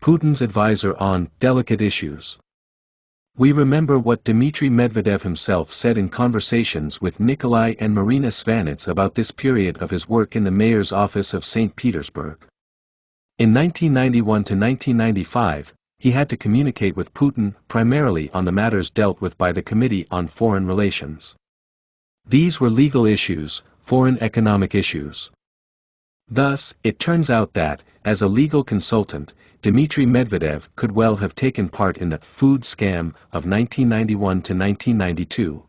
Putin's advisor on delicate issues. We remember what Dmitry Medvedev himself said in conversations with Nikolai and Marina Svanets about this period of his work in the mayor's office of St. Petersburg. In 1991 to 1995, he had to communicate with Putin primarily on the matters dealt with by the Committee on Foreign Relations. These were legal issues, foreign economic issues. Thus, it turns out that, as a legal consultant, Dmitry Medvedev could well have taken part in the food scam of 1991 to 1992.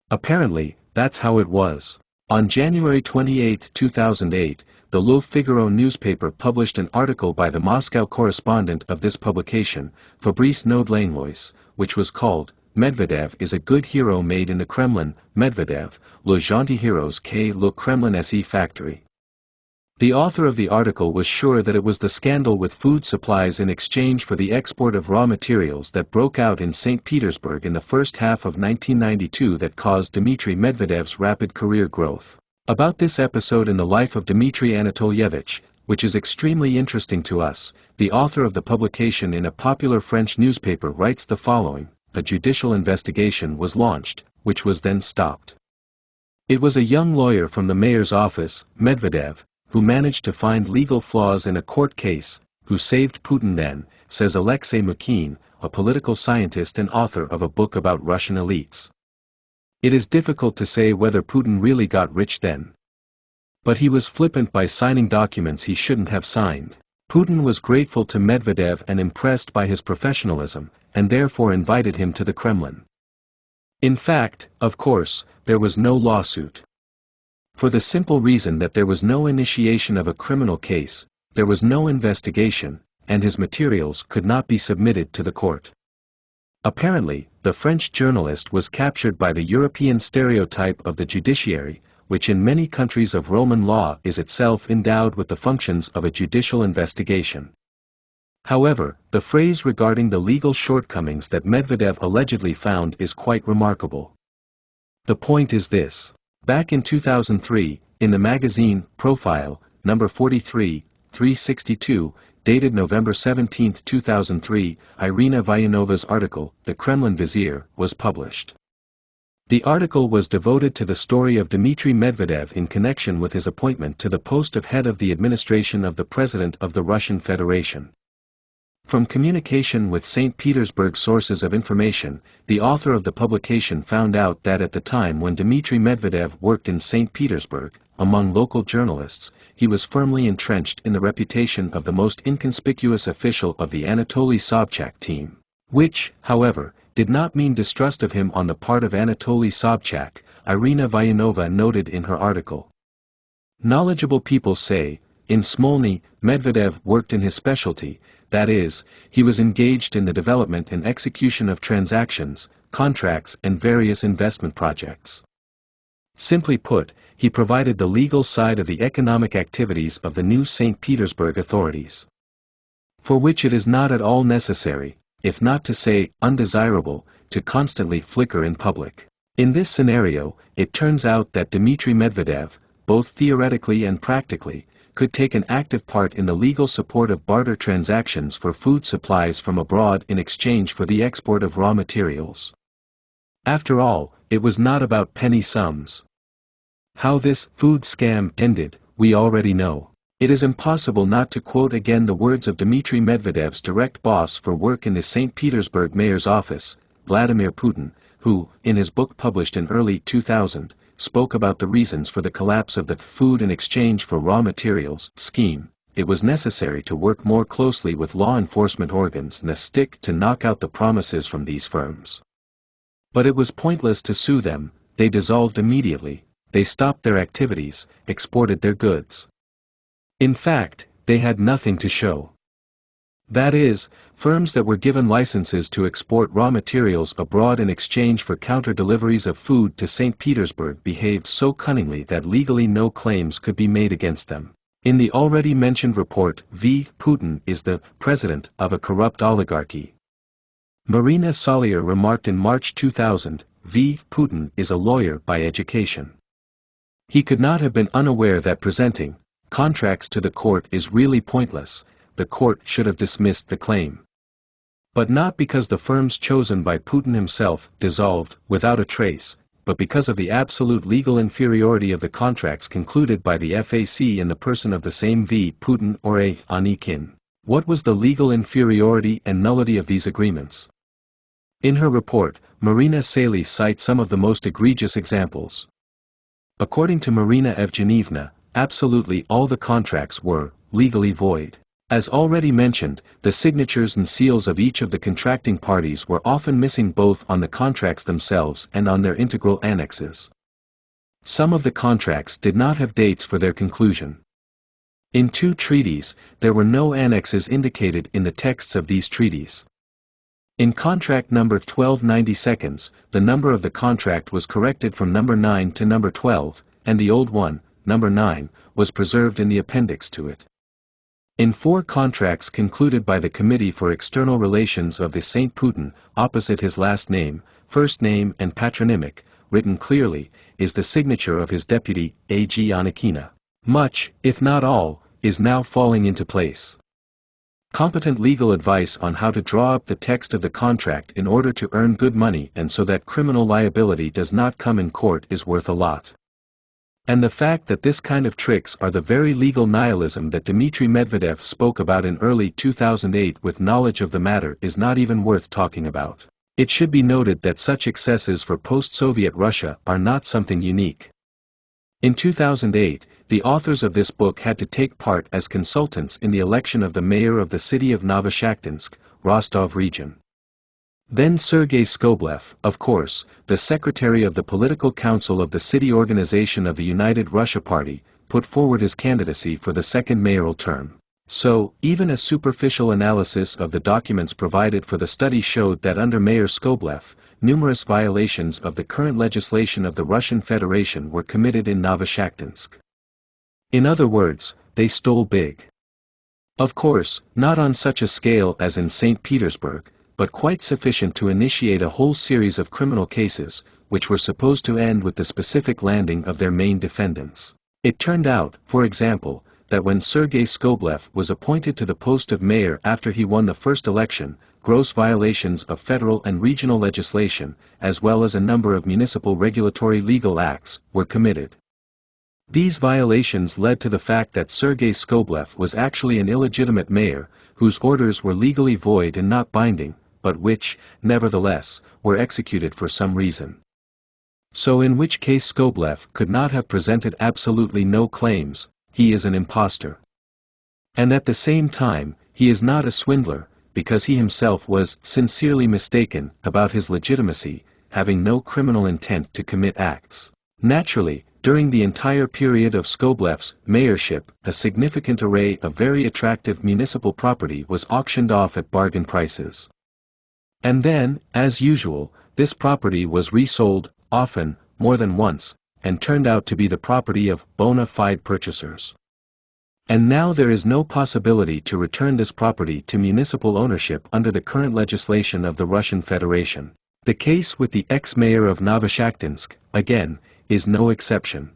Apparently, that's how it was. On January 28, 2008, the Le Figaro newspaper published an article by the Moscow correspondent of this publication, Fabrice Nodlanlois, which was called, "Medvedev is a good hero made in the Kremlin, Medvedev, le gentil héros qu'est le Kremlin se factory." The author of the article was sure that it was the scandal with food supplies in exchange for the export of raw materials that broke out in St. Petersburg in the first half of 1992 that caused Dmitry Medvedev's rapid career growth. About this episode in the life of Dmitry Anatolyevich, which is extremely interesting to us, the author of the publication in a popular French newspaper writes the following: a judicial investigation was launched, which was then stopped. It was a young lawyer from the mayor's office, Medvedev, who managed to find legal flaws in a court case, who saved Putin then, says Alexei Mukhin, a political scientist and author of a book about Russian elites. It is difficult to say whether Putin really got rich then. But he was flippant by signing documents he shouldn't have signed. Putin was grateful to Medvedev and impressed by his professionalism, and therefore invited him to the Kremlin. In fact, of course, there was no lawsuit. For the simple reason that there was no initiation of a criminal case, there was no investigation, and his materials could not be submitted to the court. Apparently, the French journalist was captured by the European stereotype of the judiciary, which in many countries of Roman law is itself endowed with the functions of a judicial investigation. However, the phrase regarding the legal shortcomings that Medvedev allegedly found is quite remarkable. The point is this. Back in 2003, in the magazine, Profile, number 43, 362, dated November 17, 2003, Irina Vayanova's article, The Kremlin Vizier, was published. The article was devoted to the story of Dmitry Medvedev in connection with his appointment to the post of head of the administration of the President of the Russian Federation. From communication with St. Petersburg sources of information, the author of the publication found out that at the time when Dmitry Medvedev worked in St. Petersburg, among local journalists, he was firmly entrenched in the reputation of the most inconspicuous official of the Anatoly Sobchak team. Which, however, did not mean distrust of him on the part of Anatoly Sobchak, Irina Vayanova noted in her article. Knowledgeable people say, in Smolny, Medvedev worked in his specialty, that is, he was engaged in the development and execution of transactions, contracts and various investment projects. Simply put, he provided the legal side of the economic activities of the new St. Petersburg authorities. For which it is not at all necessary, if not to say undesirable, to constantly flicker in public. In this scenario, it turns out that Dmitry Medvedev, both theoretically and practically, could take an active part in the legal support of barter transactions for food supplies from abroad in exchange for the export of raw materials. After all, it was not about penny sums. How this food scam ended, we already know. It is impossible not to quote again the words of Dmitry Medvedev's direct boss for work in the St. Petersburg mayor's office, Vladimir Putin, who, in his book published in early 2000, spoke about the reasons for the collapse of the food in exchange for raw materials scheme. It was necessary to work more closely with law enforcement organs and stick to knock out the promises from these firms. But it was pointless to sue them, they dissolved immediately, they stopped their activities, exported their goods. In fact, they had nothing to show. That is, firms that were given licenses to export raw materials abroad in exchange for counter-deliveries of food to St. Petersburg behaved so cunningly that legally no claims could be made against them. In the already mentioned report, Putin is the president of a corrupt oligarchy. Marina Solier remarked in March 2000, Putin is a lawyer by education. He could not have been unaware that presenting contracts to the court is really pointless, the court should have dismissed the claim. But not because the firms chosen by Putin himself dissolved without a trace, but because of the absolute legal inferiority of the contracts concluded by the FAC in the person of the same V. Putin or A. Anikin. What was the legal inferiority and nullity of these agreements? In her report, Marina Sali cites some of the most egregious examples. According to Marina Evgenievna, absolutely all the contracts were legally void. As already mentioned, the signatures and seals of each of the contracting parties were often missing both on the contracts themselves and on their integral annexes. Some of the contracts did not have dates for their conclusion. In 2 treaties, there were no annexes indicated in the texts of these treaties. In contract number 1292, the number of the contract was corrected from number 9 to number 12, and the old one, number 9, was preserved in the appendix to it. In 4 contracts concluded by the Committee for External Relations of the St. Putin, opposite his last name, first name and patronymic, written clearly, is the signature of his deputy, A.G. Anikina. Much, if not all, is now falling into place. Competent legal advice on how to draw up the text of the contract in order to earn good money and so that criminal liability does not come in court is worth a lot. And the fact that this kind of tricks are the very legal nihilism that Dmitry Medvedev spoke about in early 2008 with knowledge of the matter is not even worth talking about. It should be noted that such excesses for post-Soviet Russia are not something unique. In 2008, the authors of this book had to take part as consultants in the election of the mayor of the city of Novoshakhtinsk, Rostov region. Then Sergei Skoblev, of course, the secretary of the political council of the city organization of the United Russia Party, put forward his candidacy for the second mayoral term. So, even a superficial analysis of the documents provided for the study showed that under Mayor Skoblev, numerous violations of the current legislation of the Russian Federation were committed in Novoshakhtinsk. In other words, they stole big. Of course, not on such a scale as in St. Petersburg, but quite sufficient to initiate a whole series of criminal cases, which were supposed to end with the specific landing of their main defendants. It turned out, for example, that when Sergei Skoblev was appointed to the post of mayor after he won the first election, gross violations of federal and regional legislation, as well as a number of municipal regulatory legal acts, were committed. These violations led to the fact that Sergei Skoblev was actually an illegitimate mayor, whose orders were legally void and not binding, but which, nevertheless, were executed for some reason. So in which case Skoblev could not have presented absolutely no claims, he is an impostor. And at the same time, he is not a swindler, because he himself was sincerely mistaken about his legitimacy, having no criminal intent to commit acts. Naturally, during the entire period of Skoblev's mayorship, a significant array of very attractive municipal property was auctioned off at bargain prices. And then, as usual, this property was resold, often, more than once, and turned out to be the property of bona fide purchasers. And now there is no possibility to return this property to municipal ownership under the current legislation of the Russian Federation. The case with the ex-mayor of Novoshakhtinsk, again, is no exception.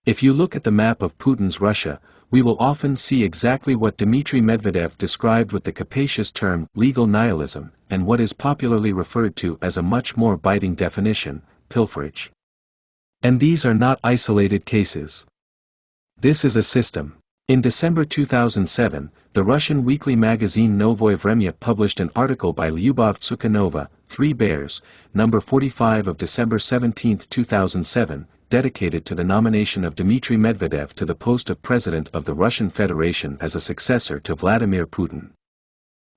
If you look at the map of Putin's Russia, we will often see exactly what Dmitry Medvedev described with the capacious term legal nihilism, and what is popularly referred to as a much more biting definition, pilferage. And these are not isolated cases. This is a system. In December 2007, the Russian weekly magazine Novoye Vremya published an article by Lyubov Tsukhanova, Three Bears, number 45 of December 17, 2007, dedicated to the nomination of Dmitry Medvedev to the post of President of the Russian Federation as a successor to Vladimir Putin.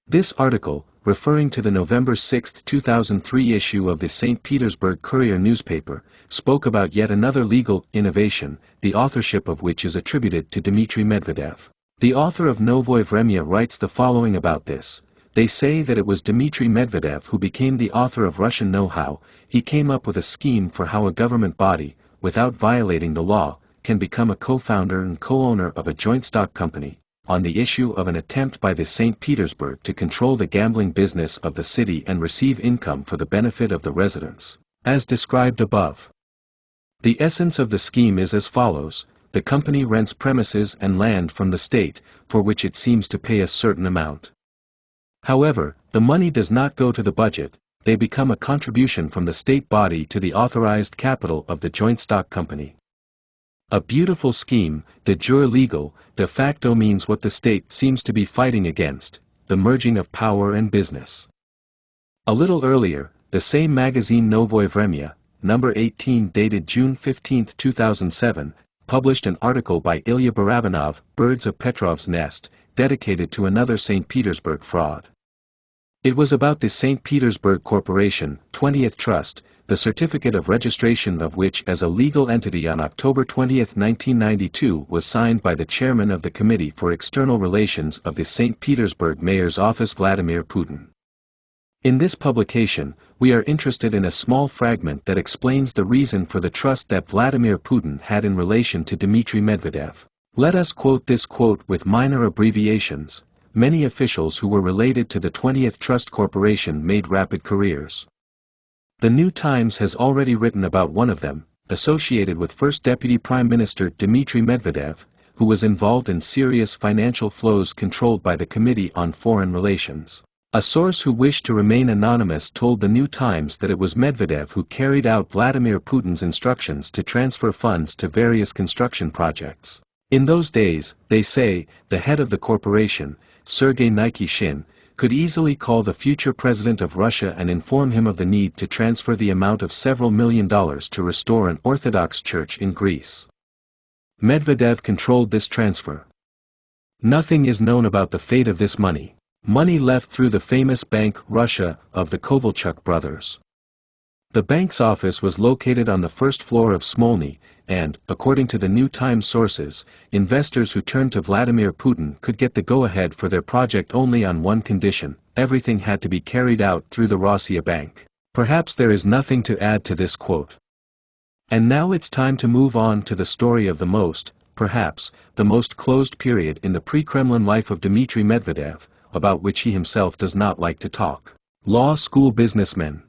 This article, referring to the November 6, 2003 issue of the St. Petersburg Courier newspaper, spoke about yet another legal innovation, the authorship of which is attributed to Dmitry Medvedev. The author of Novoye Vremya writes the following about this. They say that it was Dmitry Medvedev who became the author of Russian know-how. He came up with a scheme for how a government body, without violating the law, can become a co-founder and co-owner of a joint stock company, on the issue of an attempt by the St. Petersburg to control the gambling business of the city and receive income for the benefit of the residents, as described above. The essence of the scheme is as follows. the company rents premises and land from the state, for which it seems to pay a certain amount. However, the money does not go to the budget, they become a contribution from the state body to the authorized capital of the joint stock company. A beautiful scheme, de jure legal, de facto means what the state seems to be fighting against, the merging of power and business. A little earlier, the same magazine Novoye Vremya, number 18 dated June 15, 2007, published an article by Ilya Barabanov, Birds of Petrov's Nest, dedicated to another St. Petersburg fraud. It was about the St. Petersburg Corporation, 20th Trust, the certificate of registration of which as a legal entity on October 20, 1992 was signed by the chairman of the Committee for External Relations of the St. Petersburg Mayor's Office Vladimir Putin. In this publication, we are interested in a small fragment that explains the reason for the trust that Vladimir Putin had in relation to Dmitry Medvedev. Let us quote this quote with minor abbreviations. Many officials who were related to the 20th Trust Corporation made rapid careers. The New Times has already written about one of them, associated with First Deputy Prime Minister Dmitry Medvedev, who was involved in serious financial flows controlled by the Committee on Foreign Relations. A source who wished to remain anonymous told the New Times that it was Medvedev who carried out Vladimir Putin's instructions to transfer funds to various construction projects. In those days, they say, the head of the corporation, Sergei Nikishin, could easily call the future president of Russia and inform him of the need to transfer the amount of several $1 million to restore an Orthodox church in Greece. Medvedev controlled this transfer. Nothing is known about the fate of this money. Money left through the famous Bank Russia of the Kovalchuk brothers. The bank's office was located on the first floor of Smolny, and, according to the New Times sources, investors who turned to Vladimir Putin could get the go-ahead for their project only on one condition: everything had to be carried out through the Rossiya Bank. Perhaps there is nothing to add to this quote. And now it's time to move on to the story of the most, perhaps, the most closed period in the pre-Kremlin life of Dmitry Medvedev, about which he himself does not like to talk. Law school businessmen.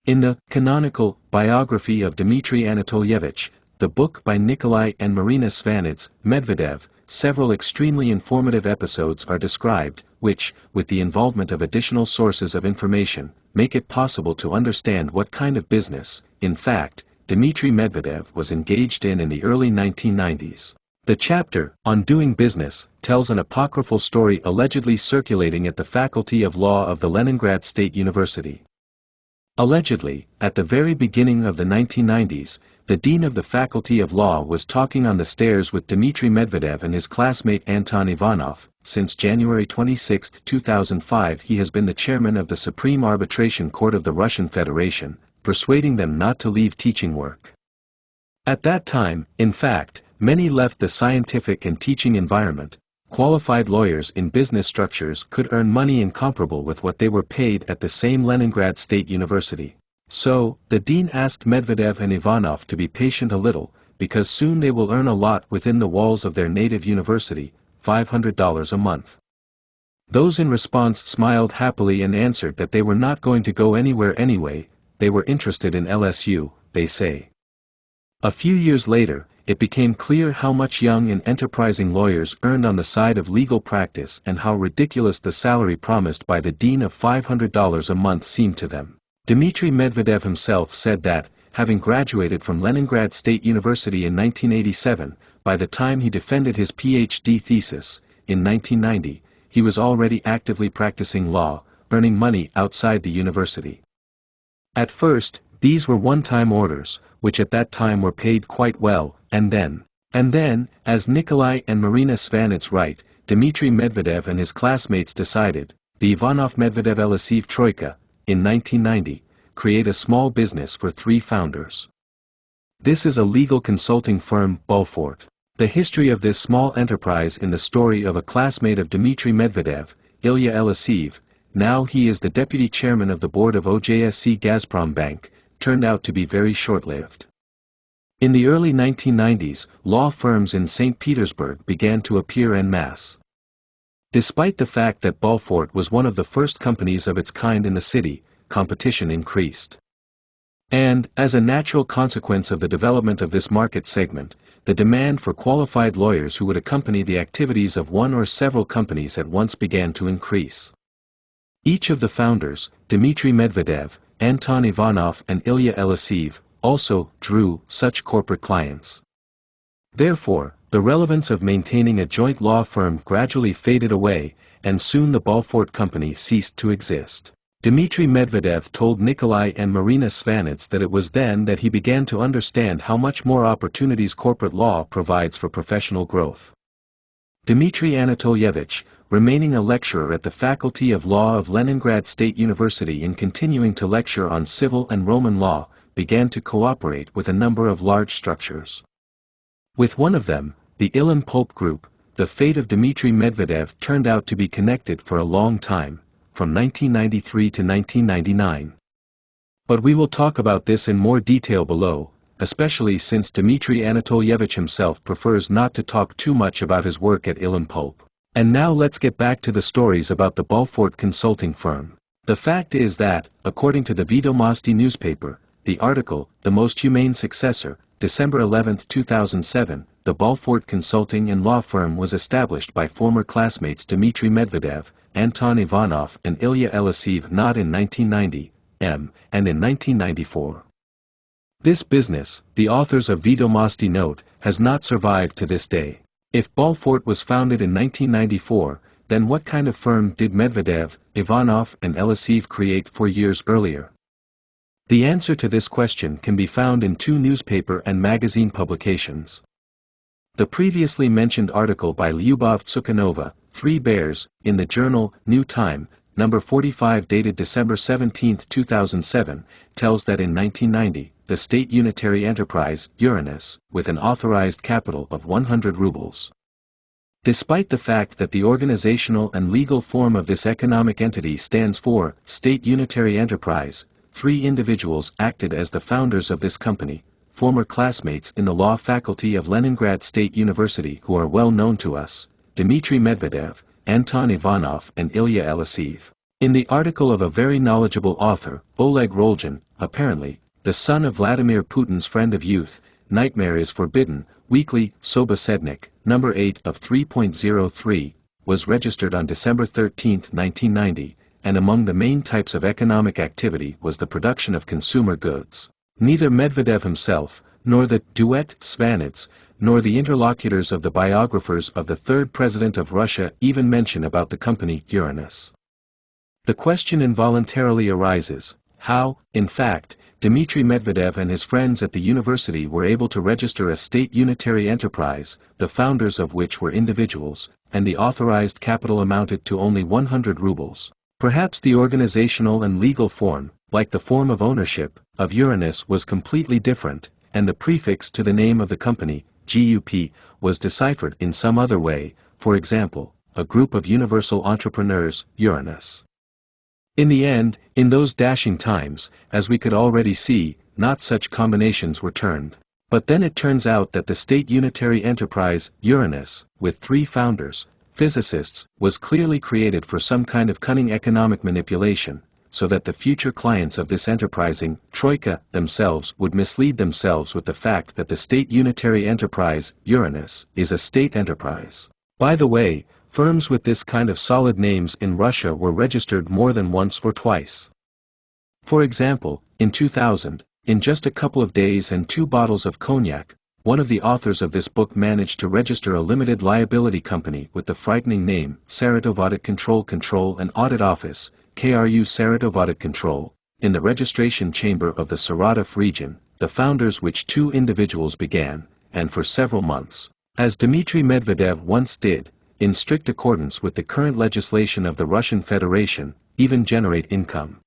In the canonical biography of Dmitry Anatolyevich, the book by Nikolai and Marina Svanets, Medvedev, several extremely informative episodes are described, which, with the involvement of additional sources of information, make it possible to understand what kind of business, in fact, Dmitry Medvedev was engaged in the early 1990s. The chapter, on doing business, tells an apocryphal story allegedly circulating at the Faculty of Law of the Leningrad State University. Allegedly, at the very beginning of the 1990s, the dean of the Faculty of Law was talking on the stairs with Dmitry Medvedev and his classmate Anton Ivanov. Since January 26, 2005 he has been the chairman of the Supreme Arbitration Court of the Russian Federation, persuading them not to leave teaching work. At that time, in fact, many left the scientific and teaching environment. Qualified lawyers in business structures could earn money incomparable with what they were paid at the same Leningrad State University. So, the dean asked Medvedev and Ivanov to be patient a little, because soon they will earn a lot within the walls of their native university, $500 a month. Those in response smiled happily and answered that they were not going to go anywhere anyway, they were interested in LSU, they say. A few years later, it became clear how much young and enterprising lawyers earned on the side of legal practice and how ridiculous the salary promised by the dean of $500 a month seemed to them. Dmitry Medvedev himself said that, having graduated from Leningrad State University in 1987, by the time he defended his PhD thesis, in 1990, he was already actively practicing law, earning money outside the university. At first, these were one-time orders, which at that time were paid quite well, and then, as Nikolai and Marina Svanets write, Dmitry Medvedev and his classmates decided, the Ivanov-Medvedev LSU Troika, in 1990, create a small business for three founders. This is a legal consulting firm, Bulfort. The history of this small enterprise in the story of a classmate of Dmitry Medvedev, Ilya Elyseev, now he is the deputy chairman of the board of OJSC Gazprom Bank, turned out to be very short-lived. In the early 1990s, law firms in St. Petersburg began to appear en masse. Despite the fact that Bulfort was one of the first companies of its kind in the city, competition increased. And, as a natural consequence of the development of this market segment, the demand for qualified lawyers who would accompany the activities of one or several companies at once began to increase. Each of the founders, Dmitry Medvedev, Anton Ivanov and Ilya Aleseev, also drew such corporate clients. Therefore, the relevance of maintaining a joint law firm gradually faded away, and soon the Balfour Company ceased to exist. Dmitry Medvedev told Nikolai and Marina Svanets that it was then that he began to understand how much more opportunities corporate law provides for professional growth. Dmitry Anatolyevich, remaining a lecturer at the Faculty of Law of Leningrad State University and continuing to lecture on civil and Roman law, began to cooperate with a number of large structures. With one of them, the Ilim Pulp Group, the fate of Dmitry Medvedev turned out to be connected for a long time, from 1993 to 1999. But we will talk about this in more detail below, especially since Dmitry Anatolyevich himself prefers not to talk too much about his work at Ilim Pulp. And now let's get back to the stories about the Balfour consulting firm. The fact is that, according to the Vedomosti newspaper, the article, The Most Humane Successor, December 11, 2007, the Balfour consulting and law firm was established by former classmates Dmitry Medvedev, Anton Ivanov and Ilya Aleseev not in 1990, and in 1994. This business, the authors of Vedomosti note, has not survived to this day. If Balfour was founded in 1994, then what kind of firm did Medvedev, Ivanov and Aleseev create 4 years earlier? The answer to this question can be found in 2 newspaper and magazine publications. The previously mentioned article by Lyubov Tsukhanova, 3 Bears, in the journal New Time, number 45 dated December 17, 2007, tells that in 1990, the state unitary enterprise, Uranus, with an authorized capital of 100 rubles. Despite the fact that the organizational and legal form of this economic entity stands for State Unitary Enterprise, 3 individuals acted as the founders of this company, former classmates in the law faculty of Leningrad State University who are well known to us, Dmitry Medvedev, Anton Ivanov and Ilya Aleseev. In the article of a very knowledgeable author, Oleg Rolgin, apparently, the son of Vladimir Putin's friend of youth, Nightmare is Forbidden, Weekly, Sobosednik, number 8 of 3.03, was registered on December 13, 1990, and among the main types of economic activity was the production of consumer goods. Neither Medvedev himself, nor the duet Svanets, nor the interlocutors of the biographers of the 3rd President of Russia even mention about the company Uranus. The question involuntarily arises, how, in fact, Dmitry Medvedev and his friends at the university were able to register a state unitary enterprise, the founders of which were individuals, and the authorized capital amounted to only 100 rubles. Perhaps the organizational and legal form, like the form of ownership, of Uranus was completely different, and the prefix to the name of the company, GUP, was deciphered in some other way, for example, a group of universal entrepreneurs, Uranus. In the end, in those dashing times, as we could already see, not such combinations were turned. But then it turns out that the state unitary enterprise, Uranus, with 3 founders, physicists, was clearly created for some kind of cunning economic manipulation, so that the future clients of this enterprising troika themselves would mislead themselves with the fact that the state unitary enterprise, Uranus, is a state enterprise. By the way, firms with this kind of solid names in Russia were registered more than once or twice. For example, in 2000, in just a couple of days and 2 bottles of cognac, one of the authors of this book managed to register a limited liability company with the frightening name Saratov Audit Control and Audit Office, KRU Saratov Audit Control, in the registration chamber of the Saratov region, the founders which 2 individuals began, and for several months, as Dmitry Medvedev once did, in strict accordance with the current legislation of the Russian Federation, even generate income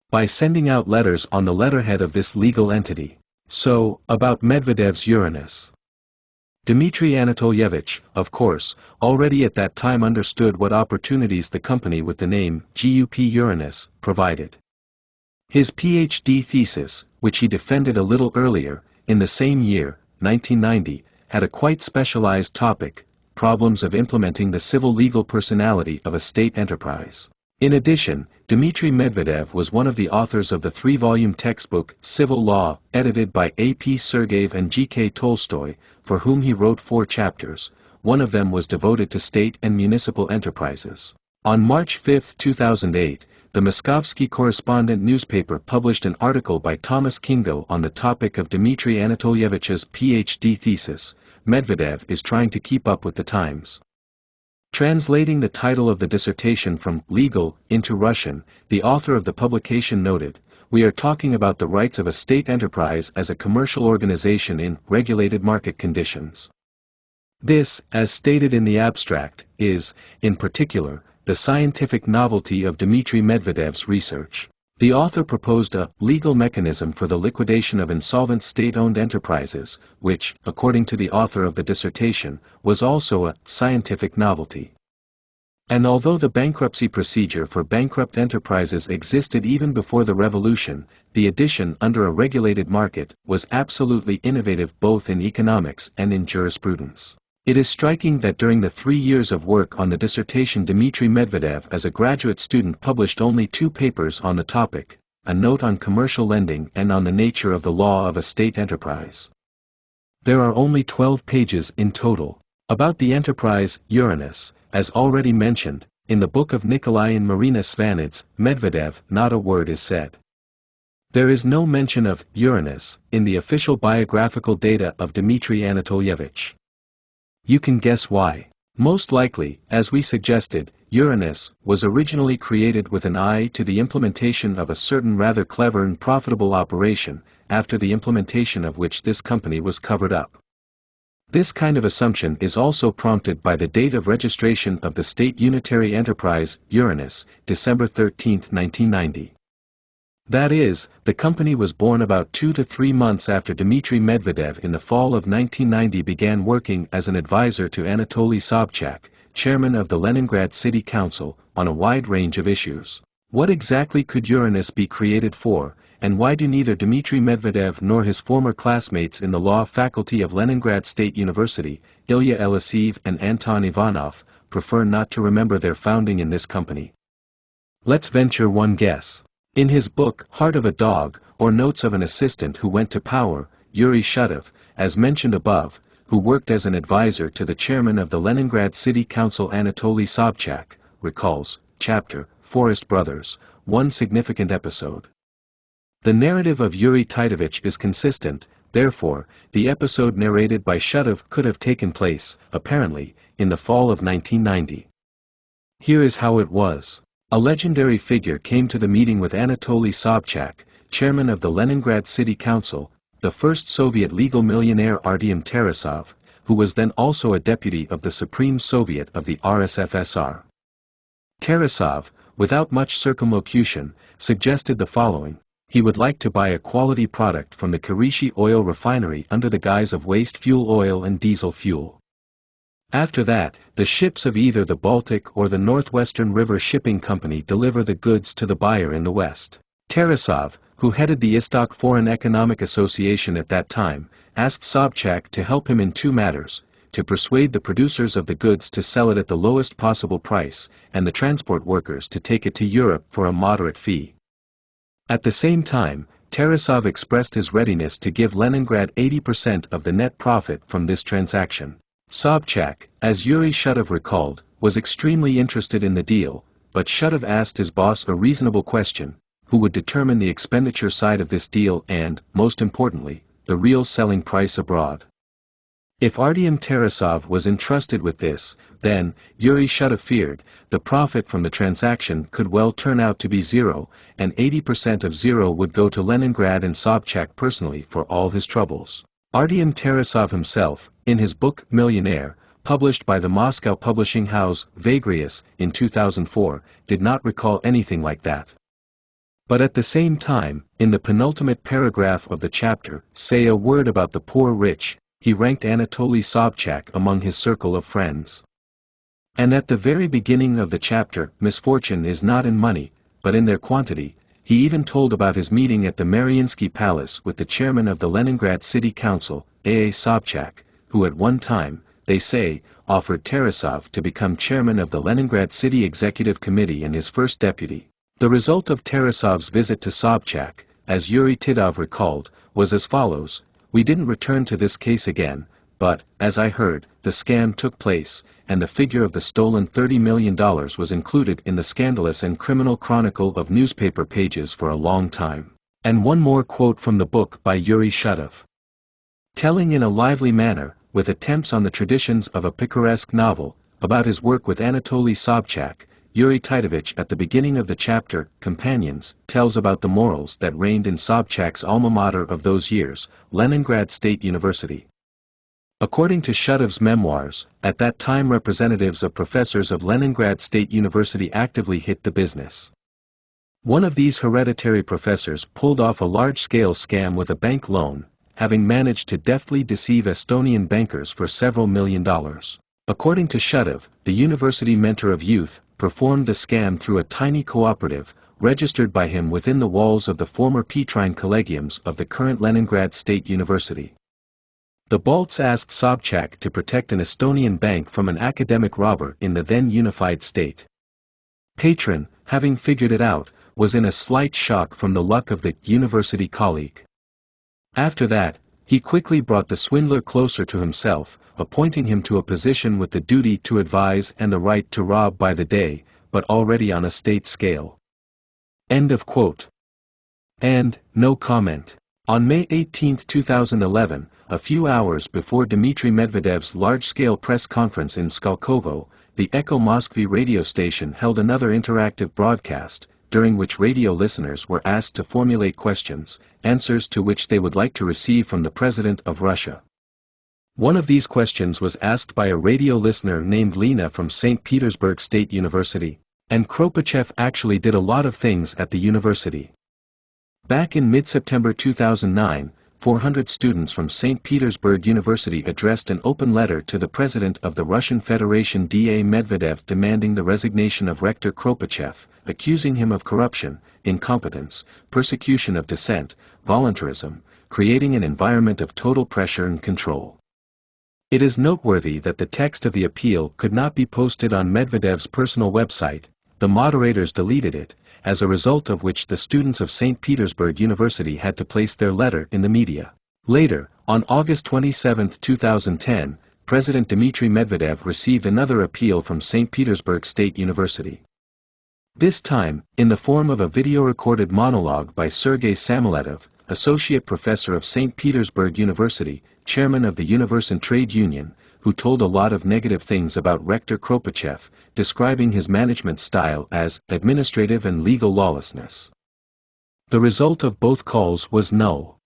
by sending out letters on the letterhead of this legal entity. So, about Medvedev's Uranus. Dmitry Anatolyevich, of course, already at that time understood what opportunities the company with the name GUP Uranus provided. His PhD thesis, which he defended a little earlier, in the same year, 1990, had a quite specialized topic, problems of implementing the civil legal personality of a state enterprise. In addition, Dmitry Medvedev was one of the authors of the 3-volume textbook, Civil Law, edited by A.P. Sergeyev and G.K. Tolstoy, for whom he wrote 4 chapters. One of them was devoted to state and municipal enterprises. On March 5, 2008, the Moskovsky Correspondent newspaper published an article by Thomas Kingo on the topic of Dmitry Anatolyevich's PhD thesis, Medvedev is trying to keep up with the times. Translating the title of the dissertation from legal into Russian, the author of the publication noted, "We are talking about the rights of a state enterprise as a commercial organization in regulated market conditions. This, as stated in the abstract, is, in particular, the scientific novelty of Dmitry Medvedev's research." The author proposed a legal mechanism for the liquidation of insolvent state-owned enterprises, which, according to the author of the dissertation, was also a scientific novelty. And although the bankruptcy procedure for bankrupt enterprises existed even before the revolution, the addition under a regulated market was absolutely innovative both in economics and in jurisprudence. It is striking that during the 3 years of work on the dissertation Dmitry Medvedev as a graduate student published only 2 papers on the topic, a note on commercial lending and on the nature of the law of a state enterprise. There are only 12 pages in total. About the enterprise, Uranus, as already mentioned, in the book of Nikolai and Marina Svanets, Medvedev, not a word is said. There is no mention of Uranus in the official biographical data of Dmitry Anatolyevich. You can guess why. Most likely, as we suggested, Uranus was originally created with an eye to the implementation of a certain rather clever and profitable operation, after the implementation of which this company was covered up. This kind of assumption is also prompted by the date of registration of the state unitary enterprise, Uranus, December 13, 1990. That is, the company was born about 2 to 3 months after Dmitry Medvedev in the fall of 1990 began working as an advisor to Anatoly Sobchak, chairman of the Leningrad City Council, on a wide range of issues. What exactly could Uranus be created for, and why do neither Dmitry Medvedev nor his former classmates in the law faculty of Leningrad State University, Ilya Eliseev and Anton Ivanov, prefer not to remember their founding in this company? Let's venture one guess. In his book, Heart of a Dog, or Notes of an Assistant Who Went to Power, Yuri Shutov, as mentioned above, who worked as an advisor to the chairman of the Leningrad City Council Anatoly Sobchak, recalls, chapter, Forest Brothers, one significant episode. The narrative of Yuri Titovich is consistent, therefore, the episode narrated by Shutov could have taken place, apparently, in the fall of 1990. Here is how it was. A legendary figure came to the meeting with Anatoly Sobchak, chairman of the Leningrad City Council, the first Soviet legal millionaire Artyom Tarasov, who was then also a deputy of the Supreme Soviet of the RSFSR. Tarasov, without much circumlocution, suggested the following: he would like to buy a quality product from the Kirishi oil refinery under the guise of waste fuel oil and diesel fuel. After that, the ships of either the Baltic or the Northwestern River Shipping Company deliver the goods to the buyer in the West. Tarasov, who headed the Istok Foreign Economic Association at that time, asked Sobchak to help him in 2 matters: to persuade the producers of the goods to sell it at the lowest possible price, and the transport workers to take it to Europe for a moderate fee. At the same time, Tarasov expressed his readiness to give Leningrad 80% of the net profit from this transaction. Sobchak, as Yuri Shutov recalled, was extremely interested in the deal, but Shutov asked his boss a reasonable question: who would determine the expenditure side of this deal and, most importantly, the real selling price abroad? If Artyom Tarasov was entrusted with this, then, Yuri Shutov feared, the profit from the transaction could well turn out to be 0, and 80% of 0 would go to Leningrad and Sobchak personally for all his troubles. Artyom Tarasov himself, in his book Millionaire, published by the Moscow publishing house Vagrius in 2004, did not recall anything like that. But at the same time, in the penultimate paragraph of the chapter, Say a Word About the Poor Rich, he ranked Anatoly Sobchak among his circle of friends. And at the very beginning of the chapter, misfortune is not in money, but in their quantity. He even told about his meeting at the Mariinsky Palace with the chairman of the Leningrad City Council, A.A. Sobchak, who at one time, they say, offered Tarasov to become chairman of the Leningrad City Executive Committee and his first deputy. The result of Tarasov's visit to Sobchak, as Yuri Tidov recalled, was as follows: "We didn't return to this case again, but, as I heard, the scam took place, and the figure of the stolen $30 million was included in the scandalous and criminal chronicle of newspaper pages for a long time." And one more quote from the book by Yuri Shutov. Telling in a lively manner, with attempts on the traditions of a picaresque novel, about his work with Anatoly Sobchak, Yuri Tidovich at the beginning of the chapter, Companions, tells about the morals that reigned in Sobchak's alma mater of those years, Leningrad State University. According to Shutov's memoirs, at that time representatives of professors of Leningrad State University actively hit the business. One of these hereditary professors pulled off a large-scale scam with a bank loan, having managed to deftly deceive Estonian bankers for several $1 million. According to Shutov, the university mentor of youth performed the scam through a tiny cooperative, registered by him within the walls of the former Petrine Collegiums of the current Leningrad State University. The Balts asked Sobchak to protect an Estonian bank from an academic robber in the then unified state. Patron, having figured it out, was in a slight shock from the luck of the university colleague. After that, he quickly brought the swindler closer to himself, appointing him to a position with the duty to advise and the right to rob by the day, but already on a state scale. End of quote. And, no comment. On May 18, 2011, a few hours before Dmitry Medvedev's large-scale press conference in Skolkovo, the Echo Moskvy radio station held another interactive broadcast, during which radio listeners were asked to formulate questions, answers to which they would like to receive from the President of Russia. One of these questions was asked by a radio listener named Lena from St. Petersburg State University, and Kropachev actually did a lot of things at the university. Back in mid-September 2009, 400 students from St. Petersburg University addressed an open letter to the President of the Russian Federation D.A. Medvedev demanding the resignation of Rector Kropachev, accusing him of corruption, incompetence, persecution of dissent, voluntarism, creating an environment of total pressure and control. It is noteworthy that the text of the appeal could not be posted on Medvedev's personal website. The moderators deleted it, as a result of which the students of St. Petersburg University had to place their letter in the media. Later, on August 27, 2010, President Dmitry Medvedev received another appeal from St. Petersburg State University. This time, in the form of a video-recorded monologue by Sergei Samoletov, associate professor of St. Petersburg University, chairman of the Universin Trade Union, who told a lot of negative things about Rector Kropachev, describing his management style as administrative and legal lawlessness. The result of both calls was no.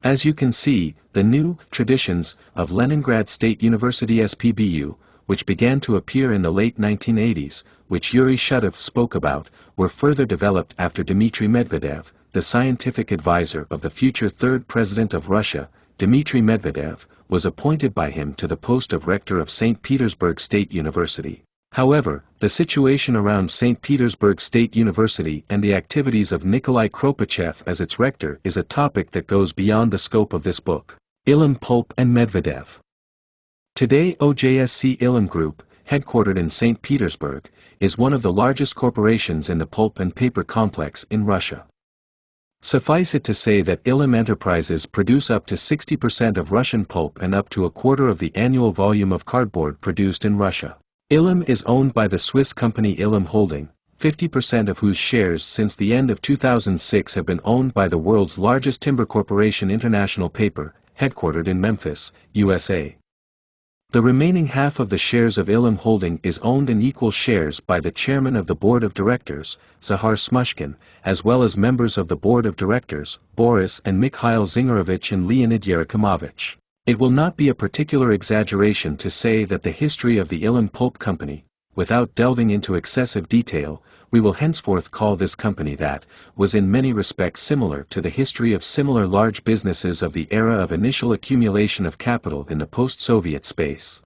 As you can see, the new traditions of Leningrad State University SPBU, which began to appear in the late 1980s, which Yuri Shutov spoke about, were further developed after Dmitry Medvedev, the scientific advisor of the future third president of Russia, Dmitry Medvedev, was appointed by him to the post of rector of St. Petersburg State University. However, the situation around St. Petersburg State University and the activities of Nikolai Kropachev as its rector is a topic that goes beyond the scope of this book. Ilim Pulp and Medvedev. Today OJSC Ilim Group, headquartered in St. Petersburg, is one of the largest corporations in the pulp and paper complex in Russia. Suffice it to say that Ilim Enterprises produce up to 60% of Russian pulp and up to a quarter of the annual volume of cardboard produced in Russia. Ilim is owned by the Swiss company Ilim Holding, 50% of whose shares since the end of 2006 have been owned by the world's largest timber corporation International Paper, headquartered in Memphis, USA. The remaining half of the shares of Ilim Holding is owned in equal shares by the chairman of the board of directors, Zahar Smushkin, as well as members of the board of directors, Boris and Mikhail Zingarovich and Leonid Yerokhimovich. It will not be a particular exaggeration to say that the history of the Ilim Pulp Company, without delving into excessive detail, we will henceforth call this company that, was in many respects similar to the history of similar large businesses of the era of initial accumulation of capital in the post-Soviet space.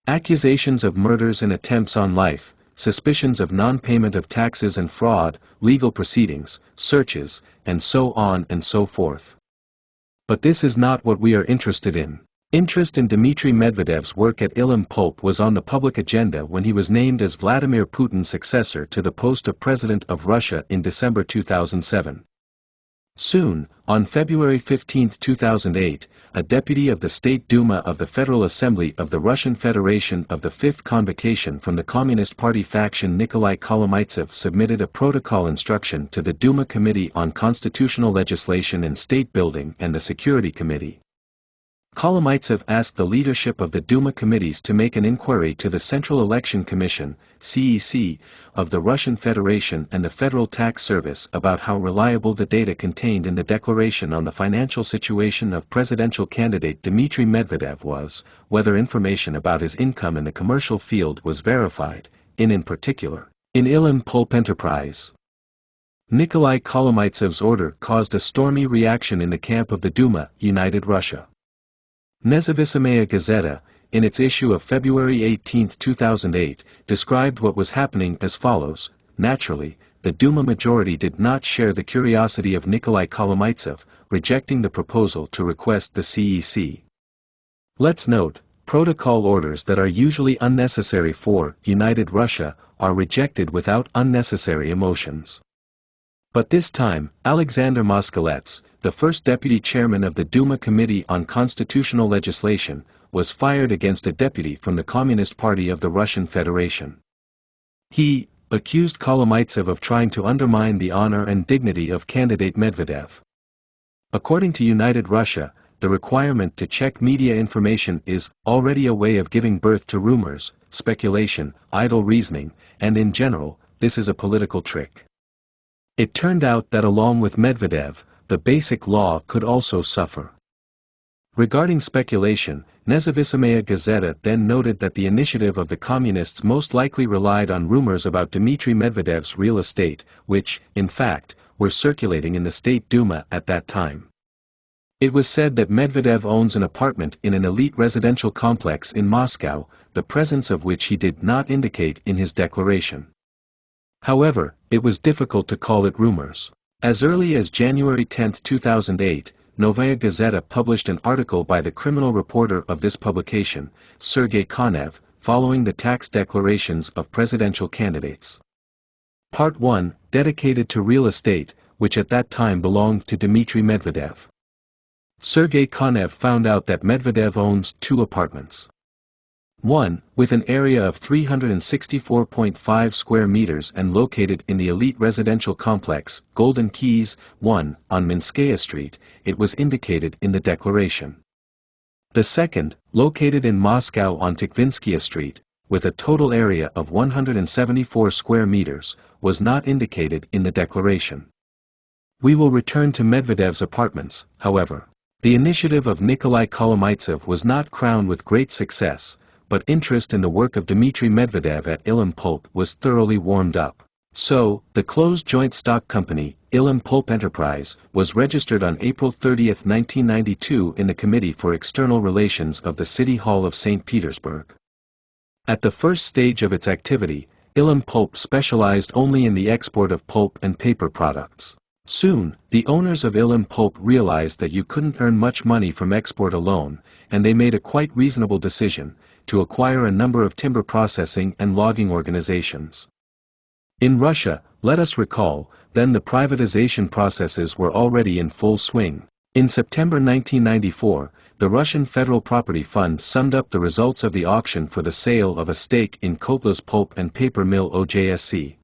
Accusations of murders and attempts on life, suspicions of non-payment of taxes and fraud, legal proceedings, searches, and so on and so forth. But this is not what we are interested in. Interest in Dmitry Medvedev's work at Ilim Pulp was on the public agenda when he was named as Vladimir Putin's successor to the post of President of Russia in December 2007. Soon, on February 15, 2008, a deputy of the State Duma of the Federal Assembly of the Russian Federation of the Fifth Convocation from the Communist Party faction Nikolai Kolomaitsev submitted a protocol instruction to the Duma Committee on Constitutional Legislation and State Building and the Security Committee. Kolomaitsev asked the leadership of the Duma committees to make an inquiry to the Central Election Commission, CEC, of the Russian Federation and the Federal Tax Service about how reliable the data contained in the declaration on the financial situation of presidential candidate Dmitry Medvedev was, whether information about his income in the commercial field was verified, in particular, in Ilim Pulp enterprise. Nikolai Kolomaitsev's order caused a stormy reaction in the camp of the Duma, United Russia. Nezavisimaya Gazeta, in its issue of February 18, 2008, described what was happening as follows: naturally, the Duma majority did not share the curiosity of Nikolai Kolomaitsev, rejecting the proposal to request the CEC. Let's note, protocol orders that are usually unnecessary for United Russia are rejected without unnecessary emotions. But this time, Alexander Moskaleets, the first deputy chairman of the Duma Committee on Constitutional Legislation, was fired against a deputy from the Communist Party of the Russian Federation. He accused Kolomaitsev of trying to undermine the honor and dignity of candidate Medvedev. According to United Russia, the requirement to check media information is already a way of giving birth to rumors, speculation, idle reasoning, and in general, this is a political trick. It turned out that along with Medvedev, the basic law could also suffer. Regarding speculation, Nezavisimaya Gazeta then noted that the initiative of the communists most likely relied on rumors about Dmitry Medvedev's real estate, which, in fact, were circulating in the State Duma at that time. It was said that Medvedev owns an apartment in an elite residential complex in Moscow, the presence of which he did not indicate in his declaration. However, it was difficult to call it rumors. As early as January 10, 2008, Novaya Gazeta published an article by the criminal reporter of this publication, Sergei Konev, following the tax declarations of presidential candidates. Part 1, dedicated to real estate, which at that time belonged to Dmitry Medvedev. Sergei Konev found out that Medvedev owns 2 apartments. One, with an area of 364.5 square meters and located in the elite residential complex, Golden Keys, 1, on Minskaya Street, it was indicated in the declaration. The second, located in Moscow on Tikvinskaya Street, with a total area of 174 square meters, was not indicated in the declaration. We will return to Medvedev's apartments, however. The initiative of Nikolai Kolomaitsev was not crowned with great success, but interest in the work of Dmitry Medvedev at Ilim Pulp was thoroughly warmed up. So, the closed joint stock company, Ilim Pulp Enterprise, was registered on April 30, 1992 in the Committee for External Relations of the City Hall of St. Petersburg. At the first stage of its activity, Ilim Pulp specialized only in the export of pulp and paper products. Soon, the owners of Ilim Pulp realized that you couldn't earn much money from export alone, and they made a quite reasonable decision, to acquire a number of timber processing and logging organizations. In Russia, let us recall, then the privatization processes were already in full swing. In September 1994, the Russian Federal Property Fund summed up the results of the auction for the sale of a stake in Kotlas Pulp and Paper Mill OJSC.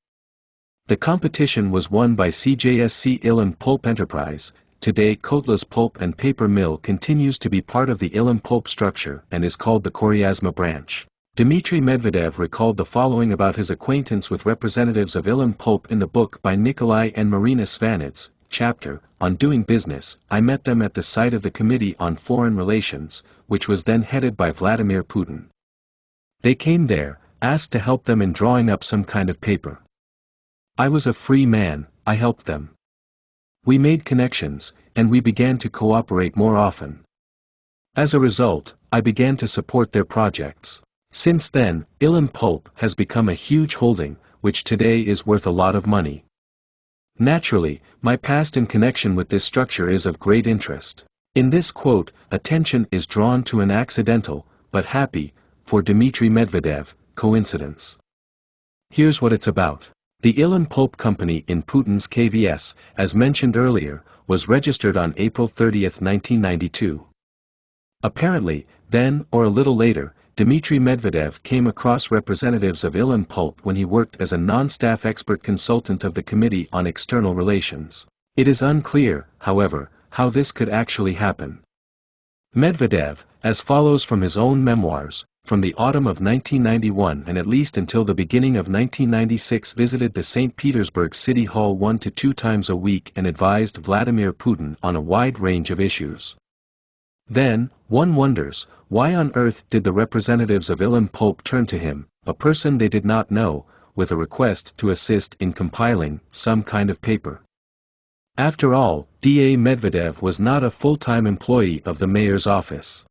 The competition was won by CJSC Ilim Pulp Enterprise. Today Kotlas Pulp and Paper Mill continues to be part of the Ilim Pulp structure and is called the Koryazma branch. Dmitry Medvedev recalled the following about his acquaintance with representatives of Ilim Pulp in the book by Nikolai and Marina Svanets, chapter, On Doing Business. I met them at the site of the Committee on Foreign Relations, which was then headed by Vladimir Putin. They came there, asked to help them in drawing up some kind of paper. I was a free man, I helped them. We made connections, and we began to cooperate more often. As a result, I began to support their projects. Since then, Ilim Pulp has become a huge holding, which today is worth a lot of money. Naturally, my past in connection with this structure is of great interest. In this quote, attention is drawn to an accidental, but happy, for Dmitry Medvedev, coincidence. Here's what it's about. The Ilim Pulp Company in Putin's KVS, as mentioned earlier, was registered on April 30, 1992. Apparently, then or a little later, Dmitry Medvedev came across representatives of Ilim Pulp when he worked as a non-staff expert consultant of the Committee on External Relations. It is unclear, however, how this could actually happen. Medvedev, as follows from his own memoirs, from the autumn of 1991 and at least until the beginning of 1996 visited the St. Petersburg City Hall 1 to 2 times a week and advised Vladimir Putin on a wide range of issues. Then, one wonders, why on earth did the representatives of Ilim Pulp turn to him, a person they did not know, with a request to assist in compiling some kind of paper? After all, D.A. Medvedev was not a full-time employee of the mayor's office.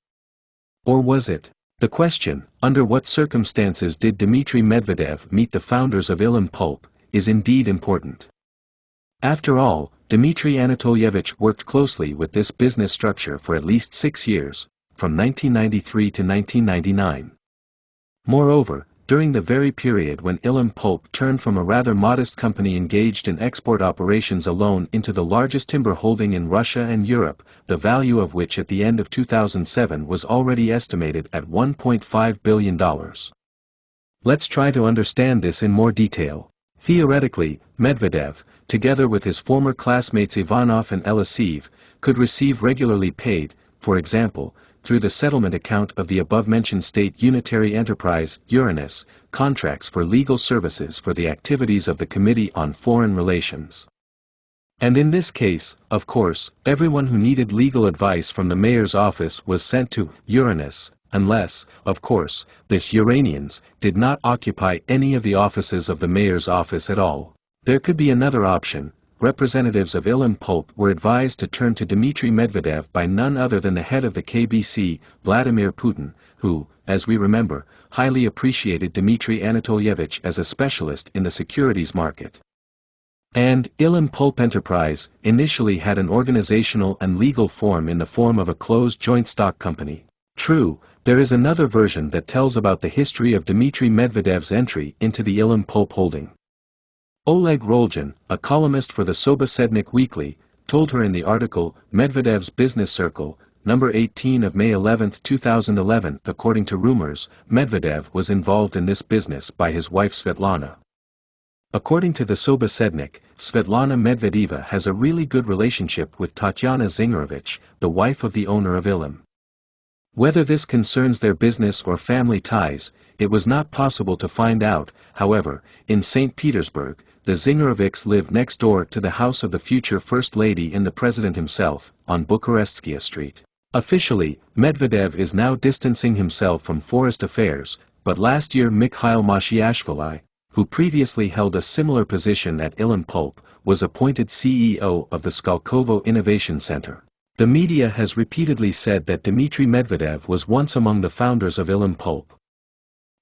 Or was it? The question, under what circumstances did Dmitry Medvedev meet the founders of Ilim Pulp, is indeed important. After all, Dmitry Anatolyevich worked closely with this business structure for at least 6 years, from 1993 to 1999. Moreover, during the very period when Ilim Pulp turned from a rather modest company engaged in export operations alone into the largest timber holding in Russia and Europe, the value of which at the end of 2007 was already estimated at $1.5 billion. Let's try to understand this in more detail. Theoretically, Medvedev, together with his former classmates Ivanov and Eliseev, could receive regularly paid, for example, through the settlement account of the above-mentioned state unitary enterprise, Uranus, contracts for legal services for the activities of the Committee on Foreign Relations. And in this case, of course, everyone who needed legal advice from the mayor's office was sent to Uranus, unless, of course, the Uranians did not occupy any of the offices of the mayor's office at all. There could be another option. Representatives of Ilim Pulp were advised to turn to Dmitry Medvedev by none other than the head of the KBC, Vladimir Putin, who, as we remember, highly appreciated Dmitry Anatolyevich as a specialist in the securities market. And Ilim Pulp Enterprise initially had an organizational and legal form in the form of a closed joint stock company. True, there is another version that tells about the history of Dmitry Medvedev's entry into the Ilim Pulp holding. Oleg Rolgin, a columnist for the Sobosednik Weekly, told her in the article, Medvedev's Business Circle, number 18 of May 11, 2011, according to rumors, Medvedev was involved in this business by his wife Svetlana. According to the Sobosednik, Svetlana Medvedeva has a really good relationship with Tatyana Zingarovich, the wife of the owner of Ilim. Whether this concerns their business or family ties, it was not possible to find out. However, in St. Petersburg, the Zingarovichs live next door to the house of the future First Lady and the President himself, on Bukarestskia Street. Officially, Medvedev is now distancing himself from forest affairs, but last year Mikhail Mashiashvili, who previously held a similar position at Ilim Pulp, was appointed CEO of the Skolkovo Innovation Center. The media has repeatedly said that Dmitry Medvedev was once among the founders of Ilim Pulp.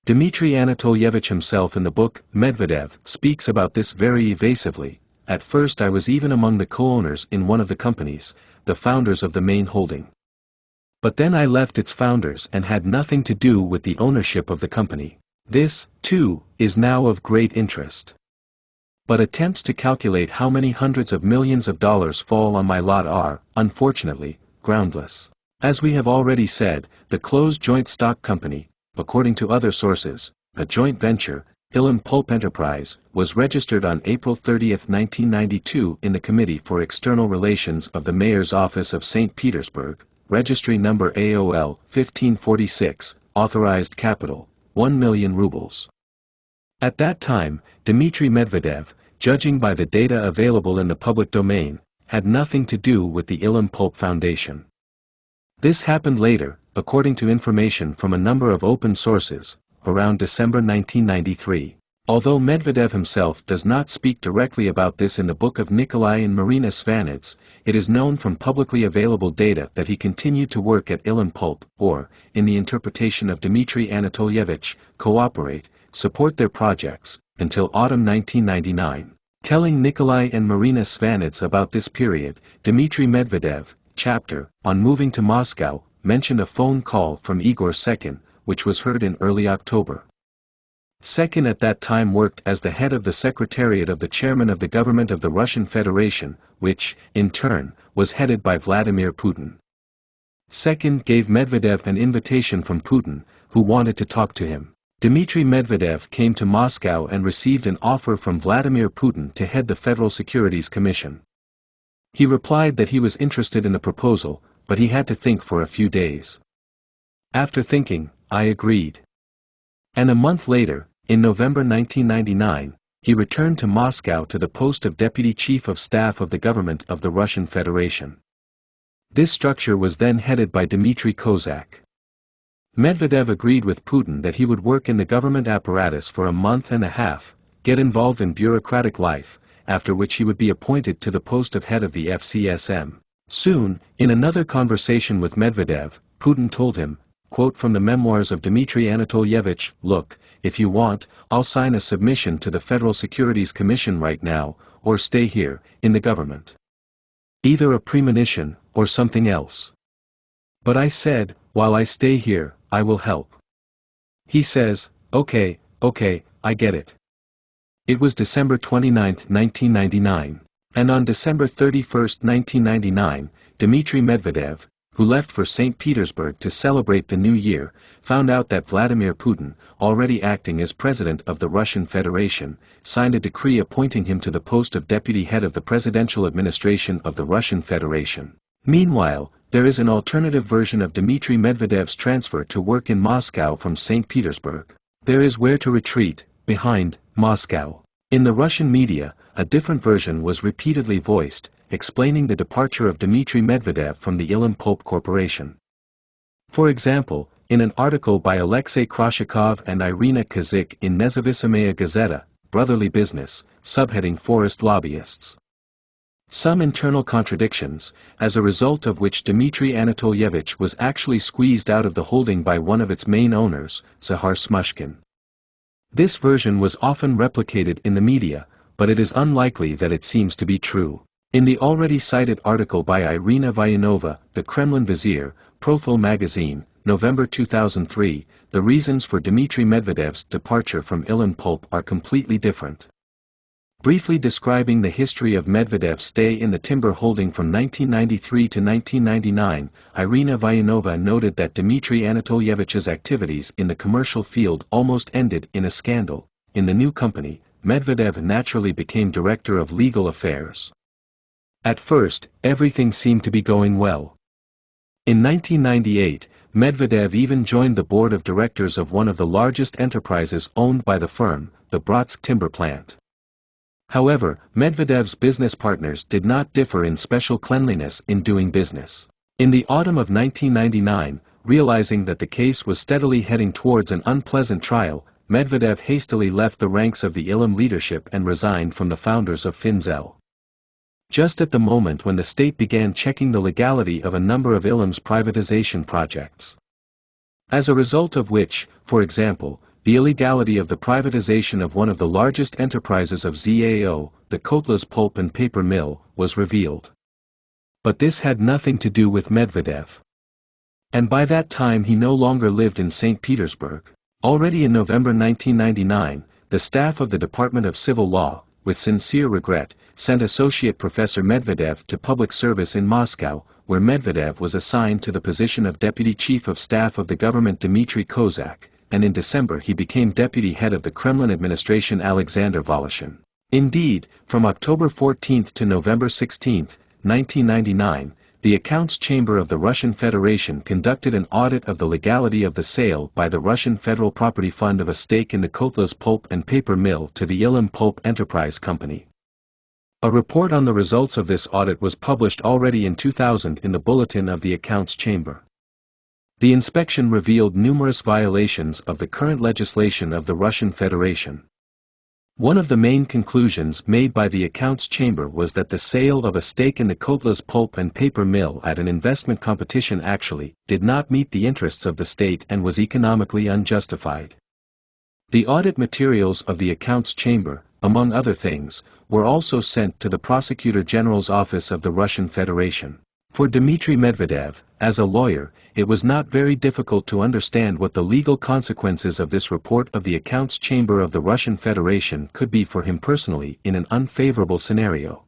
Dmitry Anatolyevich himself in the book, Medvedev, speaks about this very evasively. At first I was even among the co-owners in one of the companies, the founders of the main holding. But then I left its founders and had nothing to do with the ownership of the company. This, too, is now of great interest. But attempts to calculate how many hundreds of millions of dollars fall on my lot are, unfortunately, groundless. As we have already said, the closed joint stock company, according to other sources, a joint venture, Ilim Pulp Enterprise, was registered on April 30, 1992 in the Committee for External Relations of the Mayor's Office of St. Petersburg, registry number AOL 1546, authorized capital, 1 million rubles. At that time, Dmitry Medvedev, judging by the data available in the public domain, had nothing to do with the Ilim Pulp Foundation. This happened later, according to information from a number of open sources, around December 1993. Although Medvedev himself does not speak directly about this in the book of Nikolai and Marina Svanets, it is known from publicly available data that he continued to work at Ilim Pulp, or, in the interpretation of Dmitry Anatolyevich, cooperate, support their projects, until autumn 1999. Telling Nikolai and Marina Svanets about this period, Dmitry Medvedev, chapter, on moving to Moscow, mentioned a phone call from Igor II, which was heard in early October. Second at that time worked as the head of the Secretariat of the Chairman of the Government of the Russian Federation, which, in turn, was headed by Vladimir Putin. Second gave Medvedev an invitation from Putin, who wanted to talk to him. Dmitry Medvedev came to Moscow and received an offer from Vladimir Putin to head the Federal Securities Commission. He replied that he was interested in the proposal, but he had to think for a few days. After thinking, I agreed. And a month later, in November 1999, he returned to Moscow to the post of Deputy Chief of Staff of the Government of the Russian Federation. This structure was then headed by Dmitry Kozak. Medvedev agreed with Putin that he would work in the government apparatus for a month and a half, get involved in bureaucratic life, after which he would be appointed to the post of head of the FCSM. Soon, in another conversation with Medvedev, Putin told him, quote from the memoirs of Dmitry Anatolyevich, "Look, if you want, I'll sign a submission to the Federal Securities Commission right now, or stay here, in the government. Either a premonition, or something else. But I said, while I stay here, I will help." He says, okay, I get it. It was December 29, 1999, and on December 31, 1999, Dmitry Medvedev, who left for St. Petersburg to celebrate the new year, found out that Vladimir Putin, already acting as president of the Russian Federation, signed a decree appointing him to the post of deputy head of the presidential administration of the Russian Federation. Meanwhile, there is an alternative version of Dmitry Medvedev's transfer to work in Moscow from St. Petersburg. There is where to retreat, behind Moscow. In the Russian media, a different version was repeatedly voiced, explaining the departure of Dmitry Medvedev from the Ilim Pulp Corporation. For example, in an article by Alexei Krashikov and Irina Kazik in Nezavisimaya Gazeta, Brotherly Business, subheading Forest Lobbyists. Some internal contradictions, as a result of which Dmitry Anatolyevich was actually squeezed out of the holding by one of its main owners, Zahar Smushkin. This version was often replicated in the media, but it is unlikely that it seems to be true. In the already cited article by Irina Vayanova, The Kremlin Vizier, Profil magazine, November 2003, the reasons for Dmitry Medvedev's departure from Ilim Pulp are completely different. Briefly describing the history of Medvedev's stay in the timber holding from 1993 to 1999, Irina Vayanova noted that Dmitry Anatolyevich's activities in the commercial field almost ended in a scandal. In the new company, Medvedev naturally became director of legal affairs. At first, everything seemed to be going well. In 1998, Medvedev even joined the board of directors of one of the largest enterprises owned by the firm, the Bratsk timber plant. However, Medvedev's business partners did not differ in special cleanliness in doing business. In the autumn of 1999, realizing that the case was steadily heading towards an unpleasant trial, Medvedev hastily left the ranks of the Ilim leadership and resigned from the founders of Finzel. Just at the moment when the state began checking the legality of a number of Ilim's privatization projects. As a result of which, for example, the illegality of the privatization of one of the largest enterprises of ZAO, the Kotlas Pulp and Paper Mill, was revealed. But this had nothing to do with Medvedev. And by that time he no longer lived in St. Petersburg. Already in November 1999, the staff of the Department of Civil Law, with sincere regret, sent Associate Professor Medvedev to public service in Moscow, where Medvedev was assigned to the position of Deputy Chief of Staff of the government Dmitry Kozak, and in December he became deputy head of the Kremlin administration Alexander Voloshin. Indeed, from October 14 to November 16, 1999, the Accounts Chamber of the Russian Federation conducted an audit of the legality of the sale by the Russian Federal Property Fund of a stake in the Kotlas Pulp and Paper Mill to the Ilim Pulp Enterprise Company. A report on the results of this audit was published already in 2000 in the Bulletin of the Accounts Chamber. The inspection revealed numerous violations of the current legislation of the Russian Federation. One of the main conclusions made by the Accounts Chamber was that the sale of a stake in the Kotlas Pulp and Paper Mill at an investment competition actually did not meet the interests of the state and was economically unjustified. The audit materials of the Accounts Chamber, among other things, were also sent to the Prosecutor General's office of the Russian Federation. For Dmitry Medvedev, as a lawyer, it was not very difficult to understand what the legal consequences of this report of the accounts chamber of the Russian Federation could be for him personally in an unfavorable scenario.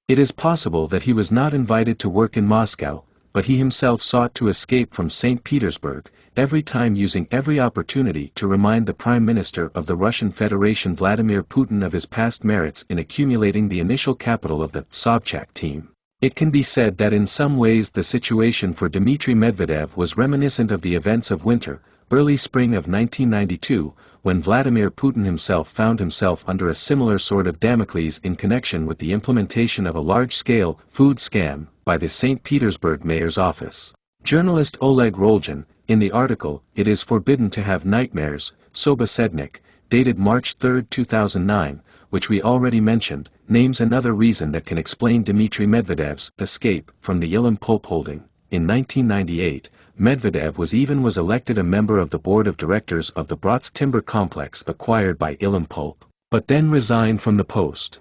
It is possible that he was not invited to work in Moscow, but he himself sought to escape from St. Petersburg, every time using every opportunity to remind the Prime Minister of the Russian Federation Vladimir Putin of his past merits in accumulating the initial capital of the Sobchak team. It can be said that in some ways the situation for Dmitry Medvedev was reminiscent of the events of winter, early spring of 1992, when Vladimir Putin himself found himself under a similar sword of Damocles in connection with the implementation of a large-scale food scam by the St. Petersburg mayor's office. Journalist Oleg Rolgin, in the article "It is Forbidden to Have Nightmares," Sobosednik, dated March 3, 2009, which we already mentioned, names another reason that can explain Dmitry Medvedev's escape from the Ilim pulp holding. In 1998, Medvedev was elected a member of the board of directors of the Bratsk timber complex acquired by Ilim pulp, but then resigned from the post.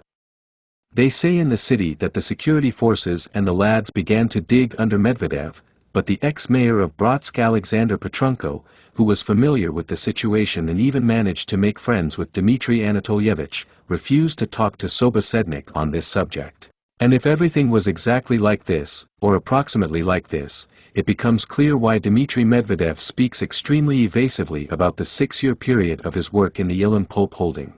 They say in the city that the security forces and the lads began to dig under Medvedev, but the ex-mayor of Bratsk Alexander Petrunko, who was familiar with the situation and even managed to make friends with Dmitry Anatolyevich, refused to talk to Sobosednik on this subject. And if everything was exactly like this, or approximately like this, it becomes clear why Dmitry Medvedev speaks extremely evasively about the 6-year period of his work in the Ilim pulp holding.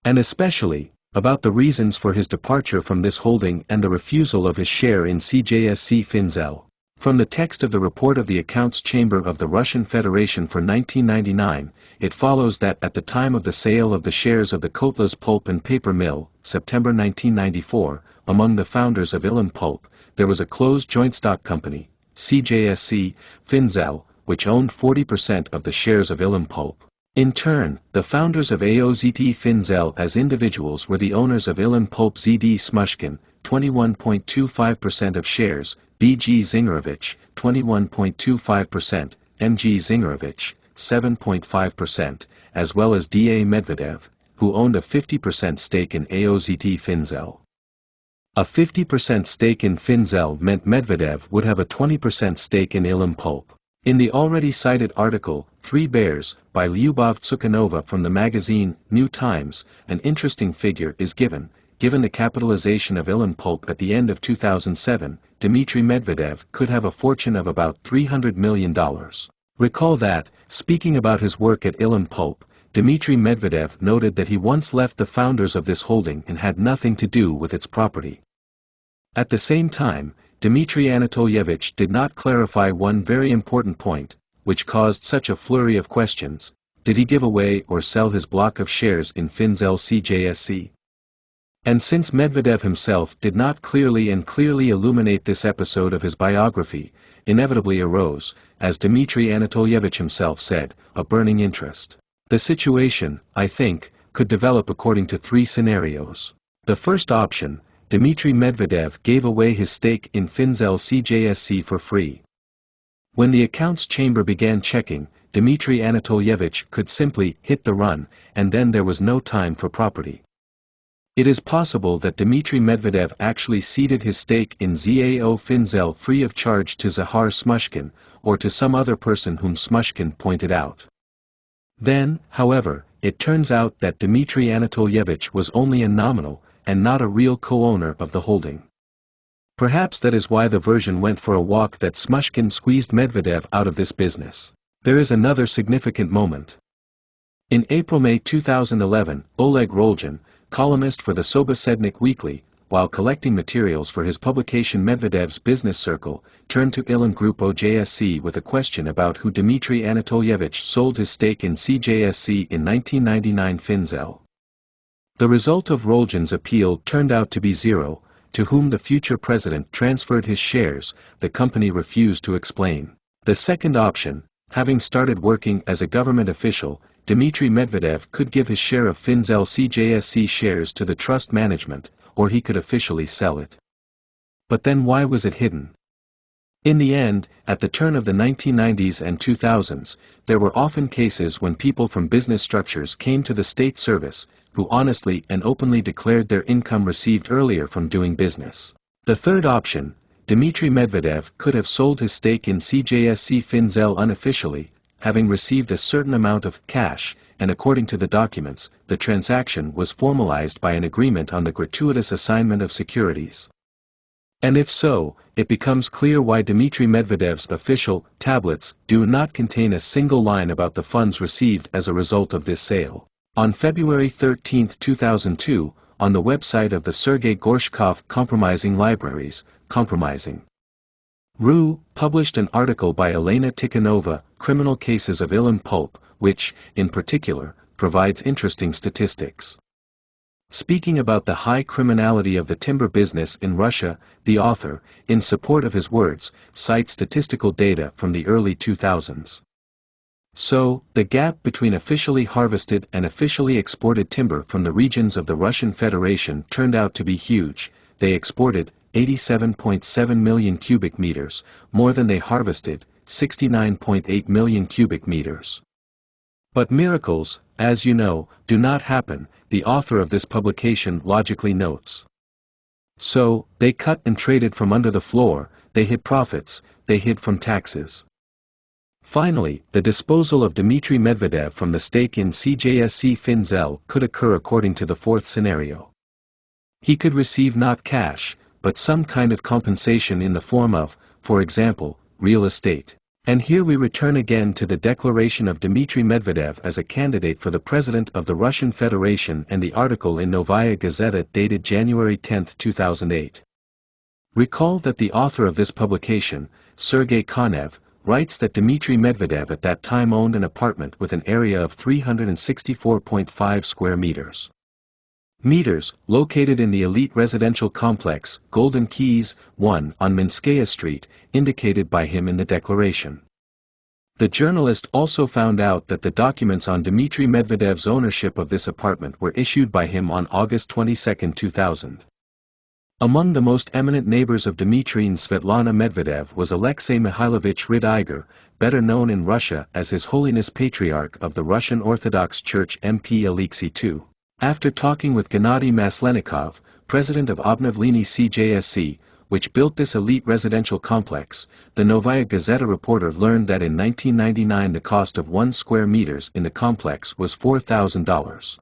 And especially, about the reasons for his departure from this holding and the refusal of his share in CJSC Finzel. From the text of the report of the Accounts Chamber of the Russian Federation for 1999, it follows that at the time of the sale of the shares of the Kotlas Pulp and Paper Mill, September 1994, among the founders of Ilim Pulp, there was a closed joint stock company, CJSC Finzel, which owned 40% of the shares of Ilim Pulp. In turn, the founders of AOZT Finzel as individuals were the owners of Ilim Pulp ZD Smushkin, 21.25% of shares, BG Zingerovich, 21.25%, MG Zingerovich, 7.5%, as well as DA Medvedev, who owned a 50% stake in AOZT Finzel. A 50% stake in Finzel meant Medvedev would have a 20% stake in Ilim Pulp. In the already cited article, Three Bears, by Lyubov Tsukhanova from the magazine, New Times, an interesting figure is given. Given the capitalization of Ilim Pulp at the end of 2007, Dmitry Medvedev could have a fortune of about $300 million. Recall that, speaking about his work at Ilim Pulp, Dmitry Medvedev noted that he once left the founders of this holding and had nothing to do with its property. At the same time, Dmitry Anatolyevich did not clarify one very important point, which caused such a flurry of questions. Did he give away or sell his block of shares in Finzel CJSC? And since Medvedev himself did not clearly illuminate this episode of his biography, inevitably arose, as Dmitry Anatolyevich himself said, a burning interest. The situation, I think, could develop according to 3 scenarios. The first option, Dmitry Medvedev gave away his stake in Finzel CJSC for free. When the accounts chamber began checking, Dmitry Anatolyevich could simply hit the run, and then there was no time for property. It is possible that Dmitry Medvedev actually ceded his stake in ZAO Finzel free of charge to Zahar Smushkin, or to some other person whom Smushkin pointed out. Then, however, it turns out that Dmitry Anatolyevich was only a nominal, and not a real co-owner of the holding. Perhaps that is why the version went for a walk that Smushkin squeezed Medvedev out of this business. There is another significant moment. In April-May 2011, Oleg Rolgin, columnist for the Sobosednik Weekly, while collecting materials for his publication Medvedev's Business Circle, turned to Ilim Group OJSC with a question about who Dmitry Anatolyevich sold his stake in CJSC in 1999 Finzel. The result of Rolgin's appeal turned out to be zero. To whom the future president transferred his shares, the company refused to explain. The second option, having started working as a government official, Dmitry Medvedev could give his share of Finzel CJSC shares to the trust management, or he could officially sell it. But then why was it hidden? In the end, at the turn of the 1990s and 2000s, there were often cases when people from business structures came to the state service, who honestly and openly declared their income received earlier from doing business. The third option, Dmitry Medvedev could have sold his stake in CJSC Finzel unofficially, having received a certain amount of cash, and according to the documents, the transaction was formalized by an agreement on the gratuitous assignment of securities. And if so, it becomes clear why Dmitry Medvedev's official tablets do not contain a single line about the funds received as a result of this sale. On February 13, 2002, on the website of the Sergei Gorshkov Compromising Libraries, Compromising RU, published an article by Elena Tikhanova, Criminal Cases of Ilim Pulp, which, in particular, provides interesting statistics. Speaking about the high criminality of the timber business in Russia, the author, in support of his words, cites statistical data from the early 2000s. So, the gap between officially harvested and officially exported timber from the regions of the Russian Federation turned out to be huge. They exported 87.7 million cubic meters, more than they harvested, 69.8 million cubic meters. But miracles, as you know, do not happen, the author of this publication logically notes. So, they cut and traded from under the floor, they hid profits, they hid from taxes. Finally, the disposal of Dmitry Medvedev from the stake in CJSC Finzel could occur according to the fourth scenario. He could receive not cash, but some kind of compensation in the form of, for example, real estate. And here we return again to the declaration of Dmitry Medvedev as a candidate for the president of the Russian Federation and the article in Novaya Gazeta dated January 10, 2008. Recall that the author of this publication, Sergei Konev, writes that Dmitry Medvedev at that time owned an apartment with an area of 364.5 square meters. Located in the elite residential complex, Golden Keys, 1 on Minskaya Street, indicated by him in the declaration. The journalist also found out that the documents on Dmitry Medvedev's ownership of this apartment were issued by him on August 22, 2000. Among the most eminent neighbors of Dmitry and Svetlana Medvedev was Alexei Mikhailovich Igor, better known in Russia as His Holiness Patriarch of the Russian Orthodox Church MP Alexei II. After talking with Gennady Maslenikov, president of Obnovleny CJSC, which built this elite residential complex, the Novaya Gazeta reporter learned that in 1999 the cost of 1 square meters in the complex was $4,000.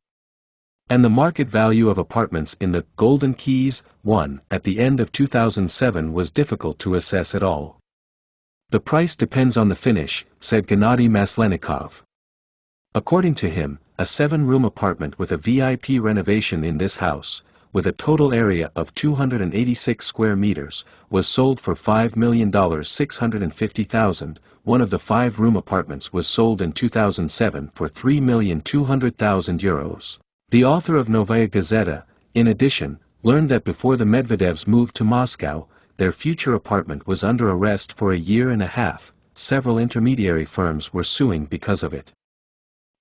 And the market value of apartments in the Golden Keys, 1, at the end of 2007 was difficult to assess at all. The price depends on the finish, said Gennady Maslenikov. According to him, a 7-room apartment with a VIP renovation in this house, with a total area of 286 square meters, was sold for $5,650,000. One of the 5-room apartments was sold in 2007 for €3,200,000. The author of Novaya Gazeta, in addition, learned that before the Medvedevs moved to Moscow, their future apartment was under arrest for a year and a half. Several intermediary firms were suing because of it.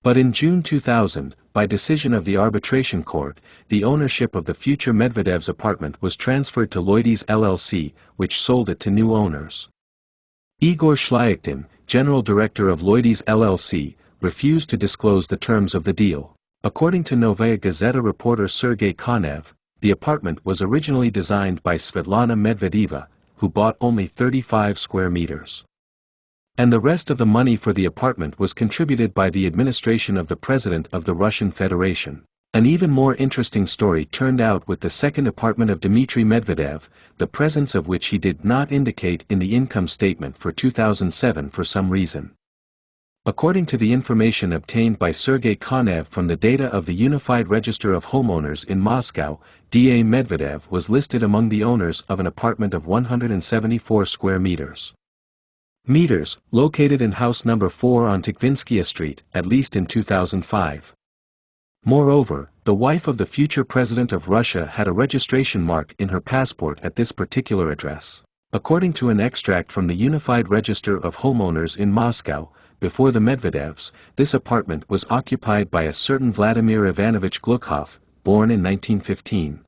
But in June 2000, by decision of the arbitration court, the ownership of the future Medvedev's apartment was transferred to Lloydies LLC, which sold it to new owners. Igor Shlyaktin, general director of Lloydies LLC, refused to disclose the terms of the deal. According to Novaya Gazeta reporter Sergei Konev, the apartment was originally designed by Svetlana Medvedeva, who bought only 35 square meters. And the rest of the money for the apartment was contributed by the administration of the President of the Russian Federation. An even more interesting story turned out with the second apartment of Dmitry Medvedev, the presence of which he did not indicate in the income statement for 2007 for some reason. According to the information obtained by Sergei Konev from the data of the Unified Register of Homeowners in Moscow, D.A. Medvedev was listed among the owners of an apartment of 174 square meters. Located in house number 4 on Tikvinskaya Street, at least in 2005. Moreover, the wife of the future president of Russia had a registration mark in her passport at this particular address. According to an extract from the Unified Register of Homeowners in Moscow, before the Medvedevs, this apartment was occupied by a certain Vladimir Ivanovich Glukhov, born in 1915.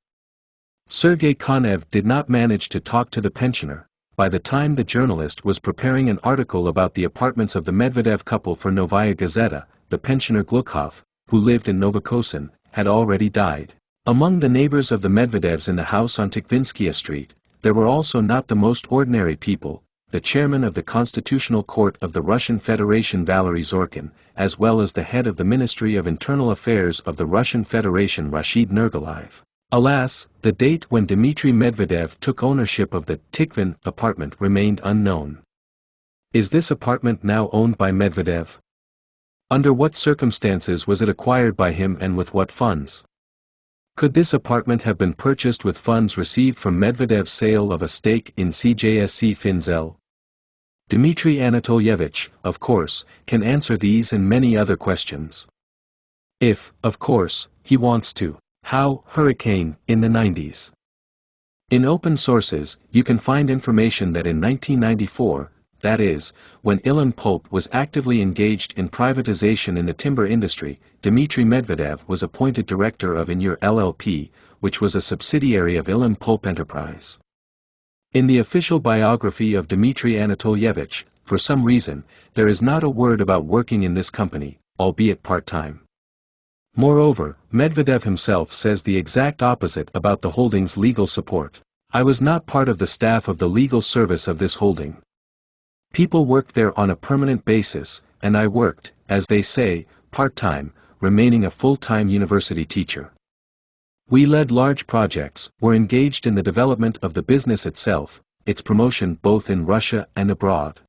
Sergei Konev did not manage to talk to the pensioner. By the time the journalist was preparing an article about the apartments of the Medvedev couple for Novaya Gazeta, the pensioner Glukhov, who lived in Novokosin, had already died. Among the neighbors of the Medvedevs in the house on Tikvinskaya Street, there were also not the most ordinary people, the chairman of the Constitutional Court of the Russian Federation Valery Zorkin, as well as the head of the Ministry of Internal Affairs of the Russian Federation Rashid Nurgalayev. Alas, the date when Dmitry Medvedev took ownership of the Tikhvin apartment remained unknown. Is this apartment now owned by Medvedev? Under what circumstances was it acquired by him and with what funds? Could this apartment have been purchased with funds received from Medvedev's sale of a stake in CJSC Finzel? Dmitry Anatolyevich, of course, can answer these and many other questions. If, of course, he wants to. How? Hurricane, in the 90s. In open sources, you can find information that in 1994, that is, when Ilim Pulp was actively engaged in privatization in the timber industry, Dmitry Medvedev was appointed director of Inur LLP, which was a subsidiary of Ilim Pulp Enterprise. In the official biography of Dmitry Anatolyevich, for some reason, there is not a word about working in this company, albeit part-time. Moreover, Medvedev himself says the exact opposite about the holding's legal support. I was not part of the staff of the legal service of this holding. People worked there on a permanent basis, and I worked, as they say, part-time, remaining a full-time university teacher. We led large projects, were engaged in the development of the business itself, its promotion both in Russia and abroad.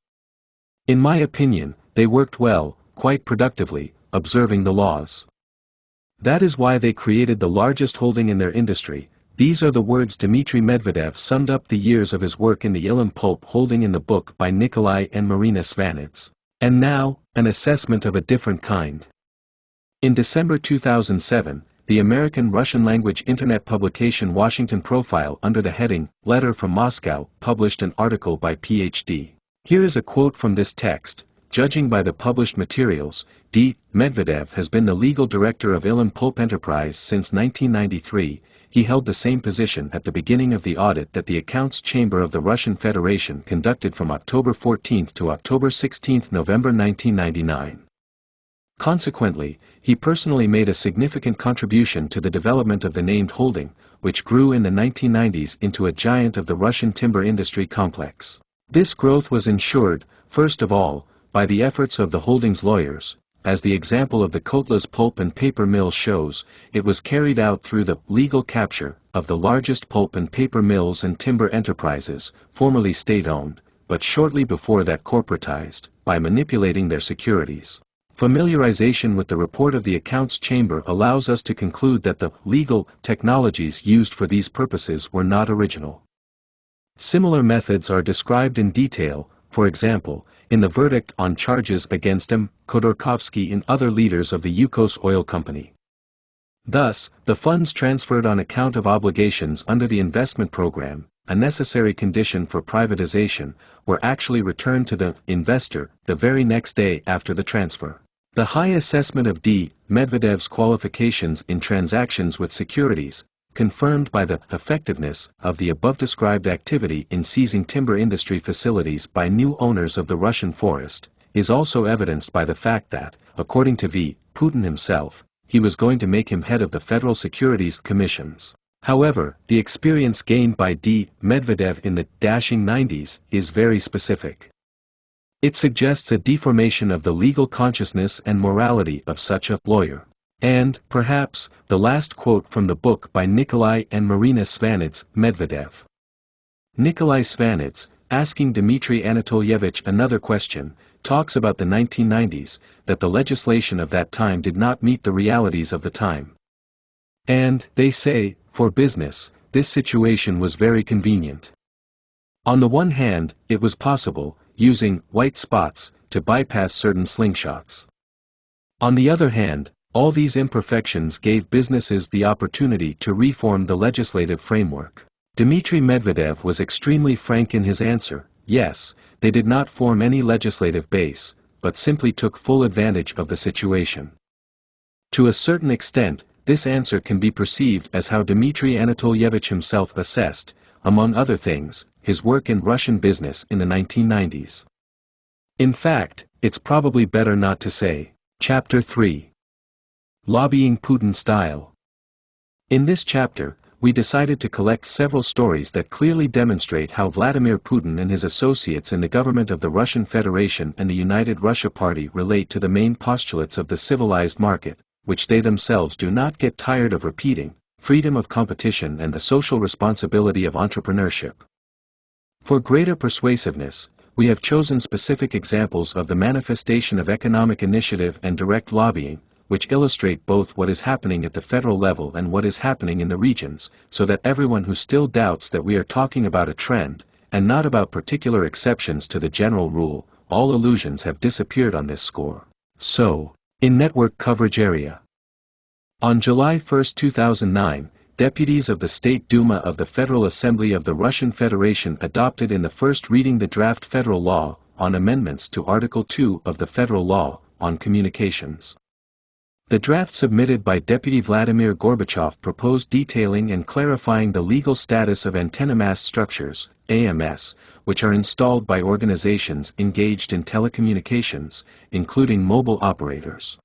In my opinion, they worked well, quite productively, observing the laws. That is why they created the largest holding in their industry. These are the words Dmitry Medvedev summed up the years of his work in the Ilim Pulp holding in the book by Nikolai and Marina Svanets. And now, an assessment of a different kind. In December 2007, the American Russian-language internet publication Washington Profile under the heading, Letter from Moscow, published an article by Ph.D. Here is a quote from this text. Judging by the published materials, D. Medvedev has been the legal director of Ilim Pulp Enterprise since 1993. He held the same position at the beginning of the audit that the Accounts Chamber of the Russian Federation conducted from October 14 to October 16, November 1999. Consequently, he personally made a significant contribution to the development of the named holding, which grew in the 1990s into a giant of the Russian timber industry complex. This growth was ensured, first of all, by the efforts of the holding's lawyers. As the example of the Kotlas pulp and paper mill shows, it was carried out through the legal capture of the largest pulp and paper mills and timber enterprises, formerly state-owned, but shortly before that corporatized, by manipulating their securities. Familiarization with the report of the Accounts Chamber allows us to conclude that the legal technologies used for these purposes were not original. Similar methods are described in detail, for example, in the verdict on charges against him, Khodorkovsky and other leaders of the Yukos Oil Company. Thus, the funds transferred on account of obligations under the investment program, a necessary condition for privatization, were actually returned to the investor the very next day after the transfer. The high assessment of D. Medvedev's qualifications in transactions with securities, confirmed by the effectiveness of the above-described activity in seizing timber industry facilities by new owners of the Russian forest, is also evidenced by the fact that, according to V. Putin himself, he was going to make him head of the Federal Securities Commissions. However, the experience gained by D. Medvedev in the dashing 90s is very specific. It suggests a deformation of the legal consciousness and morality of such a lawyer. And, perhaps, the last quote from the book by Nikolai and Marina Svanets, Medvedev. Nikolai Svanets, asking Dmitry Anatolyevich another question, talks about the 1990s, that the legislation of that time did not meet the realities of the time. And, they say, for business, this situation was very convenient. On the one hand, it was possible, using white spots, to bypass certain slingshots. On the other hand, all these imperfections gave businesses the opportunity to reform the legislative framework. Dmitry Medvedev was extremely frank in his answer. Yes, they did not form any legislative base, but simply took full advantage of the situation. To a certain extent, this answer can be perceived as how Dmitry Anatolyevich himself assessed, among other things, his work in Russian business in the 1990s. In fact, it's probably better not to say. Chapter 3. Lobbying Putin Style. In this chapter, we decided to collect several stories that clearly demonstrate how Vladimir Putin and his associates in the government of the Russian Federation and the United Russia Party relate to the main postulates of the civilized market, which they themselves do not get tired of repeating: freedom of competition and the social responsibility of entrepreneurship. For greater persuasiveness, we have chosen specific examples of the manifestation of economic initiative and direct lobbying, which illustrate both what is happening at the federal level and what is happening in the regions, so that everyone who still doubts that we are talking about a trend, and not about particular exceptions to the general rule, all illusions have disappeared on this score. So, in network coverage area. On July 1, 2009, deputies of the State Duma of the Federal Assembly of the Russian Federation adopted in the first reading the draft federal law on amendments to Article 2 of the Federal Law on Communications. The draft submitted by Deputy Vladimir Gorbachev proposed detailing and clarifying the legal status of antenna mast structures, AMS, which are installed by organizations engaged in telecommunications, including mobile operators.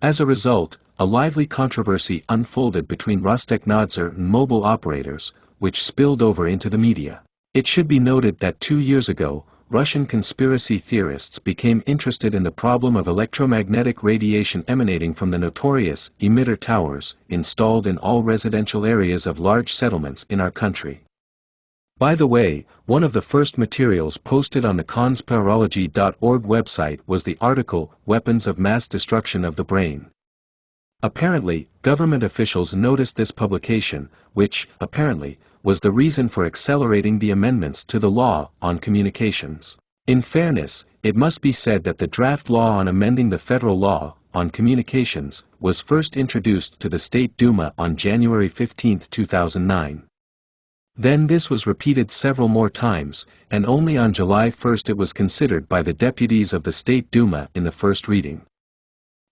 As a result, a lively controversy unfolded between Rostekhnadzor and mobile operators, which spilled over into the media. It should be noted that 2 years ago, Russian conspiracy theorists became interested in the problem of electromagnetic radiation emanating from the notorious emitter towers installed in all residential areas of large settlements in our country. By the way, one of the first materials posted on the conspirology.org website was the article "Weapons of Mass Destruction of the Brain." Apparently, government officials noticed this publication, which, apparently, was the reason for accelerating the amendments to the law on communications. In fairness, it must be said that the draft law on amending the federal law on communications was first introduced to the State Duma on January 15, 2009. Then this was repeated several more times, and only on July 1 it was considered by the deputies of the State Duma in the first reading.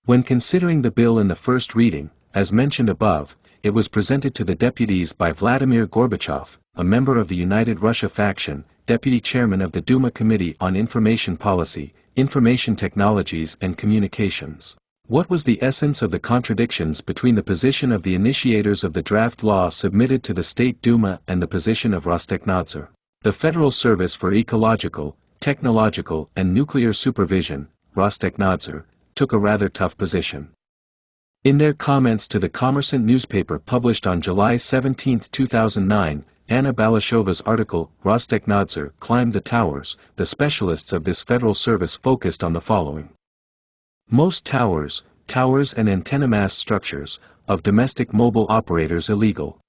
When considering the bill in the first reading, as mentioned above, it was presented to the deputies by Vladimir Gorbachev, a member of the United Russia faction, deputy chairman of the Duma Committee on Information Policy, Information Technologies and Communications. What was the essence of the contradictions between the position of the initiators of the draft law submitted to the State Duma and the position of Rostekhnadzor? The Federal Service for Ecological, Technological and Nuclear Supervision, Rostekhnadzor, took a rather tough position. In their comments to the Kommersant newspaper published on July 17, 2009, Anna Balashova's article, "Rostekhnadzor Climbed the Towers," the specialists of this federal service focused on the following. Most towers and antenna mast structures, of domestic mobile operators illegal.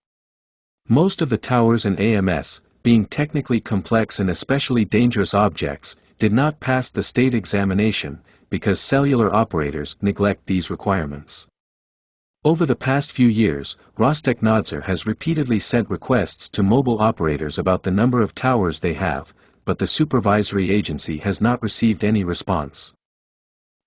Most of the towers and AMS, being technically complex and especially dangerous objects, did not pass the state examination, because cellular operators neglect these requirements. Over the past few years, Rostekhnadzor has repeatedly sent requests to mobile operators about the number of towers they have, but the supervisory agency has not received any response.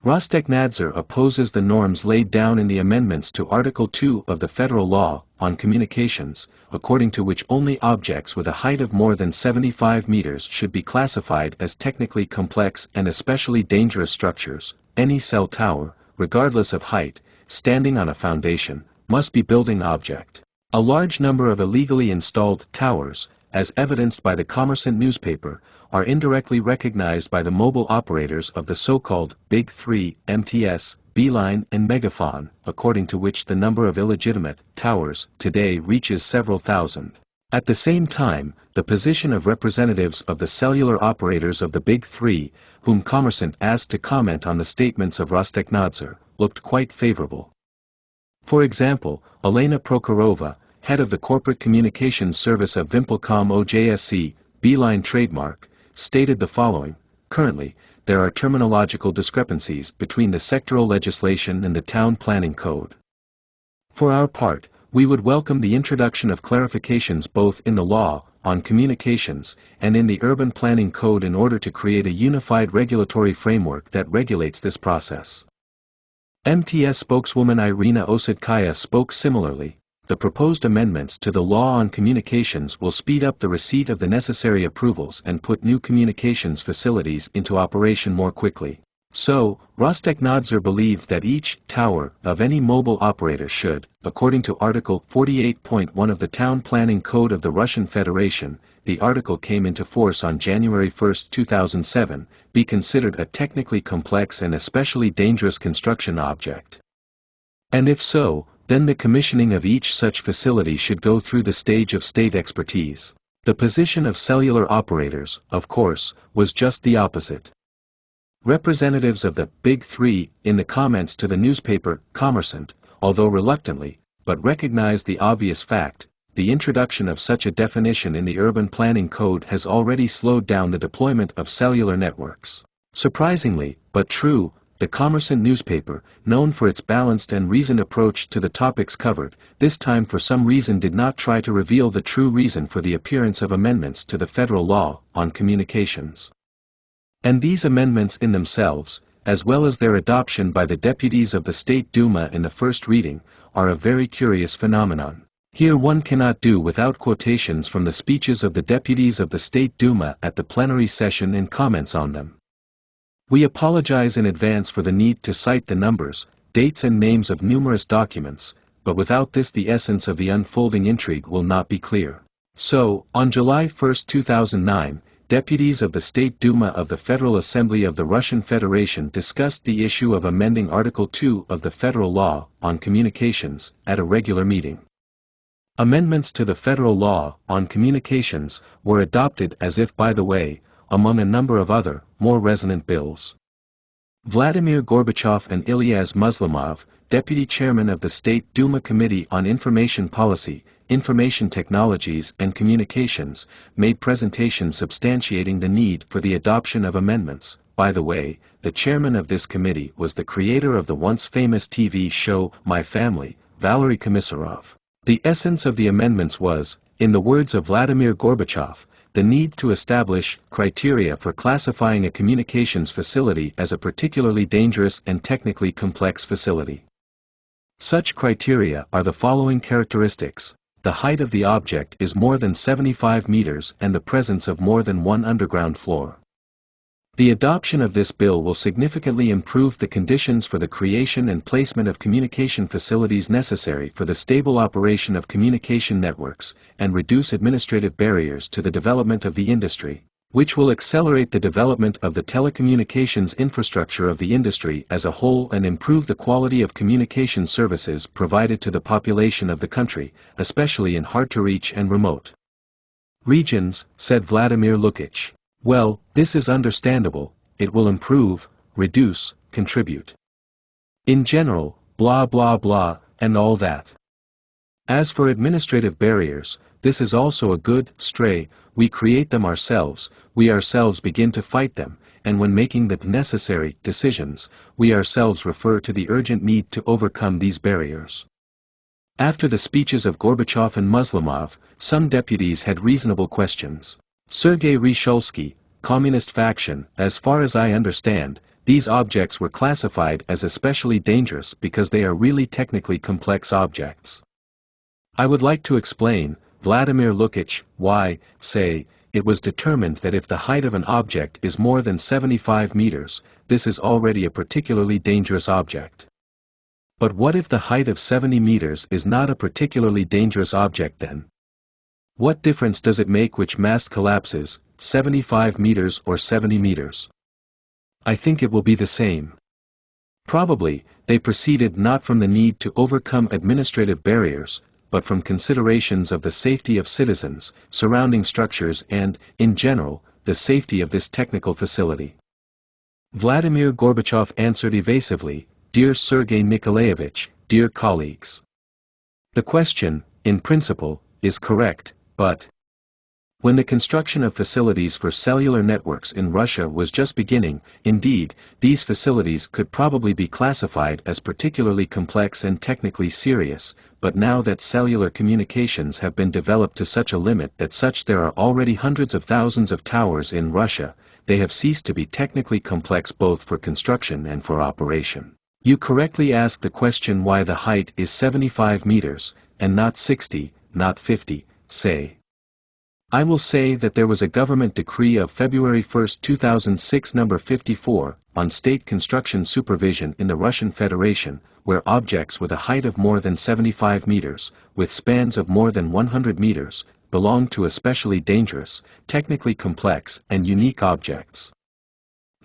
Rostekhnadzor opposes the norms laid down in the amendments to Article 2 of the Federal Law on Communications, according to which only objects with a height of more than 75 meters should be classified as technically complex and especially dangerous structures. Any cell tower, regardless of height, standing on a foundation, must be building object. A large number of illegally installed towers, as evidenced by the Kommersant newspaper, are indirectly recognized by the mobile operators of the so-called Big Three, MTS, Beeline and Megaphone, according to which the number of illegitimate towers today reaches several thousand. At the same time, the position of representatives of the cellular operators of the Big Three, whom Kommersant asked to comment on the statements of Rostekhnadzor, looked quite favorable. For example, Elena Prokhorova, head of the corporate communications service of Vimpelcom OJSC, Beeline trademark, stated the following: "Currently, there are terminological discrepancies between the sectoral legislation and the town planning code. For our part, we would welcome the introduction of clarifications both in the law on communications and in the urban planning code in order to create a unified regulatory framework that regulates this process." MTS spokeswoman Irina Osadkaya spoke similarly. The proposed amendments to the law on communications will speed up the receipt of the necessary approvals and put new communications facilities into operation more quickly. So, Rostekhnadzor believed that each tower of any mobile operator should, according to Article 48.1 of the Town Planning Code of the Russian Federation, the article came into force on January 1, 2007, be considered a technically complex and especially dangerous construction object. And if so, then the commissioning of each such facility should go through the stage of state expertise. The position of cellular operators, of course, was just the opposite. Representatives of the Big Three, in the comments to the newspaper Kommersant, although reluctantly, but recognized the obvious fact, the introduction of such a definition in the Urban Planning Code has already slowed down the deployment of cellular networks. Surprisingly, but true, the Kommersant newspaper, known for its balanced and reasoned approach to the topics covered, this time for some reason did not try to reveal the true reason for the appearance of amendments to the federal law on communications. And these amendments in themselves, as well as their adoption by the deputies of the State Duma in the first reading, are a very curious phenomenon. Here one cannot do without quotations from the speeches of the deputies of the State Duma at the plenary session and comments on them. We apologize in advance for the need to cite the numbers, dates and names of numerous documents, but without this the essence of the unfolding intrigue will not be clear. So, on July 1, 2009, deputies of the State Duma of the Federal Assembly of the Russian Federation discussed the issue of amending Article 2 of the Federal Law on Communications at a regular meeting. Amendments to the Federal Law on Communications were adopted as if by the way, among a number of other, more resonant bills. Vladimir Gorbachev and Ilyas Muslimov, deputy chairman of the State Duma Committee on Information Policy, Information Technologies and Communications, made presentations substantiating the need for the adoption of amendments. By the way, the chairman of this committee was the creator of the once famous TV show My Family, Valery Komisarov. The essence of the amendments was, in the words of Vladimir Gorbachev, the need to establish criteria for classifying a communications facility as a particularly dangerous and technically complex facility. Such criteria are the following characteristics: the height of the object is more than 75 meters and the presence of more than one underground floor. The adoption of this bill will significantly improve the conditions for the creation and placement of communication facilities necessary for the stable operation of communication networks, and reduce administrative barriers to the development of the industry, which will accelerate the development of the telecommunications infrastructure of the industry as a whole and improve the quality of communication services provided to the population of the country, especially in hard-to-reach and remote regions, said Vladimir Lukic. Well, this is understandable, it will improve, reduce, contribute. In general, blah blah blah, and all that. As for administrative barriers, this is also a good stray, we create them ourselves, we ourselves begin to fight them, and when making the necessary decisions, we ourselves refer to the urgent need to overcome these barriers. After the speeches of Gorbachev and Muslimov, some deputies had reasonable questions. Sergei Ryshulsky, Communist faction, as far as I understand, these objects were classified as especially dangerous because they are really technically complex objects. I would like to explain, Vladimir Lukic, why, say, it was determined that if the height of an object is more than 75 meters, this is already a particularly dangerous object. But what if the height of 70 meters is not a particularly dangerous object then? What difference does it make which mast collapses, 75 meters or 70 meters? I think it will be the same. Probably, they proceeded not from the need to overcome administrative barriers, but from considerations of the safety of citizens, surrounding structures and, in general, the safety of this technical facility. Vladimir Gorbachev answered evasively, "Dear Sergei Nikolaevich, dear colleagues. The question, in principle, is correct, but when the construction of facilities for cellular networks in Russia was just beginning, indeed, these facilities could probably be classified as particularly complex and technically serious, but now that cellular communications have been developed to such a limit that there are already hundreds of thousands of towers in Russia, they have ceased to be technically complex both for construction and for operation. You correctly ask the question why the height is 75 meters, and not 60, not 50, say. I will say that there was a government decree of February 1, 2006 number 54, on state construction supervision in the Russian Federation, where objects with a height of more than 75 meters, with spans of more than 100 meters, belong to especially dangerous, technically complex and unique objects.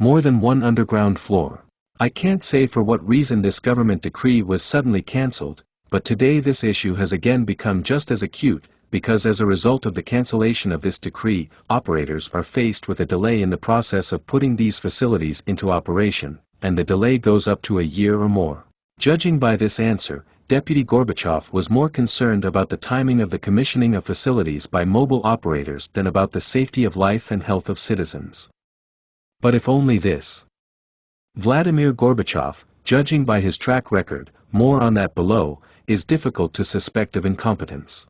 More than one underground floor. I can't say for what reason this government decree was suddenly cancelled, but today this issue has again become just as acute, because as a result of the cancellation of this decree, operators are faced with a delay in the process of putting these facilities into operation, and the delay goes up to a year or more. Judging by this answer, Deputy Gorbachev was more concerned about the timing of the commissioning of facilities by mobile operators than about the safety of life and health of citizens. But if only this. Vladimir Gorbachev, judging by his track record, more on that below, is difficult to suspect of incompetence.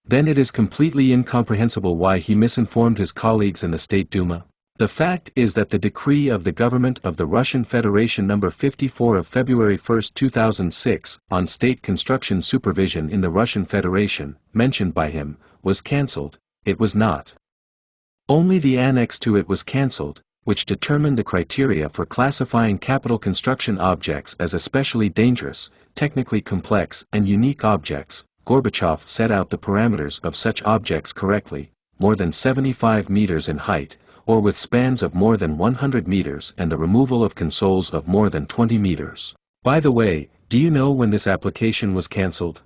Then it is completely incomprehensible why he misinformed his colleagues in the State Duma. The fact is that the decree of the government of the Russian Federation number 54 of February 1, 2006, on state construction supervision in the Russian Federation, mentioned by him, was cancelled. It was not. Only the annex to it was cancelled, which determined the criteria for classifying capital construction objects as especially dangerous, technically complex and unique objects. Gorbachev set out the parameters of such objects correctly, more than 75 meters in height, or with spans of more than 100 meters and the removal of consoles of more than 20 meters. By the way, do you know when this application was cancelled?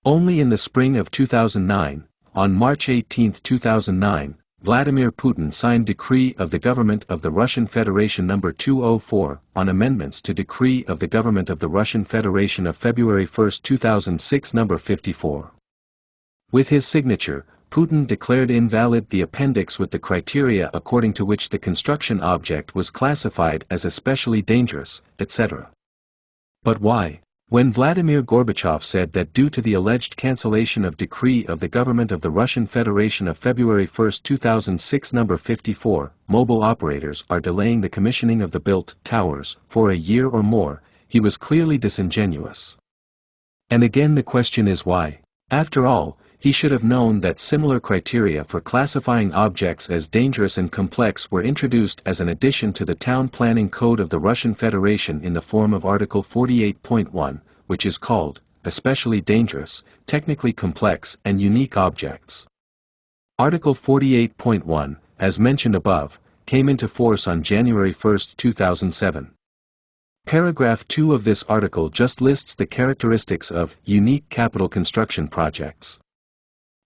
Only in the spring of 2009, on March 18, 2009, Vladimir Putin signed Decree of the Government of the Russian Federation number 204, on amendments to Decree of the Government of the Russian Federation of February 1, 2006 number 54. With his signature, Putin declared invalid the appendix with the criteria according to which the construction object was classified as especially dangerous, etc. But why? When Vladimir Gorbachev said that due to the alleged cancellation of Decree of the Government of the Russian Federation of February 1, 2006 number 54, mobile operators are delaying the commissioning of the built towers for a year or more, he was clearly disingenuous. And again the question is why? After all, he should have known that similar criteria for classifying objects as dangerous and complex were introduced as an addition to the Town Planning Code of the Russian Federation in the form of Article 48.1, which is called, especially dangerous, technically complex and unique objects. Article 48.1, as mentioned above, came into force on January 1, 2007. Paragraph 2 of this article just lists the characteristics of unique capital construction projects.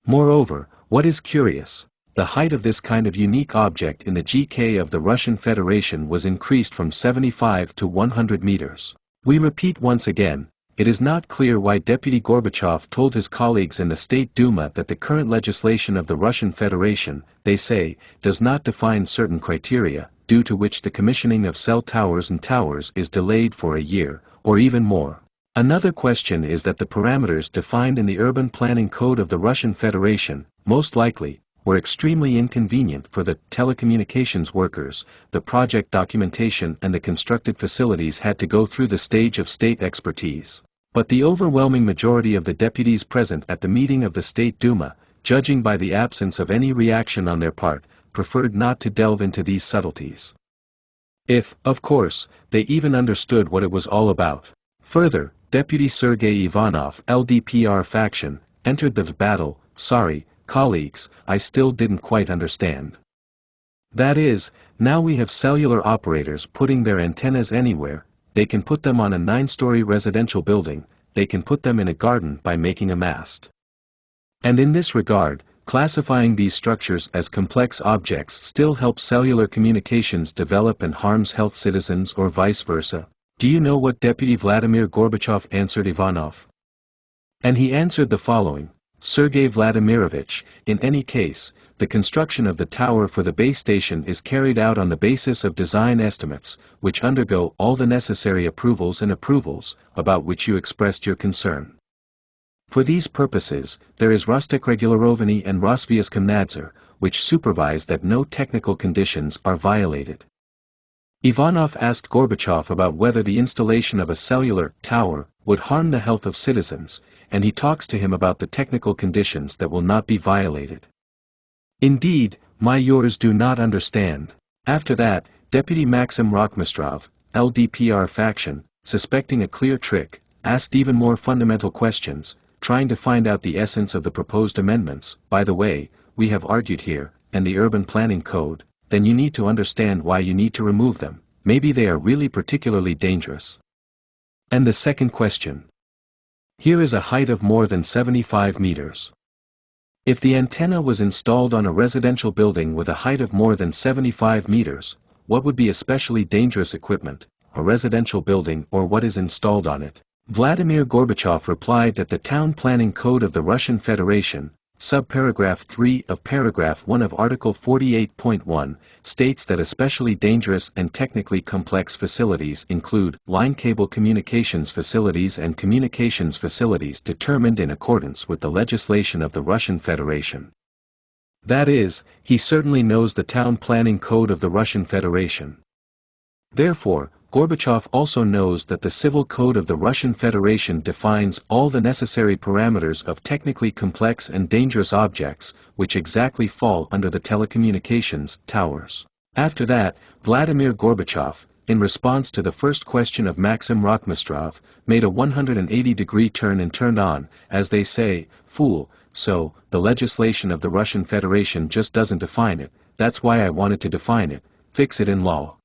Moreover, what is curious, the height of this kind of unique object in the GK of the Russian Federation was increased from 75 to 100 meters. We repeat once again, it is not clear why Deputy Gorbachev told his colleagues in the State Duma that the current legislation of the Russian Federation, they say, does not define certain criteria, due to which the commissioning of cell towers and towers is delayed for a year, or even more. Another question is that the parameters defined in the Urban Planning Code of the Russian Federation, most likely, were extremely inconvenient for the telecommunications workers. The project documentation and the constructed facilities had to go through the stage of state expertise. But the overwhelming majority of the deputies present at the meeting of the State Duma, judging by the absence of any reaction on their part, preferred not to delve into these subtleties. If, of course, they even understood what it was all about. Further, Deputy Sergei Ivanov, LDPR faction, entered the battle. Sorry, colleagues, I still didn't quite understand. That is, now we have cellular operators putting their antennas anywhere. They can put them on a 9-story residential building, they can put them in a garden by making a mast. And in this regard, classifying these structures as complex objects still helps cellular communications develop and harms health citizens or vice versa. Do you know what Deputy Vladimir Gorbachev answered Ivanov? And he answered the following: Sergei Vladimirovich, in any case, the construction of the tower for the base station is carried out on the basis of design estimates, which undergo all the necessary approvals about which you expressed your concern. For these purposes, there is Rostekregulerovny and Rosvyeskomnadzor, which supervise that no technical conditions are violated. Ivanov asked Gorbachev about whether the installation of a cellular tower would harm the health of citizens, and he talks to him about the technical conditions that will not be violated. Indeed, my yours do not understand. After that, Deputy Maxim Rachmistrov, LDPR faction, suspecting a clear trick, asked even more fundamental questions, trying to find out the essence of the proposed amendments. By the way, we have argued here, and the Urban Planning Code, then you need to understand why you need to remove them, maybe they are really particularly dangerous. And the second question. Here is a height of more than 75 meters. If the antenna was installed on a residential building with a height of more than 75 meters, what would be especially dangerous equipment, a residential building or what is installed on it? Vladimir Gorbachev replied that the Town Planning Code of the Russian Federation, subparagraph 3 of paragraph 1 of Article 48.1, states that especially dangerous and technically complex facilities include line cable communications facilities and communications facilities determined in accordance with the legislation of the Russian Federation. That is, he certainly knows the Town Planning Code of the Russian Federation. Therefore, Gorbachev also knows that the Civil Code of the Russian Federation defines all the necessary parameters of technically complex and dangerous objects, which exactly fall under the telecommunications towers. After that, Vladimir Gorbachev, in response to the first question of Maxim Rachmistrov, made a 180-degree turn and turned on, as they say, fool, so, the legislation of the Russian Federation just doesn't define it, that's why I wanted to define it, fix it in law.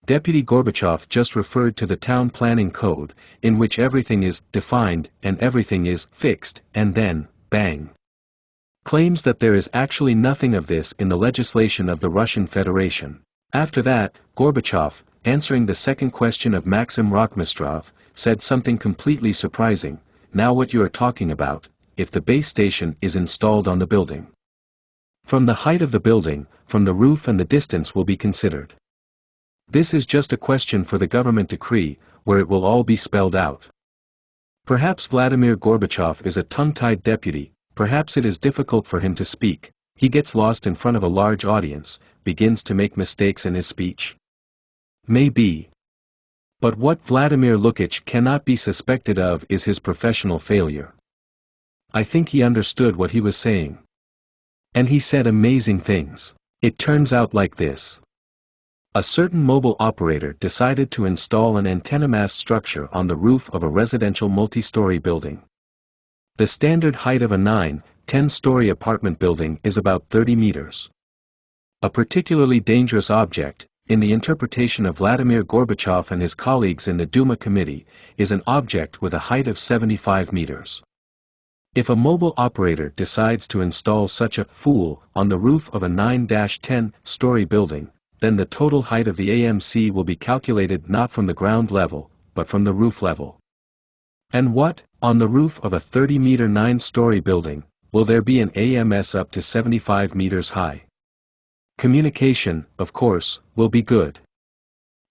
Deputy Gorbachev just referred to the Town Planning Code, in which everything is defined and everything is fixed, and then, bang. Claims that there is actually nothing of this in the legislation of the Russian Federation. After that, Gorbachev, answering the second question of Maxim Rachmistrov, said something completely surprising, now what you are talking about, if the base station is installed on the building. From the height of the building, from the roof and the distance will be considered. This is just a question for the government decree, where it will all be spelled out. Perhaps Vladimir Gorbachev is a tongue-tied deputy, perhaps it is difficult for him to speak, he gets lost in front of a large audience, begins to make mistakes in his speech. Maybe. But what Vladimir Lukich cannot be suspected of is his professional failure. I think he understood what he was saying. And he said amazing things. It turns out like this. A certain mobile operator decided to install an antenna mast structure on the roof of a residential multi-story building. The standard height of a 9-10-story apartment building is about 30 meters. A particularly dangerous object, in the interpretation of Vladimir Gorbachev and his colleagues in the Duma committee, is an object with a height of 75 meters. If a mobile operator decides to install such a fool on the roof of a 9-10-story building, then the total height of the AMC will be calculated not from the ground level, but from the roof level. And what, on the roof of a 30-meter 9-story building, will there be an AMS up to 75 meters high? Communication, of course, will be good.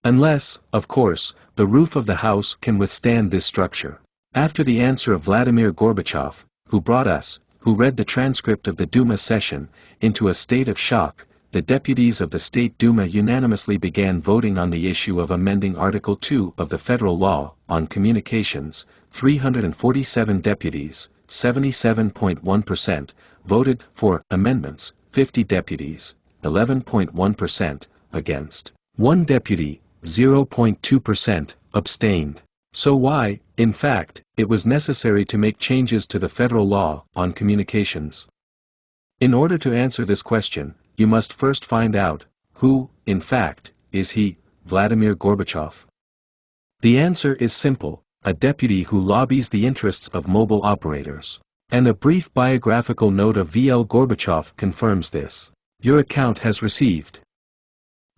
Unless, of course, the roof of the house can withstand this structure. After the answer of Vladimir Gorbachev, who read the transcript of the Duma session, into a state of shock, the deputies of the State Duma unanimously began voting on the issue of amending Article 2 of the Federal Law on Communications. 347 deputies, 77.1%, voted for amendments, 50 deputies, 11.1%, against. 1 deputy, 0.2%, abstained. So why, in fact, it was necessary to make changes to the Federal Law on Communications? In order to answer this question, you must first find out, who, in fact, is he, Vladimir Gorbachev? The answer is simple, a deputy who lobbies the interests of mobile operators. And a brief biographical note of V.L. Gorbachev confirms this. Your account has received.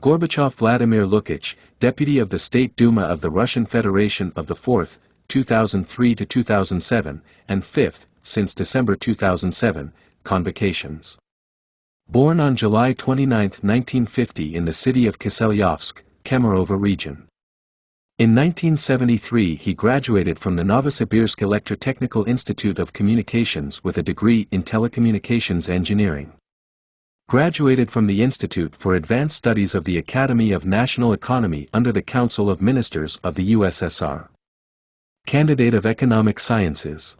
Gorbachev Vladimir Lukich, Deputy of the State Duma of the Russian Federation of the 4th, 2003 to 2007, and 5th, since December 2007, convocations. Born on July 29, 1950 in the city of Kiselyovsk, Kemerovo region. In 1973 he graduated from the Novosibirsk Electrotechnical Institute of Communications with a degree in telecommunications engineering. Graduated from the Institute for Advanced Studies of the Academy of National Economy under the Council of Ministers of the USSR. Candidate of Economic Sciences.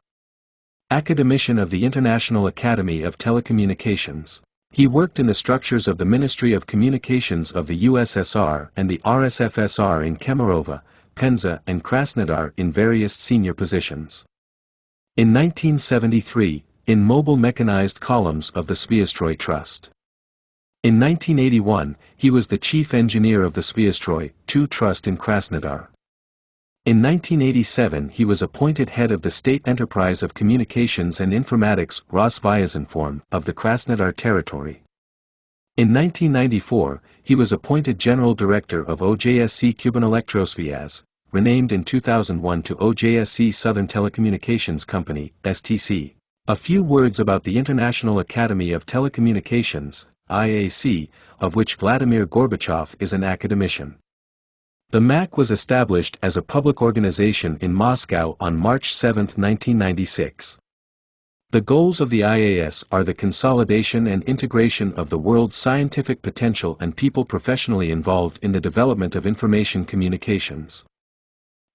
Academician of the International Academy of Telecommunications. He worked in the structures of the Ministry of Communications of the USSR and the RSFSR in Kemerovo, Penza and Krasnodar in various senior positions. In 1973, in mobile mechanized columns of the Sviastroy Trust. In 1981, he was the chief engineer of the Sviastroy 2 Trust in Krasnodar. In 1987 he was appointed head of the State Enterprise of Communications and Informatics Rosvyazinform of the Krasnodar territory. In 1994, he was appointed General Director of OJSC Kubanelektrosvyaz, renamed in 2001 to OJSC Southern Telecommunications Company, STC. A few words about the International Academy of Telecommunications, IAC, of which Vladimir Gorbachev is an academician. The MAC was established as a public organization in Moscow on March 7, 1996. The goals of the IAS are the consolidation and integration of the world's scientific potential and people professionally involved in the development of information communications.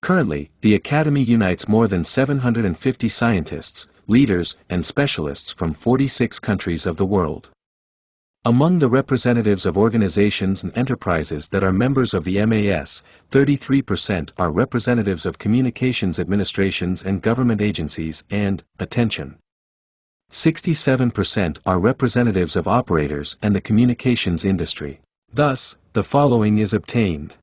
Currently, the Academy unites more than 750 scientists, leaders, and specialists from 46 countries of the world. Among the representatives of organizations and enterprises that are members of the MAS, 33% are representatives of communications administrations and government agencies and, attention, 67% are representatives of operators and the communications industry. Thus, the following is obtained.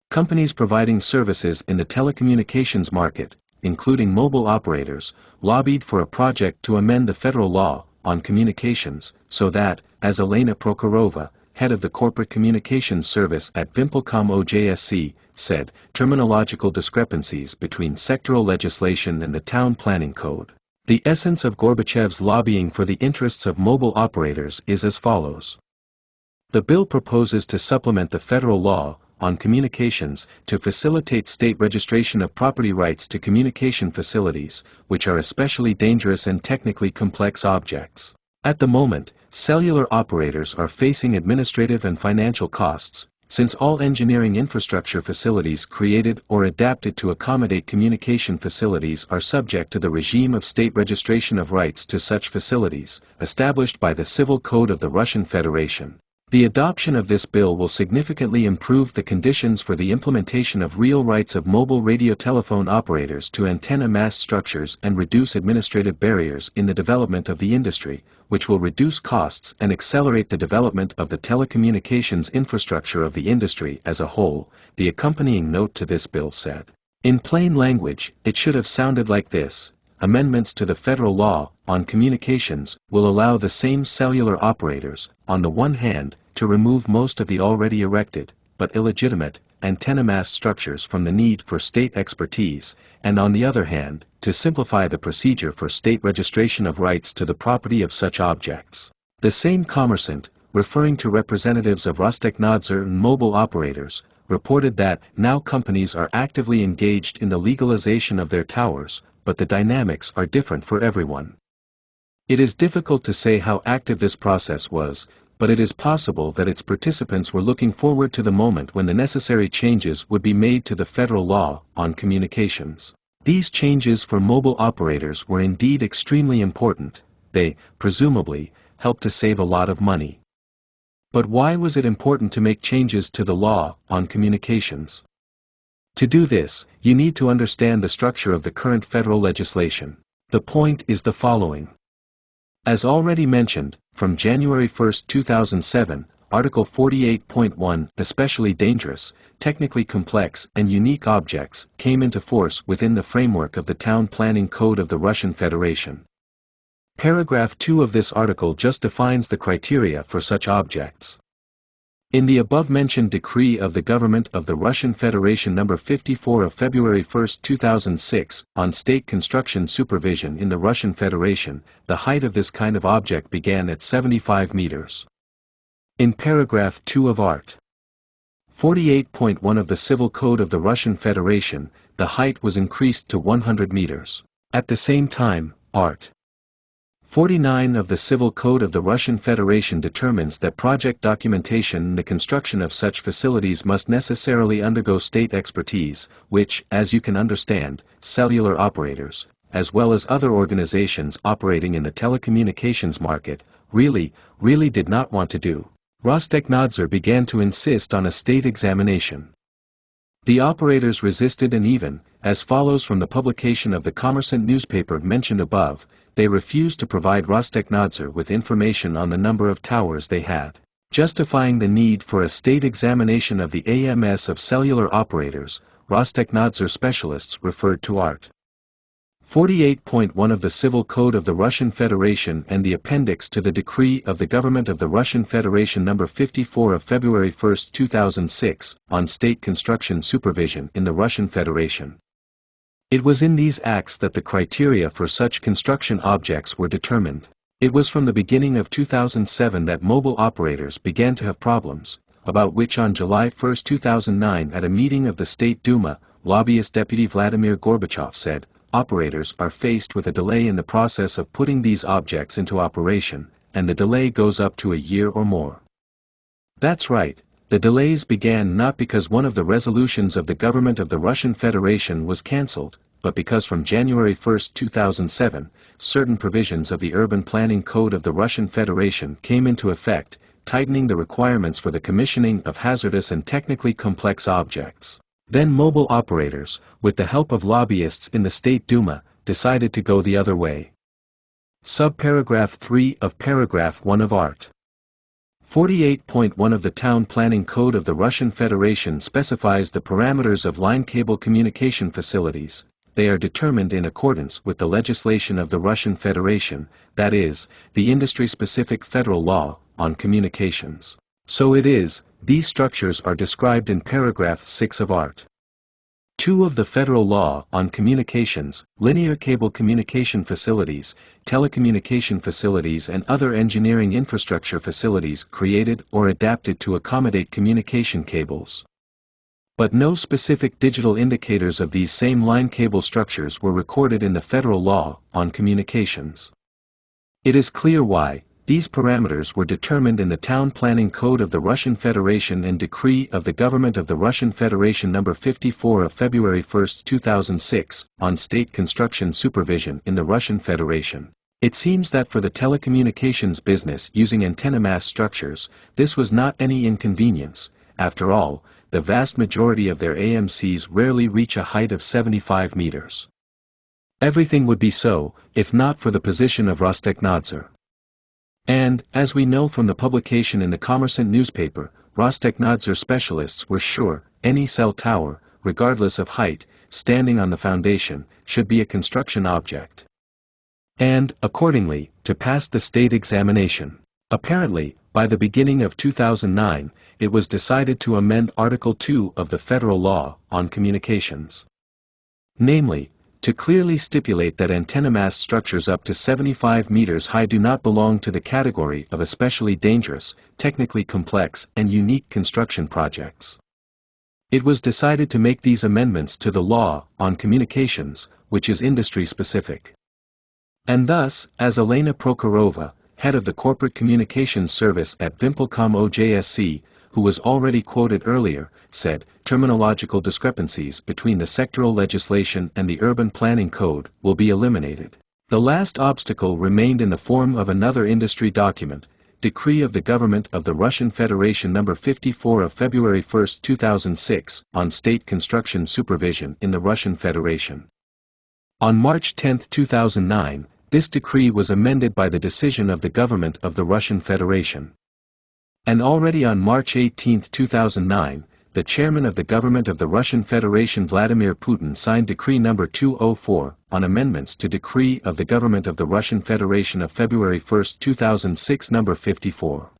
Companies providing services in the telecommunications market, including mobile operators, lobbied for a project to amend the federal law on communications, so that, as Elena Prokhorova, head of the corporate communications service at Vimpelcom OJSC, said, terminological discrepancies between sectoral legislation and the town planning code. The essence of Gorbachev's lobbying for the interests of mobile operators is as follows. The bill proposes to supplement the federal law on communications to facilitate state registration of property rights to communication facilities, which are especially dangerous and technically complex objects. At the moment, cellular operators are facing administrative and financial costs, since all engineering infrastructure facilities created or adapted to accommodate communication facilities are subject to the regime of state registration of rights to such facilities, established by the Civil Code of the Russian Federation. The adoption of this bill will significantly improve the conditions for the implementation of real rights of mobile radio telephone operators to antenna mast structures and reduce administrative barriers in the development of the industry, which will reduce costs and accelerate the development of the telecommunications infrastructure of the industry as a whole, the accompanying note to this bill said. In plain language, it should have sounded like this. Amendments to the federal law on communications will allow the same cellular operators, on the one hand, to remove most of the already erected, but illegitimate, antenna mast structures from the need for state expertise, and on the other hand, to simplify the procedure for state registration of rights to the property of such objects. The same Kommersant, referring to representatives of Rostechnadzor and mobile operators, reported that now companies are actively engaged in the legalization of their towers, but the dynamics are different for everyone. It is difficult to say how active this process was, but it is possible that its participants were looking forward to the moment when the necessary changes would be made to the federal law on communications. These changes for mobile operators were indeed extremely important. They, presumably, helped to save a lot of money. But why was it important to make changes to the law on communications? To do this, you need to understand the structure of the current federal legislation. The point is the following. As already mentioned, from January 1, 2007, Article 48.1, especially dangerous, technically complex and unique objects, came into force within the framework of the Town Planning Code of the Russian Federation. Paragraph 2 of this article just defines the criteria for such objects. In the above-mentioned decree of the Government of the Russian Federation No. 54 of February 1, 2006, on state construction supervision in the Russian Federation, the height of this kind of object began at 75 meters. In paragraph 2 of Art. 48.1 of the Civil Code of the Russian Federation, the height was increased to 100 meters. At the same time, Art. 49 of the Civil Code of the Russian Federation determines that project documentation and the construction of such facilities must necessarily undergo state expertise, which, as you can understand, cellular operators, as well as other organizations operating in the telecommunications market, really did not want to do. Rostekhnadzor began to insist on a state examination. The operators resisted, and even, as follows from the publication of the Kommersant newspaper mentioned above, they refused to provide Rostekhnadzor with information on the number of towers they had, justifying the need for a state examination of the AMS of cellular operators. Rostekhnadzor specialists referred to Art. 48.1 of the Civil Code of the Russian Federation and the appendix to the decree of the Government of the Russian Federation No. 54 of February 1, 2006, on state construction supervision in the Russian Federation. It was in these acts that the criteria for such construction objects were determined. It was from the beginning of 2007 that mobile operators began to have problems, about which on July 1, 2009 at a meeting of the State Duma, lobbyist Deputy Vladimir Gorbachev said, "Operators are faced with a delay in the process of putting these objects into operation, and the delay goes up to a year or more." That's right, the delays began not because one of the resolutions of the government of the Russian Federation was cancelled, but because from January 1, 2007, certain provisions of the Urban Planning Code of the Russian Federation came into effect, tightening the requirements for the commissioning of hazardous and technically complex objects. Then mobile operators, with the help of lobbyists in the State Duma, decided to go the other way. Subparagraph 3 of paragraph 1 of Art. 48.1 of the Town Planning Code of the Russian Federation specifies the parameters of line cable communication facilities. They are determined in accordance with the legislation of the Russian Federation, that is, the industry-specific federal law on communications. So it is, these structures are described in paragraph 6 of Art. 2 of the Federal Law on Communications, linear cable communication facilities, telecommunication facilities and other engineering infrastructure facilities created or adapted to accommodate communication cables. But no specific digital indicators of these same line cable structures were recorded in the Federal Law on Communications. It is clear why. These parameters were determined in the Town Planning Code of the Russian Federation and Decree of the Government of the Russian Federation No. 54 of February 1, 2006, on state construction supervision in the Russian Federation. It seems that for the telecommunications business using antenna mast structures, this was not any inconvenience. After all, the vast majority of their AMCs rarely reach a height of 75 meters. Everything would be so, if not for the position of Rostekhnadzor. And, as we know from the publication in the Kommersant newspaper, Rostekhnadzor specialists were sure, any cell tower, regardless of height, standing on the foundation, should be a construction object. And, accordingly, to pass the state examination. Apparently, by the beginning of 2009, it was decided to amend Article 2 of the Federal Law on Communications. Namely, to clearly stipulate that antenna mast structures up to 75 meters high do not belong to the category of especially dangerous, technically complex, and unique construction projects. It was decided to make these amendments to the law on communications, which is industry-specific. And thus, as Elena Prokhorova, head of the Corporate Communications Service at Vimpelcom OJSC, who was already quoted earlier, said, terminological discrepancies between the sectoral legislation and the Urban Planning Code will be eliminated. The last obstacle remained in the form of another industry document, Decree of the Government of the Russian Federation No. 54 of February 1, 2006, on state construction supervision in the Russian Federation. On March 10, 2009, this decree was amended by the decision of the Government of the Russian Federation. And already on March 18, 2009, the chairman of the Government of the Russian Federation Vladimir Putin signed Decree No. 204, on amendments to Decree of the Government of the Russian Federation of February 1, 2006 No. 54.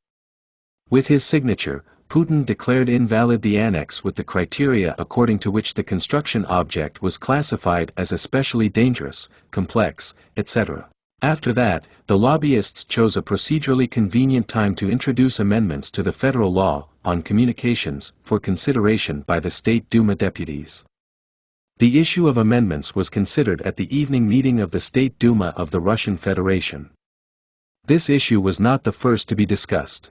With his signature, Putin declared invalid the annex with the criteria according to which the construction object was classified as especially dangerous, complex, etc. After that, the lobbyists chose a procedurally convenient time to introduce amendments to the federal law on communications for consideration by the State Duma deputies. The issue of amendments was considered at the evening meeting of the State Duma of the Russian Federation. This issue was not the first to be discussed.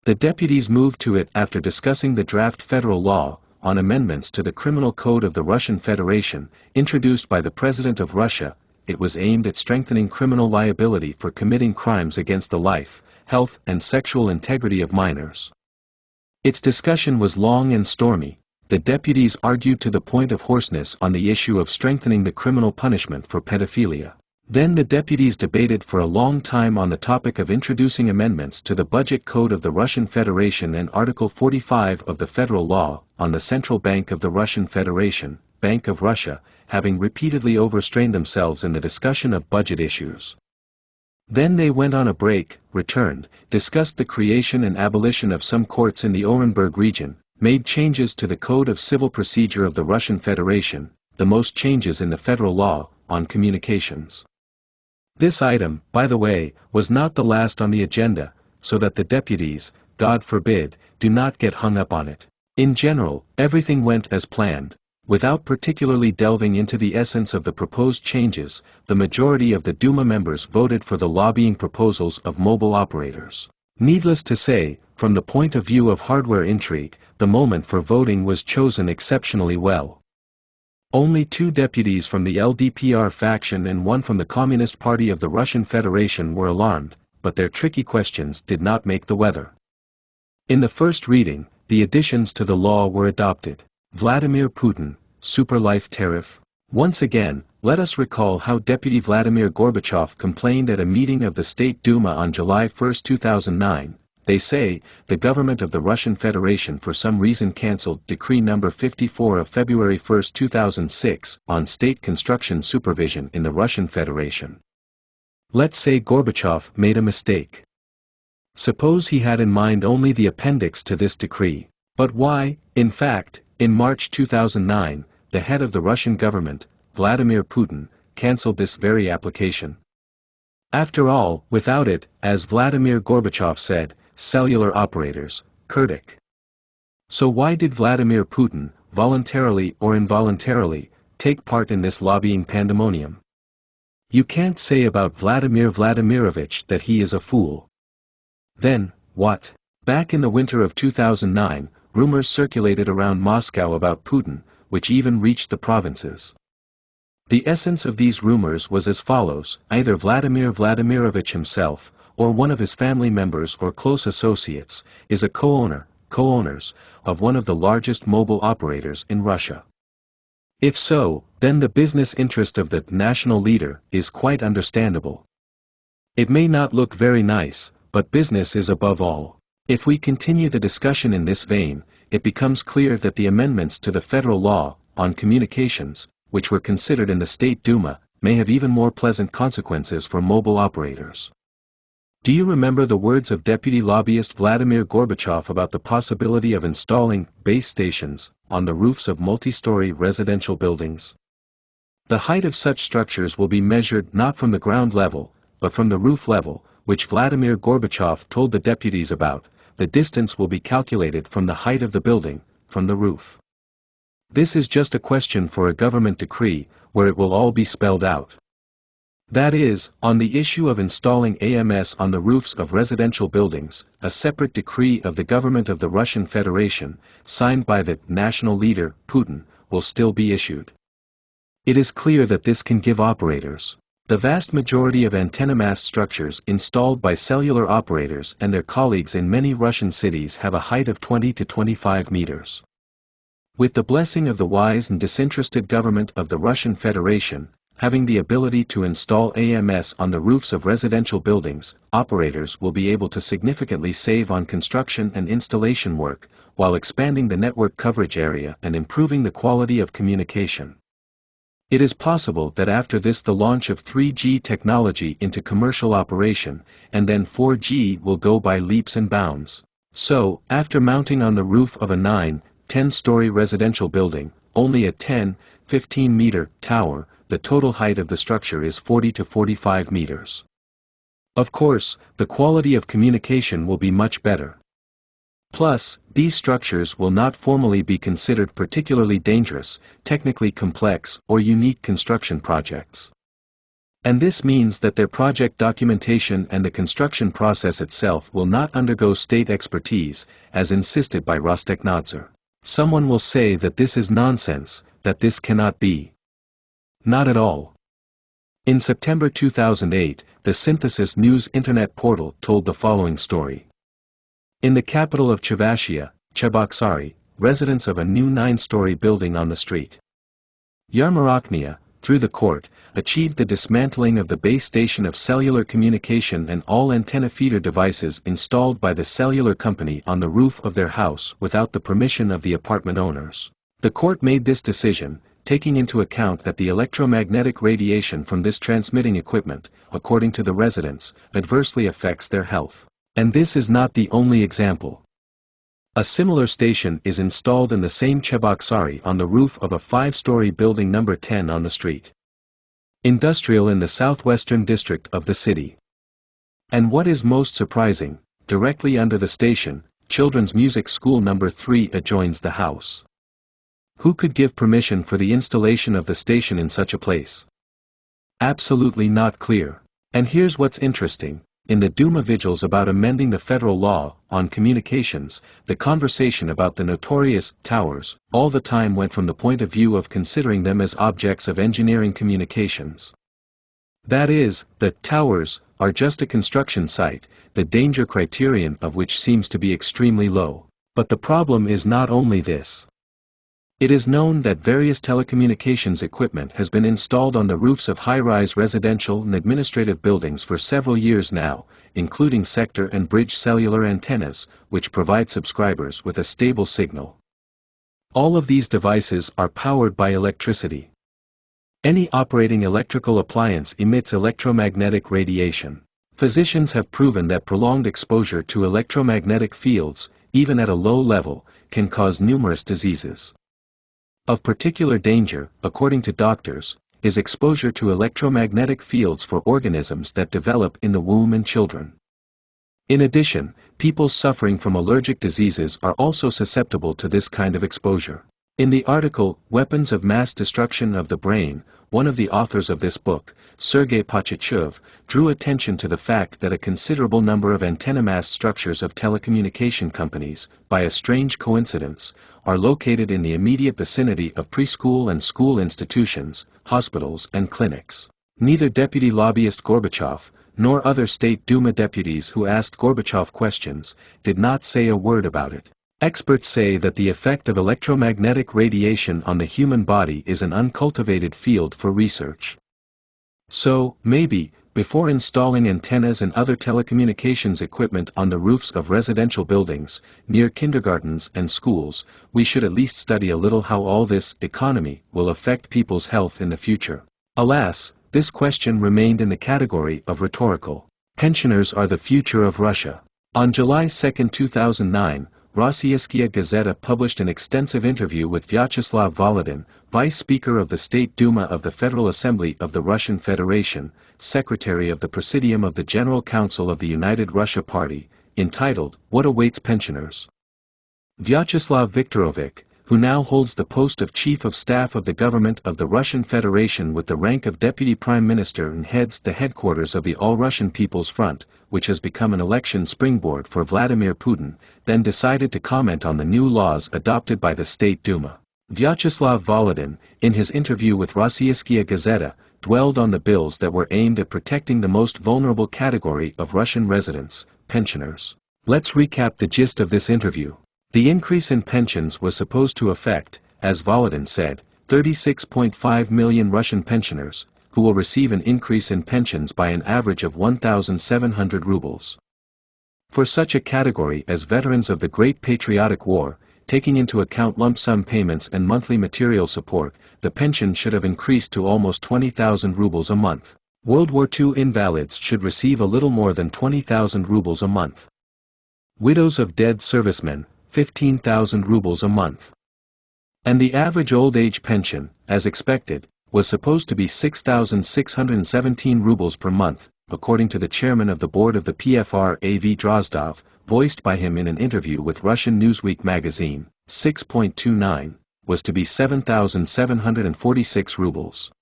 The deputies moved to it after discussing the draft federal law on amendments to the Criminal Code of the Russian Federation, introduced by the President of Russia, it was aimed at strengthening criminal liability for committing crimes against the life, health and sexual integrity of minors. Its discussion was long and stormy. The deputies argued to the point of hoarseness on the issue of strengthening the criminal punishment for pedophilia. Then the deputies debated for a long time on the topic of introducing amendments to the Budget Code of the Russian Federation and Article 45 of the Federal Law, on the Central Bank of the Russian Federation, Bank of Russia, having repeatedly overstrained themselves in the discussion of budget issues. Then they went on a break, returned, discussed the creation and abolition of some courts in the Orenburg region, made changes to the Code of Civil Procedure of the Russian Federation, the most changes in the federal law, on communications. This item, by the way, was not the last on the agenda, so that the deputies, God forbid, do not get hung up on it. In general, everything went as planned. Without particularly delving into the essence of the proposed changes, the majority of the Duma members voted for the lobbying proposals of mobile operators. Needless to say, from the point of view of hardware intrigue, the moment for voting was chosen exceptionally well. Only 2 deputies from the LDPR faction and 1 from the Communist Party of the Russian Federation were alarmed, but their tricky questions did not make the weather. In the first reading, the additions to the law were adopted. Vladimir Putin, Super Life Tariff. Once again, let us recall how Deputy Vladimir Gorbachev complained at a meeting of the State Duma on July 1, 2009. They say, the government of the Russian Federation for some reason cancelled Decree No. 54 of February 1, 2006, on state construction supervision in the Russian Federation. Let's say Gorbachev made a mistake. Suppose he had in mind only the appendix to this decree. But why, in fact, in March 2009, the head of the Russian government, Vladimir Putin, cancelled this very application? After all, without it, as Vladimir Gorbachev said, cellular operators, Kurdik. So why did Vladimir Putin, voluntarily or involuntarily, take part in this lobbying pandemonium? You can't say about Vladimir Vladimirovich that he is a fool. Then, what? Back in the winter of 2009, rumors circulated around Moscow about Putin, which even reached the provinces. The essence of these rumors was as follows: either Vladimir Vladimirovich himself, or one of his family members or close associates, is a co-owners, of one of the largest mobile operators in Russia. If so, then the business interest of the national leader is quite understandable. It may not look very nice, but business is above all. If we continue the discussion in this vein, it becomes clear that the amendments to the federal law, on communications, which were considered in the State Duma, may have even more pleasant consequences for mobile operators. Do you remember the words of Deputy Lobbyist Vladimir Gorbachev about the possibility of installing base stations on the roofs of multi-story residential buildings? The height of such structures will be measured not from the ground level, but from the roof level, which Vladimir Gorbachev told the deputies about. The distance will be calculated from the height of the building, from the roof. This is just a question for a government decree, where it will all be spelled out. That is, on the issue of installing AMS on the roofs of residential buildings, a separate decree of the government of the Russian Federation, signed by the national leader, Putin, will still be issued. It is clear that this can give operators. The vast majority of antenna mast structures installed by cellular operators and their colleagues in many Russian cities have a height of 20 to 25 meters. With the blessing of the wise and disinterested government of the Russian Federation, having the ability to install AMS on the roofs of residential buildings, operators will be able to significantly save on construction and installation work, while expanding the network coverage area and improving the quality of communication. It is possible that after this the launch of 3G technology into commercial operation, and then 4G will go by leaps and bounds. So, after mounting on the roof of a 9-10-story residential building, only a 10-15-meter tower, the total height of the structure is 40 to 45 meters. Of course, the quality of communication will be much better. Plus, these structures will not formally be considered particularly dangerous, technically complex, or unique construction projects. And this means that their project documentation and the construction process itself will not undergo state expertise, as insisted by Rostechnadzor. Someone will say that this is nonsense, that this cannot be. Not at all. In September 2008, the Synthesis News internet portal told the following story. In the capital of Chuvashia, Cheboksary, residents of a new 9-story building on the street Yarmaroknia, through the court, achieved the dismantling of the base station of cellular communication and all antenna feeder devices installed by the cellular company on the roof of their house without the permission of the apartment owners. The court made this decision, taking into account that the electromagnetic radiation from this transmitting equipment, according to the residents, adversely affects their health. And this is not the only example. A similar station is installed in the same Cheboksary on the roof of a 5-story building number 10 on the street Industrial in the southwestern district of the city. And what is most surprising, directly under the station, Children's Music School number 3 adjoins the house. Who could give permission for the installation of the station in such a place? Absolutely not clear. And here's what's interesting. In the Duma vigils about amending the federal law on communications, the conversation about the notorious towers all the time went from the point of view of considering them as objects of engineering communications. That is, the towers are just a construction site, the danger criterion of which seems to be extremely low. But the problem is not only this. It is known that various telecommunications equipment has been installed on the roofs of high-rise residential and administrative buildings for several years now, including sector and bridge cellular antennas, which provide subscribers with a stable signal. All of these devices are powered by electricity. Any operating electrical appliance emits electromagnetic radiation. Physicians have proven that prolonged exposure to electromagnetic fields, even at a low level, can cause numerous diseases. Of particular danger, according to doctors, is exposure to electromagnetic fields for organisms that develop in the womb and children. In addition, people suffering from allergic diseases are also susceptible to this kind of exposure. In the article, Weapons of Mass Destruction of the Brain, one of the authors of this book, Sergei Pachichev, drew attention to the fact that a considerable number of antenna-mast structures of telecommunication companies, by a strange coincidence, are located in the immediate vicinity of preschool and school institutions, hospitals and clinics. Neither Deputy Lobbyist Gorbachev, nor other State Duma deputies who asked Gorbachev questions, did not say a word about it. Experts say that the effect of electromagnetic radiation on the human body is an uncultivated field for research. So, maybe, before installing antennas and other telecommunications equipment on the roofs of residential buildings, near kindergartens and schools, we should at least study a little how all this economy will affect people's health in the future. Alas, this question remained in the category of rhetorical. Pensioners are the future of Russia. On July 2, 2009, Rossiyskaya Gazeta published an extensive interview with Vyacheslav Volodin, Vice Speaker of the State Duma of the Federal Assembly of the Russian Federation, Secretary of the Presidium of the General Council of the United Russia Party, entitled, What Awaits Pensioners? Vyacheslav Viktorovich, who now holds the post of Chief of Staff of the Government of the Russian Federation with the rank of Deputy Prime Minister and heads the headquarters of the All-Russian People's Front, which has become an election springboard for Vladimir Putin, then decided to comment on the new laws adopted by the State Duma. Vyacheslav Volodin, in his interview with Rossiyskaya Gazeta, dwelled on the bills that were aimed at protecting the most vulnerable category of Russian residents, pensioners. Let's recap the gist of this interview. The increase in pensions was supposed to affect, as Volodin said, 36.5 million Russian pensioners, who will receive an increase in pensions by an average of 1,700 rubles. For such a category as veterans of the Great Patriotic War, taking into account lump sum payments and monthly material support, the pension should have increased to almost 20,000 rubles a month. World War II invalids should receive a little more than 20,000 rubles a month. Widows of dead servicemen, 15,000 rubles a month. And the average old age pension, as expected, was supposed to be 6,617 rubles per month, according to the chairman of the board of the PFR A.V. Drozdov, voiced by him in an interview with Russian Newsweek magazine. 6.29 was to be 7,746 rubles.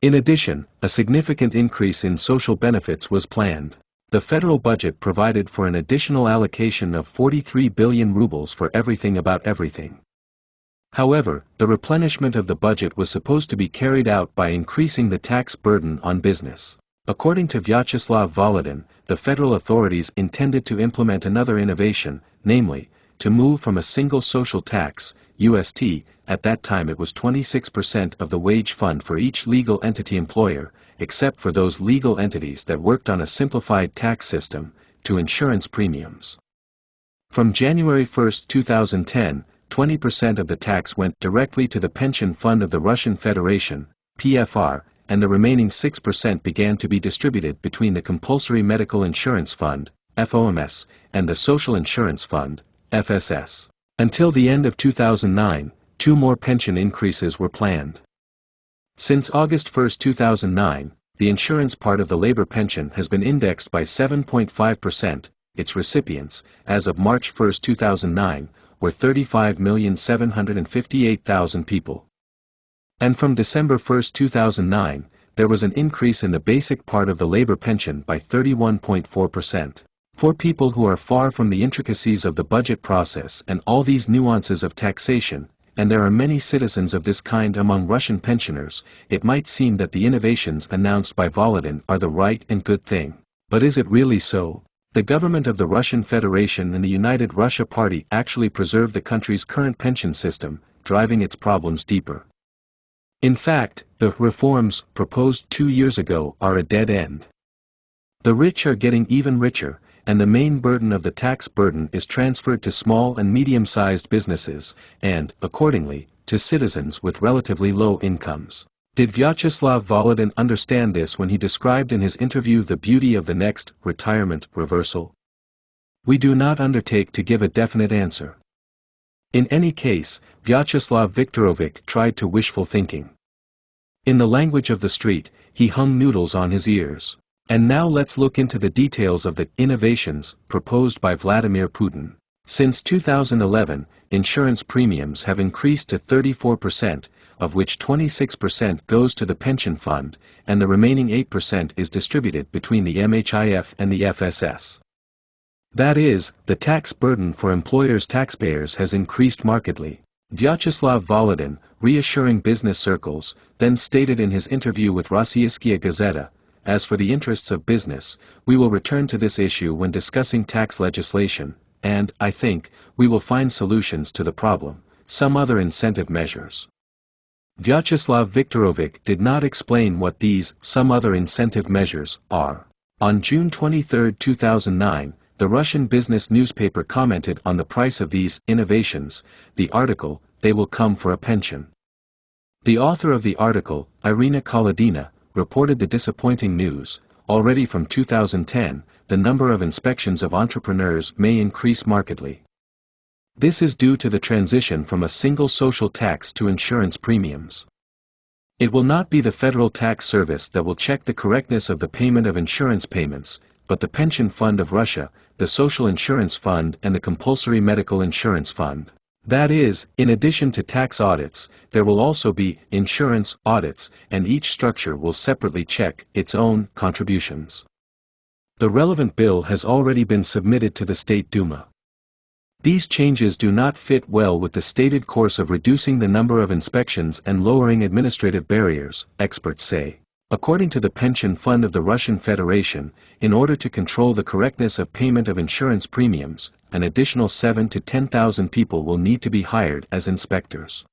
In addition, a significant increase in social benefits was planned. The federal budget provided for an additional allocation of 43 billion rubles for everything about everything. However, the replenishment of the budget was supposed to be carried out by increasing the tax burden on business. According to Vyacheslav Volodin, the federal authorities intended to implement another innovation, namely, to move from a single social tax, UST, at that time it was 26% of the wage fund for each legal entity employer, except for those legal entities that worked on a simplified tax system, to insurance premiums. From January 1, 2010, 20% of the tax went directly to the pension fund of the Russian Federation, PFR, and the remaining 6% began to be distributed between the Compulsory Medical Insurance Fund, FOMS, and the Social Insurance Fund, FSS. Until the end of 2009, 2 more pension increases were planned. Since August 1, 2009, the insurance part of the labor pension has been indexed by 7.5%, its recipients, as of March 1, 2009, were 35,758,000 people. And from December 1, 2009, there was an increase in the basic part of the labor pension by 31.4%. For people who are far from the intricacies of the budget process and all these nuances of taxation, and there are many citizens of this kind among Russian pensioners, it might seem that the innovations announced by Volodin are the right and good thing. But is it really so? The government of the Russian Federation and the United Russia Party actually preserve the country's current pension system, driving its problems deeper. In fact, the reforms proposed 2 years ago are a dead end. The rich are getting even richer, and the main burden of the tax burden is transferred to small and medium-sized businesses, and, accordingly, to citizens with relatively low incomes. Did Vyacheslav Volodin understand this when he described in his interview the beauty of the next retirement reversal? We do not undertake to give a definite answer. In any case, Vyacheslav Viktorovich tried to wishful thinking. In the language of the street, he hung noodles on his ears. And now let's look into the details of the innovations proposed by Vladimir Putin. Since 2011, insurance premiums have increased to 34%, of which 26% goes to the pension fund, and the remaining 8% is distributed between the MHIF and the FSS. That is, the tax burden for employers' taxpayers has increased markedly. Vyacheslav Volodin, reassuring business circles, then stated in his interview with Rossiyskaya Gazeta, "As for the interests of business, we will return to this issue when discussing tax legislation, and, I think, we will find solutions to the problem, some other incentive measures." Vyacheslav Viktorovich did not explain what these some other incentive measures are. On June 23, 2009, the Russian business newspaper commented on the price of these innovations, the article, "They will come for a pension." The author of the article, Irina Kolodina, reported the disappointing news. Already from 2010, the number of inspections of entrepreneurs may increase markedly. This is due to the transition from a single social tax to insurance premiums. It will not be the Federal Tax Service that will check the correctness of the payment of insurance payments, but the Pension Fund of Russia, the Social Insurance Fund and the Compulsory Medical Insurance Fund. That is, in addition to tax audits, there will also be insurance audits, and each structure will separately check its own contributions. The relevant bill has already been submitted to the State Duma. These changes do not fit well with the stated course of reducing the number of inspections and lowering administrative barriers, experts say. According to the Pension Fund of the Russian Federation, in order to control the correctness of payment of insurance premiums, an additional 7,000 to 10,000 people will need to be hired as inspectors.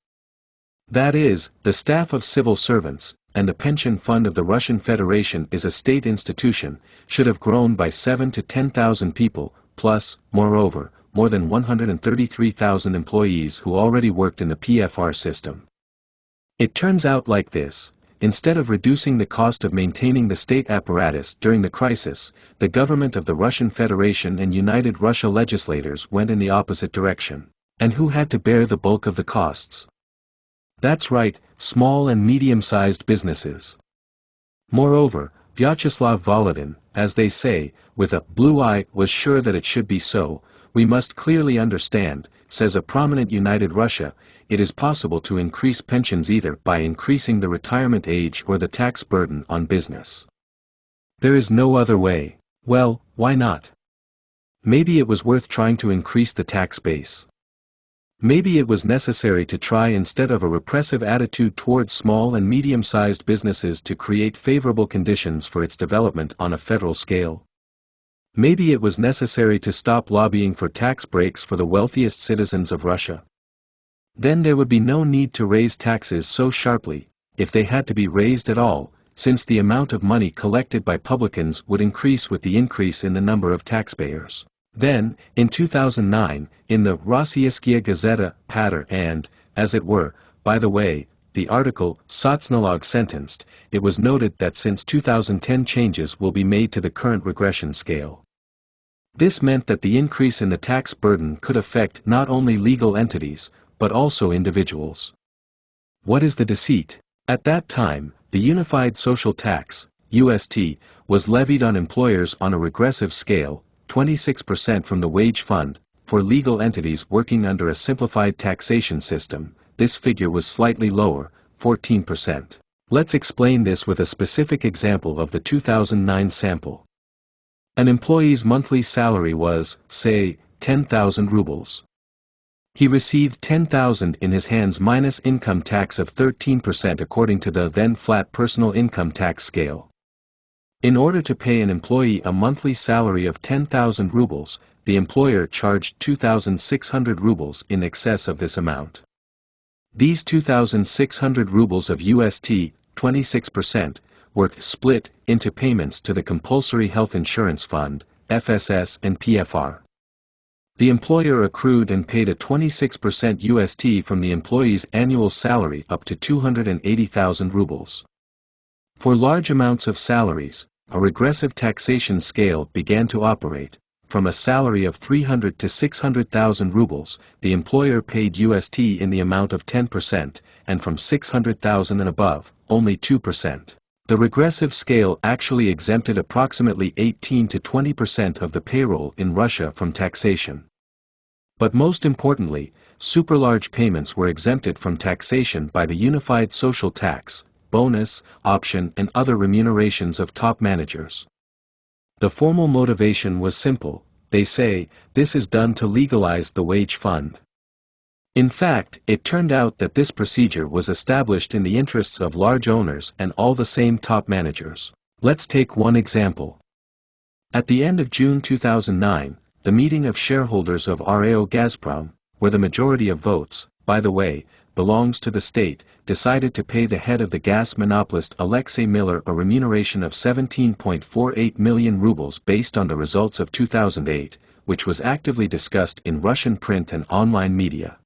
That is, the staff of civil servants, and the Pension Fund of the Russian Federation is a state institution, should have grown by 7,000 to 10,000 people, plus, moreover, more than 133,000 employees who already worked in the PFR system. It turns out like this: instead of reducing the cost of maintaining the state apparatus during the crisis, the government of the Russian Federation and United Russia legislators went in the opposite direction. And who had to bear the bulk of the costs? That's right, small and medium-sized businesses. Moreover, Vyacheslav Volodin, as they say, with a blue eye, was sure that it should be so. "We must clearly understand," says a prominent United Russia, "it is possible to increase pensions either by increasing the retirement age or the tax burden on business. There is no other way." Well, why not? Maybe it was worth trying to increase the tax base. Maybe it was necessary to try, instead of a repressive attitude towards small and medium-sized businesses, to create favorable conditions for its development on a federal scale. Maybe it was necessary to stop lobbying for tax breaks for the wealthiest citizens of Russia. Then there would be no need to raise taxes so sharply, if they had to be raised at all, since the amount of money collected by publicans would increase with the increase in the number of taxpayers. Then, in 2009, in the Rossiyskaya Gazeta patter and, as it were, by the way, the article Sotsnalog sentenced, it was noted that since 2010 changes will be made to the current regression scale. This meant that the increase in the tax burden could affect not only legal entities, but also individuals. What is the deceit? At that time, the Unified Social Tax, UST, was levied on employers on a regressive scale, 26% from the wage fund. For legal entities working under a simplified taxation system, this figure was slightly lower, 14%. Let's explain this with a specific example of the 2009 sample. An employee's monthly salary was, say, 10,000 rubles. He received 10,000 in his hands minus income tax of 13% according to the then flat personal income tax scale. In order to pay an employee a monthly salary of 10,000 rubles, the employer charged 2,600 rubles in excess of this amount. These 2,600 rubles of UST, 26%, were split into payments to the Compulsory Health Insurance Fund, FSS and PFR. The employer accrued and paid a 26% UST from the employee's annual salary up to 280,000 rubles. For large amounts of salaries, a regressive taxation scale began to operate. From a salary of 300 to 600,000 rubles, the employer paid UST in the amount of 10%, and from 600,000 and above, only 2%. The regressive scale actually exempted approximately 18 to 20% of the payroll in Russia from taxation. But most importantly, superlarge payments were exempted from taxation by the Unified Social Tax, bonus, option and other remunerations of top managers. The formal motivation was simple. They say, this is done to legalize the wage fund. In fact, it turned out that this procedure was established in the interests of large owners and all the same top managers. Let's take one example. At the end of June 2009, the meeting of shareholders of RAO Gazprom, where the majority of votes, by the way, belongs to the state, decided to pay the head of the gas monopolist Alexei Miller a remuneration of 17.48 million rubles based on the results of 2008, which was actively discussed in Russian print and online media.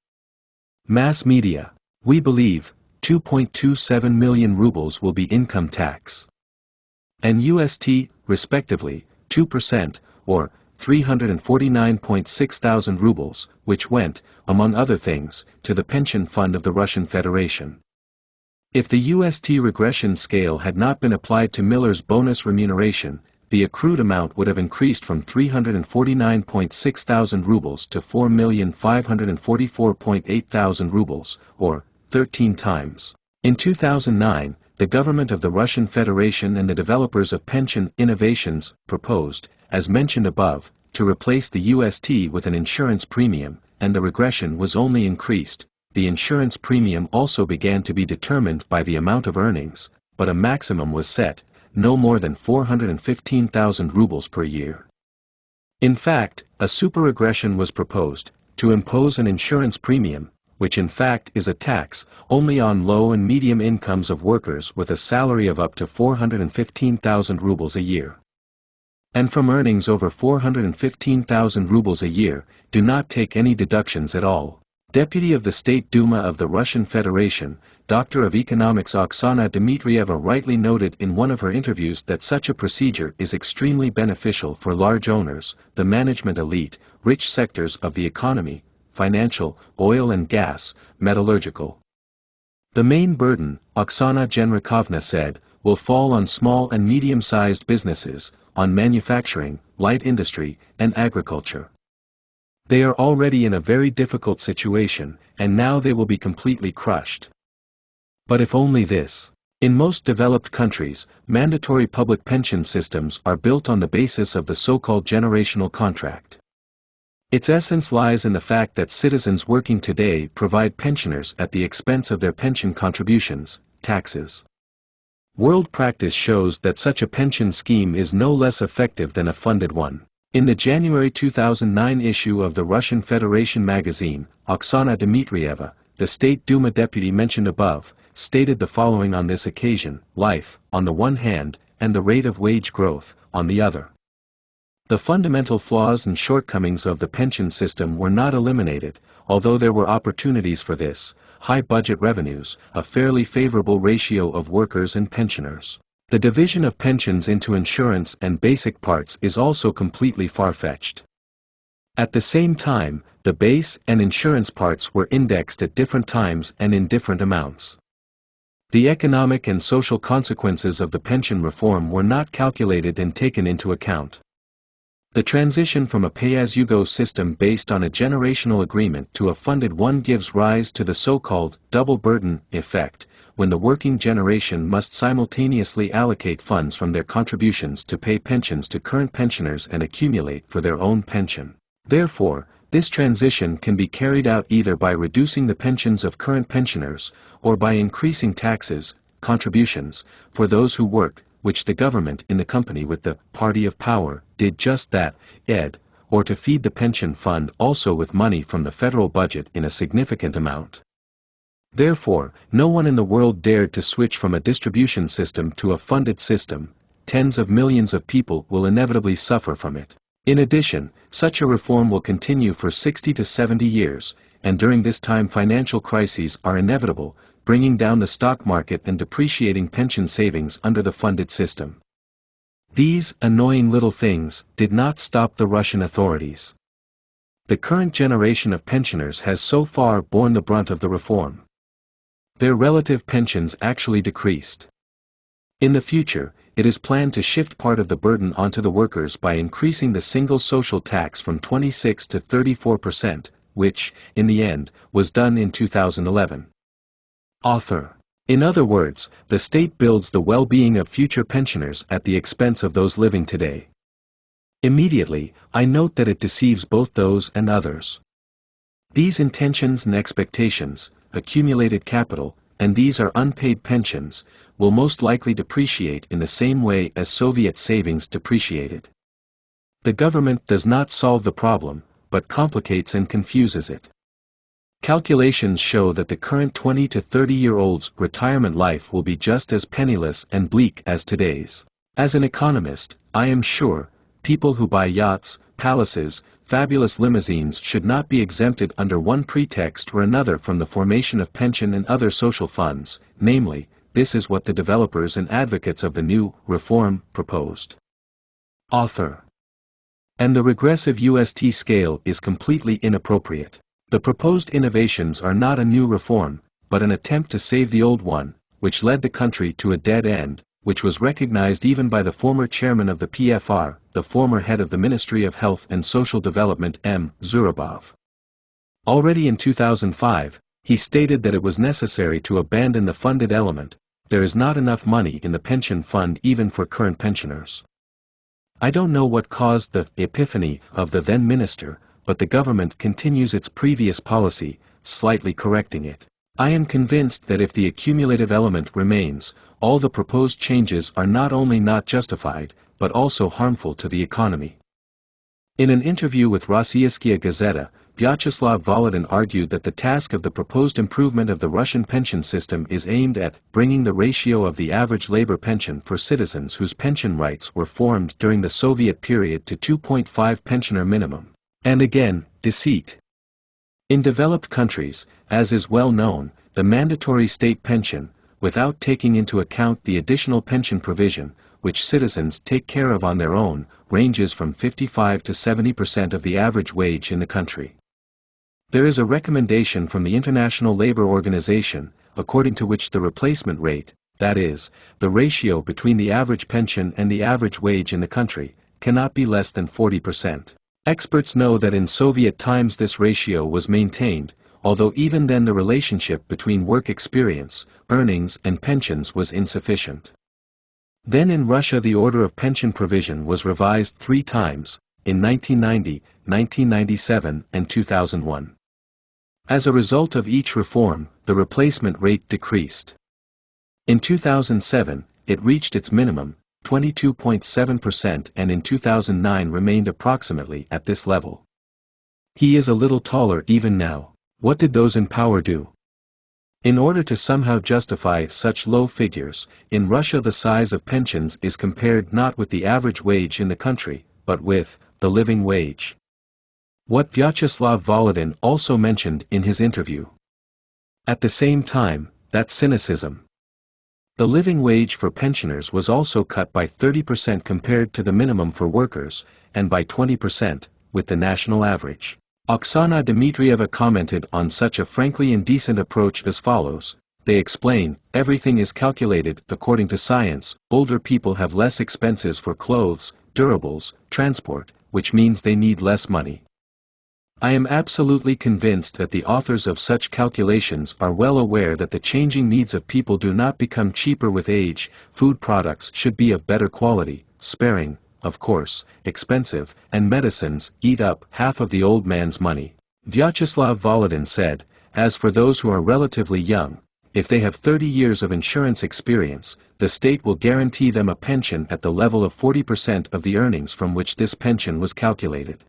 Mass media. We believe, 2.27 million rubles will be income tax. And UST, respectively, 2%, or 349.6 thousand rubles, which went, among other things, to the pension fund of the Russian Federation. If the UST regression scale had not been applied to Miller's bonus remuneration, the accrued amount would have increased from 349.6 thousand rubles to 4,544.8 thousand rubles, or 13 times. In 2009, the government of the Russian Federation and the developers of pension innovations proposed, as mentioned above, to replace the UST with an insurance premium, and the regression was only increased. The insurance premium also began to be determined by the amount of earnings, but a maximum was set, no more than 415,000 rubles per year. In fact, a superregression was proposed, to impose an insurance premium, which in fact is a tax, only on low and medium incomes of workers with a salary of up to 415,000 rubles a year. And from earnings over 415,000 rubles a year, do not take any deductions at all. Deputy of the State Duma of the Russian Federation, Doctor of Economics Oksana Dmitrieva rightly noted in one of her interviews that such a procedure is extremely beneficial for large owners, the management elite, rich sectors of the economy, financial, oil and gas, metallurgical. The main burden, Oksana Genrikovna said, will fall on small and medium-sized businesses, on manufacturing, light industry, and agriculture. They are already in a very difficult situation, and now they will be completely crushed. But if only this. In most developed countries, mandatory public pension systems are built on the basis of the so-called generational contract. Its essence lies in the fact that citizens working today provide pensioners at the expense of their pension contributions, taxes. World practice shows that such a pension scheme is no less effective than a funded one. In the January 2009 issue of the Russian Federation magazine, Oksana Dmitrieva, the State Duma deputy mentioned above, stated the following on this occasion: life, on the one hand, and the rate of wage growth, on the other. The fundamental flaws and shortcomings of the pension system were not eliminated, although there were opportunities for this: high budget revenues, a fairly favorable ratio of workers and pensioners. The division of pensions into insurance and basic parts is also completely far-fetched. At the same time, the base and insurance parts were indexed at different times and in different amounts. The economic and social consequences of the pension reform were not calculated and taken into account. The transition from a pay-as-you-go system based on a generational agreement to a funded one gives rise to the so-called double burden effect, when the working generation must simultaneously allocate funds from their contributions to pay pensions to current pensioners and accumulate for their own pension. Therefore, this transition can be carried out either by reducing the pensions of current pensioners, or by increasing taxes, contributions, for those who work, which the government in the company with the party of power did just that, or to feed the pension fund also with money from the federal budget in a significant amount. Therefore, no one in the world dared to switch from a distribution system to a funded system. Tens of millions of people will inevitably suffer from it. In addition, such a reform will continue for 60 to 70 years, and during this time financial crises are inevitable, bringing down the stock market and depreciating pension savings under the funded system. These annoying little things did not stop the Russian authorities. The current generation of pensioners has so far borne the brunt of the reform. Their relative pensions actually decreased. In the future, it is planned to shift part of the burden onto the workers by increasing the single social tax from 26 to 34%, which, in the end, was done in 2011. Author. In other words, the state builds the well-being of future pensioners at the expense of those living today. Immediately, I note that it deceives both those and others. These intentions and expectations, accumulated capital, and these are unpaid pensions, will most likely depreciate in the same way as Soviet savings depreciated. The government does not solve the problem, but complicates and confuses it. Calculations show that the current 20 to 30-year-olds' retirement life will be just as penniless and bleak as today's. As an economist, I am sure, people who buy yachts, palaces, fabulous limousines should not be exempted under one pretext or another from the formation of pension and other social funds, namely, this is what the developers and advocates of the new reform proposed. Author. And the regressive UST scale is completely inappropriate. The proposed innovations are not a new reform, but an attempt to save the old one, which led the country to a dead end, which was recognized even by the former chairman of the PFR, the former head of the Ministry of Health and Social Development M. Zurabov. Already in 2005, he stated that it was necessary to abandon the funded element. There is not enough money in the pension fund even for current pensioners. I don't know what caused the epiphany of the then minister, but the government continues its previous policy, slightly correcting it. I am convinced that if the accumulative element remains, all the proposed changes are not only not justified, but also harmful to the economy. In an interview with Rossiyskaya Gazeta, Vyacheslav Volodin argued that the task of the proposed improvement of the Russian pension system is aimed at bringing the ratio of the average labor pension for citizens whose pension rights were formed during the Soviet period to 2.5 pensioner minimum. And again, deceit. In developed countries, as is well known, the mandatory state pension, without taking into account the additional pension provision, which citizens take care of on their own, ranges from 55 to 70% of the average wage in the country. There is a recommendation from the International Labour Organization, according to which the replacement rate, that is, the ratio between the average pension and the average wage in the country, cannot be less than 40%. Experts know that in Soviet times this ratio was maintained, although even then the relationship between work experience, earnings and pensions was insufficient. Then in Russia the order of pension provision was revised 3 times, in 1990, 1997 and 2001. As a result of each reform, the replacement rate decreased. In 2007, it reached its minimum, 22.7%, and in 2009 remained approximately at this level. He is a little taller even now. What did those in power do? In order to somehow justify such low figures, in Russia the size of pensions is compared not with the average wage in the country, but with the living wage. What Vyacheslav Volodin also mentioned in his interview. At the same time, that cynicism. The living wage for pensioners was also cut by 30% compared to the minimum for workers, and by 20%, with the national average. Oksana Dmitrieva commented on such a frankly indecent approach as follows: they explain, everything is calculated according to science, older people have less expenses for clothes, durables, transport, which means they need less money. I am absolutely convinced that the authors of such calculations are well aware that the changing needs of people do not become cheaper with age. Food products should be of better quality, sparing, of course, expensive, and medicines eat up half of the old man's money. Vyacheslav Volodin said, as for those who are relatively young, if they have 30 years of insurance experience, the state will guarantee them a pension at the level of 40% of the earnings from which this pension was calculated.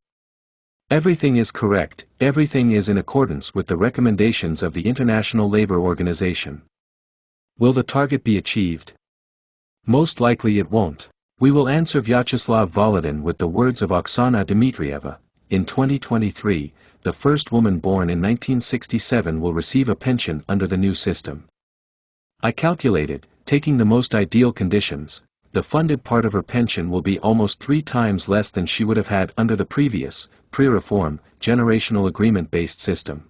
Everything is correct, everything is in accordance with the recommendations of the International Labour Organization. Will the target be achieved? Most likely it won't. We will answer Vyacheslav Volodin with the words of Oksana Dmitrieva. In 2023, the first woman born in 1967 will receive a pension under the new system. I calculated, taking the most ideal conditions, the funded part of her pension will be almost 3 times less than she would have had under the previous, pre-reform, generational agreement-based system.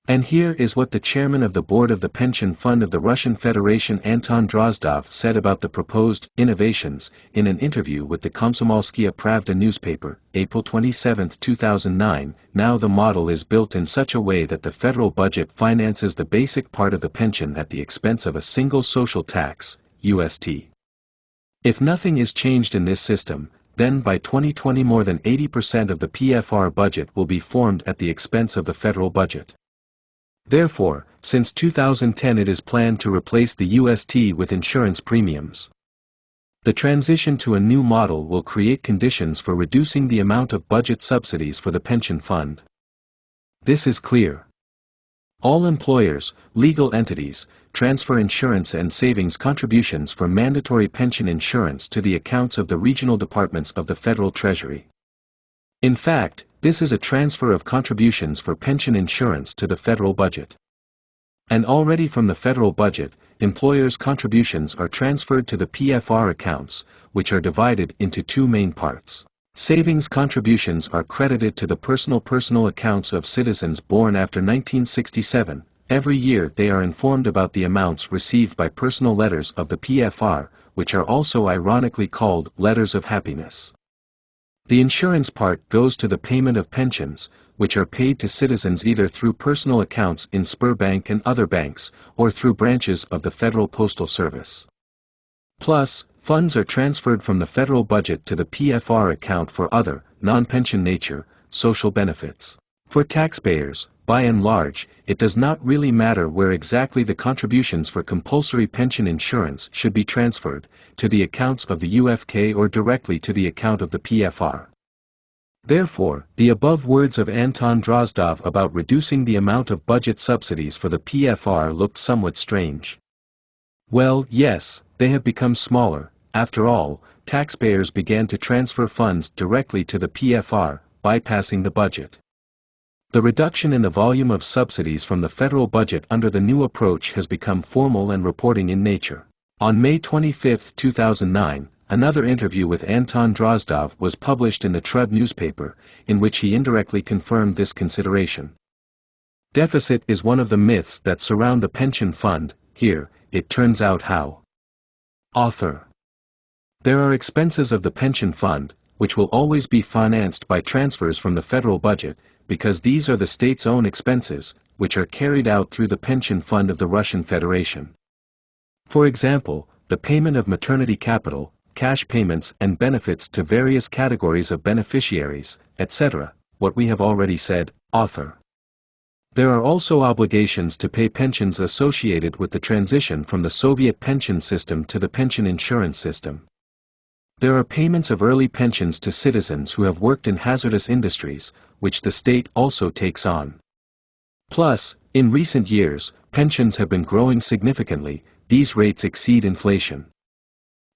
And here is what the chairman of the board of the pension fund of the Russian Federation Anton Drozdov said about the proposed innovations in an interview with the Komsomolskaya Pravda newspaper, April 27, 2009. Now the model is built in such a way that the federal budget finances the basic part of the pension at the expense of a single social tax, UST. If nothing is changed in this system, then by 2020 more than 80% of the PFR budget will be formed at the expense of the federal budget. Therefore, since 2010 it is planned to replace the UST with insurance premiums. The transition to a new model will create conditions for reducing the amount of budget subsidies for the pension fund. This is clear. All employers, legal entities, transfer insurance and savings contributions for mandatory pension insurance to the accounts of the regional departments of the Federal Treasury. In fact, this is a transfer of contributions for pension insurance to the federal budget. And already from the federal budget, employers' contributions are transferred to the PFR accounts, which are divided into 2 main parts. Savings contributions are credited to the personal accounts of citizens born after 1967. Every year they are informed about the amounts received by personal letters of the PFR, which are also ironically called letters of happiness. The insurance part goes to the payment of pensions, which are paid to citizens either through personal accounts in Sberbank and other banks, or through branches of the Federal Postal Service. Plus, funds are transferred from the federal budget to the PFR account for other, non-pension nature, social benefits. For taxpayers, by and large, it does not really matter where exactly the contributions for compulsory pension insurance should be transferred, to the accounts of the UFK or directly to the account of the PFR. Therefore, the above words of Anton Drozdov about reducing the amount of budget subsidies for the PFR looked somewhat strange. Well, yes, they have become smaller. After all, taxpayers began to transfer funds directly to the PFR, bypassing the budget. The reduction in the volume of subsidies from the federal budget under the new approach has become formal and reporting in nature. On May 25, 2009, another interview with Anton Drozdov was published in the Trud newspaper, in which he indirectly confirmed this consideration. Deficit is one of the myths that surround the pension fund. Here, it turns out how. Author. There are expenses of the pension fund, which will always be financed by transfers from the federal budget, because these are the state's own expenses, which are carried out through the pension fund of the Russian Federation. For example, the payment of maternity capital, cash payments and benefits to various categories of beneficiaries, etc., what we have already said, author. There are also obligations to pay pensions associated with the transition from the Soviet pension system to the pension insurance system. There are payments of early pensions to citizens who have worked in hazardous industries, which the state also takes on. Plus, in recent years, pensions have been growing significantly, these rates exceed inflation.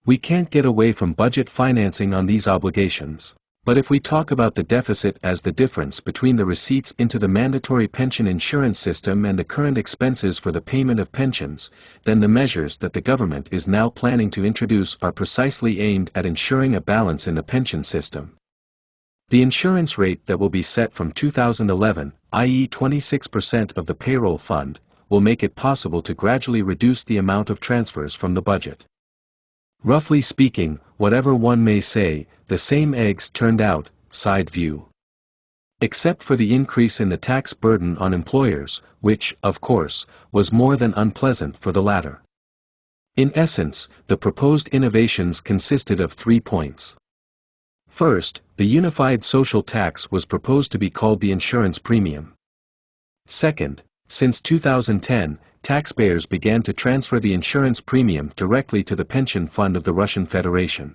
We can't get away from budget financing on these obligations. But if we talk about the deficit as the difference between the receipts into the mandatory pension insurance system and the current expenses for the payment of pensions, then the measures that the government is now planning to introduce are precisely aimed at ensuring a balance in the pension system. The insurance rate that will be set from 2011, i.e. 26% of the payroll fund, will make it possible to gradually reduce the amount of transfers from the budget. Roughly speaking, whatever one may say, the same eggs turned out, side view. Except for the increase in the tax burden on employers, which, of course, was more than unpleasant for the latter. In essence, the proposed innovations consisted of 3 points. First, the unified social tax was proposed to be called the insurance premium. Second, since 2010, taxpayers began to transfer the insurance premium directly to the pension fund of the Russian Federation.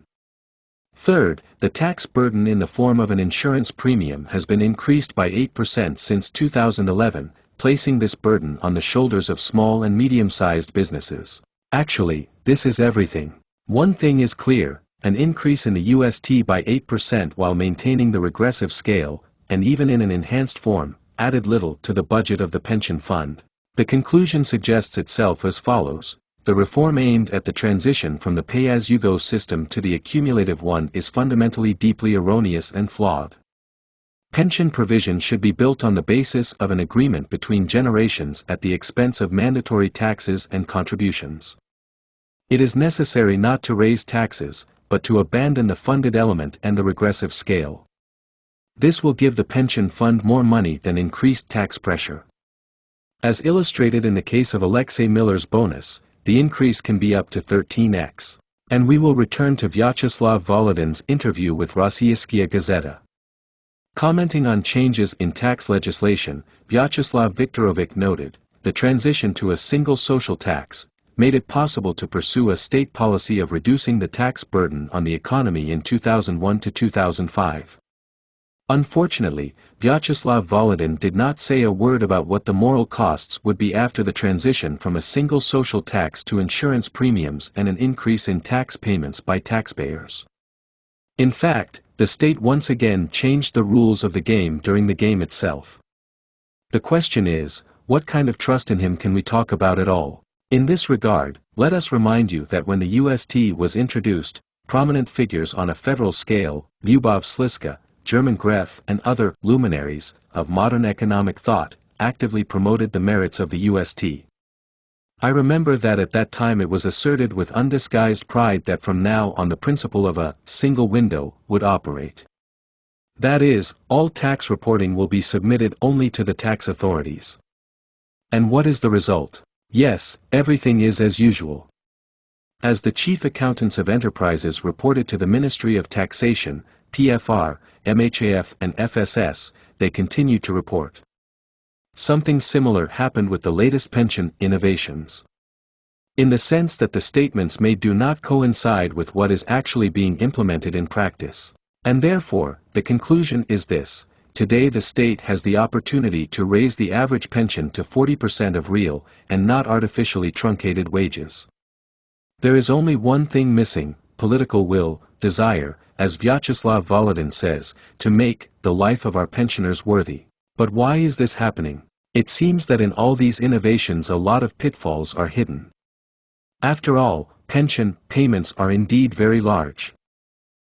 Third, the tax burden in the form of an insurance premium has been increased by 8% since 2011, placing this burden on the shoulders of small and medium-sized businesses. Actually, this is everything. One thing is clear, an increase in the UST by 8% while maintaining the regressive scale, and even in an enhanced form, added little to the budget of the pension fund. The conclusion suggests itself as follows: the reform aimed at the transition from the pay-as-you-go system to the accumulative one is fundamentally deeply erroneous and flawed. Pension provision should be built on the basis of an agreement between generations at the expense of mandatory taxes and contributions. It is necessary not to raise taxes, but to abandon the funded element and the regressive scale. This will give the pension fund more money than increased tax pressure. As illustrated in the case of Alexei Miller's bonus, the increase can be up to 13x. And we will return to Vyacheslav Volodin's interview with Rossiyskaya Gazeta. Commenting on changes in tax legislation, Vyacheslav Viktorovich noted, the transition to a single social tax made it possible to pursue a state policy of reducing the tax burden on the economy in 2001 to 2005. Unfortunately, Vyacheslav Volodin did not say a word about what the moral costs would be after the transition from a single social tax to insurance premiums and an increase in tax payments by taxpayers. In fact, the state once again changed the rules of the game during the game itself. The question is, what kind of trust in him can we talk about at all? In this regard, let us remind you that when the UST was introduced, prominent figures on a federal scale, Lyubov Sliska, German Gref and other luminaries of modern economic thought actively promoted the merits of the UST. I remember that at that time it was asserted with undisguised pride that from now on the principle of a single window would operate. That is, all tax reporting will be submitted only to the tax authorities. And what is the result? Yes, everything is as usual. As the chief accountants of enterprises reported to the Ministry of Taxation, PFR, MHAF and FSS, they continue to report. Something similar happened with the latest pension innovations. In the sense that the statements made do not coincide with what is actually being implemented in practice. And therefore, the conclusion is this: today the state has the opportunity to raise the average pension to 40% of real, and not artificially truncated wages. There is only one thing missing: political will, desire, as Vyacheslav Volodin says, to make the life of our pensioners worthy. But why is this happening? It seems that in all these innovations a lot of pitfalls are hidden. After all, pension payments are indeed very large.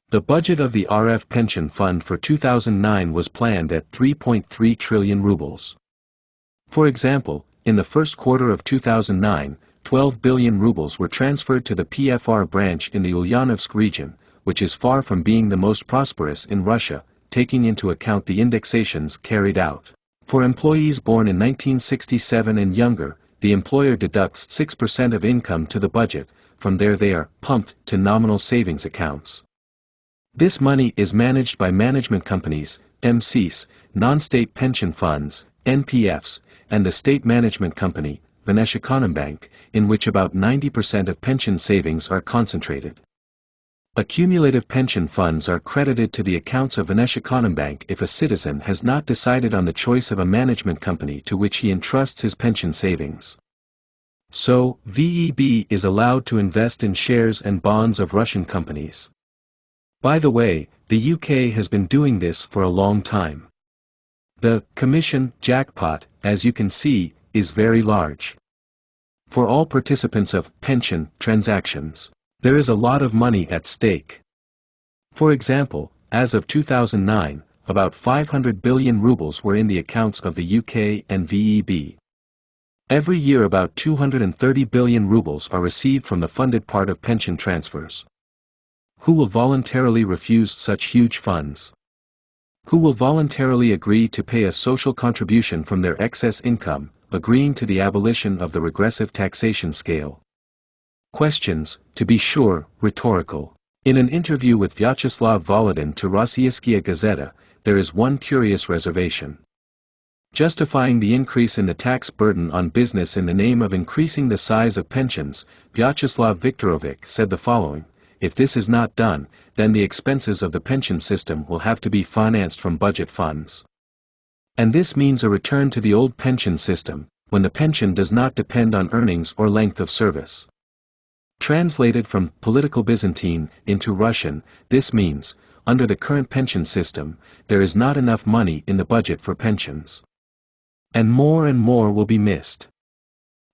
The budget of the RF Pension Fund for 2009 was planned at 3.3 trillion rubles. For example, in the first quarter of 2009, 12 billion rubles were transferred to the PFR branch in the Ulyanovsk region, which is far from being the most prosperous in Russia, taking into account the indexations carried out. For employees born in 1967 and younger, the employer deducts 6% of income to the budget, from there they are pumped to nominal savings accounts. This money is managed by management companies, MCs, non-state pension funds, NPFs, and the state management company, Bank, in which about 90% of pension savings are concentrated. Accumulative pension funds are credited to the accounts of Bank if a citizen has not decided on the choice of a management company to which he entrusts his pension savings. So, VEB is allowed to invest in shares and bonds of Russian companies. By the way, the UK has been doing this for a long time. The commission jackpot, as you can see, is very large. For all participants of pension transactions, there is a lot of money at stake. For example, as of 2009, about 500 billion rubles were in the accounts of the UK and VEB. Every year about 230 billion rubles are received from the funded part of pension transfers. Who will voluntarily refuse such huge funds? Who will voluntarily agree to pay a social contribution from their excess income, agreeing to the abolition of the regressive taxation scale? Questions, to be sure, rhetorical. In an interview with Vyacheslav Volodin to Rossiyskaya Gazeta, there is one curious reservation. Justifying the increase in the tax burden on business in the name of increasing the size of pensions, Vyacheslav Viktorovich said the following: if this is not done, then the expenses of the pension system will have to be financed from budget funds. And this means a return to the old pension system, when the pension does not depend on earnings or length of service. Translated from political Byzantine into Russian, this means, under the current pension system, there is not enough money in the budget for pensions. And more will be missed.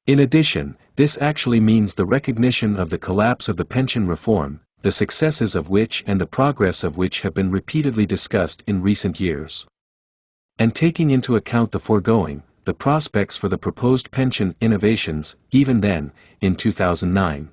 In addition, this actually means the recognition of the collapse of the pension reform, the successes of which and the progress of which have been repeatedly discussed in recent years. And taking into account the foregoing, the prospects for the proposed pension innovations, even then, in 2009.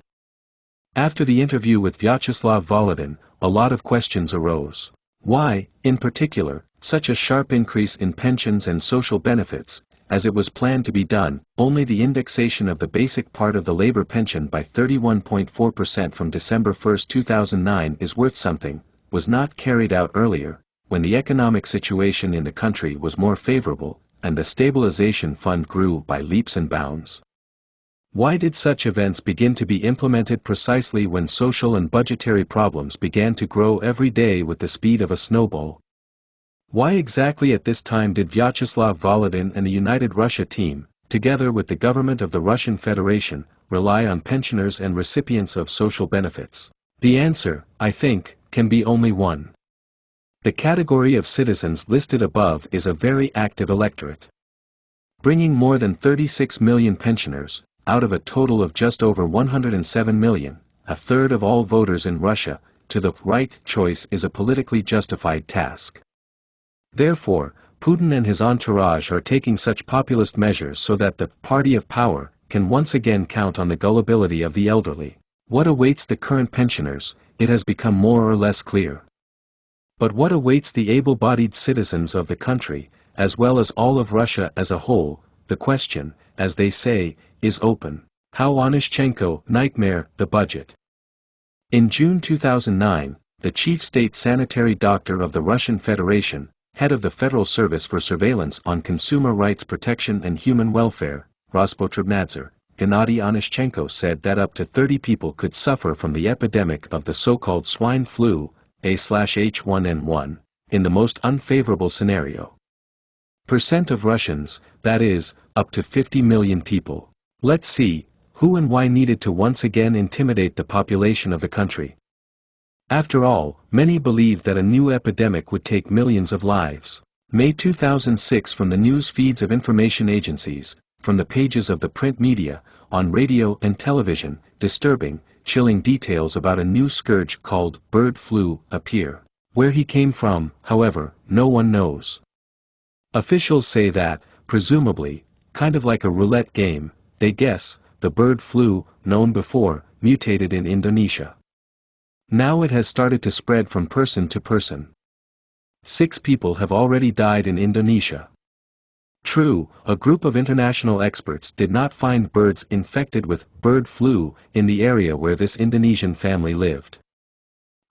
After the interview with Vyacheslav Volodin, a lot of questions arose. Why, in particular, such a sharp increase in pensions and social benefits, as it was planned to be done? Only the indexation of the basic part of the labor pension by 31.4% from December 1, 2009 is worth something, was not carried out earlier, when the economic situation in the country was more favorable, and the stabilization fund grew by leaps and bounds. Why did such events begin to be implemented precisely when social and budgetary problems began to grow every day with the speed of a snowball? Why exactly at this time did Vyacheslav Volodin and the United Russia team, together with the government of the Russian Federation, rely on pensioners and recipients of social benefits? The answer, I think, can be only one. The category of citizens listed above is a very active electorate. Bringing more than 36 million pensioners, out of a total of just over 107 million, a third of all voters in Russia, to the right choice is a politically justified task. Therefore, Putin and his entourage are taking such populist measures so that the party of power can once again count on the gullibility of the elderly. What awaits the current pensioners, it has become more or less clear. But what awaits the able-bodied citizens of the country, as well as all of Russia as a whole? The question, as they say, is open. How Onishchenko nightmare the budget. In June 2009, the chief state sanitary doctor of the Russian Federation, head of the Federal Service for Surveillance on Consumer Rights Protection and Human Welfare, Rospotrебnadzor, Gennady Onishchenko said that up to 30 people could suffer from the epidemic of the so-called swine flu, A/H1N1, in the most unfavorable scenario. Percent of Russians, that is, up to 50 million people. Let's see, who and why needed to once again intimidate the population of the country. After all, many believed that a new epidemic would take millions of lives. May 2006. From the news feeds of information agencies, from the pages of the print media, on radio and television, disturbing, chilling details about a new scourge called bird flu appear. Where he came from, however, no one knows. Officials say that, presumably, kind of like a roulette game, they guess, the bird flu, known before, mutated in Indonesia. Now it has started to spread from person to person. 6 people have already died in Indonesia. True, a group of international experts did not find birds infected with bird flu in the area where this Indonesian family lived.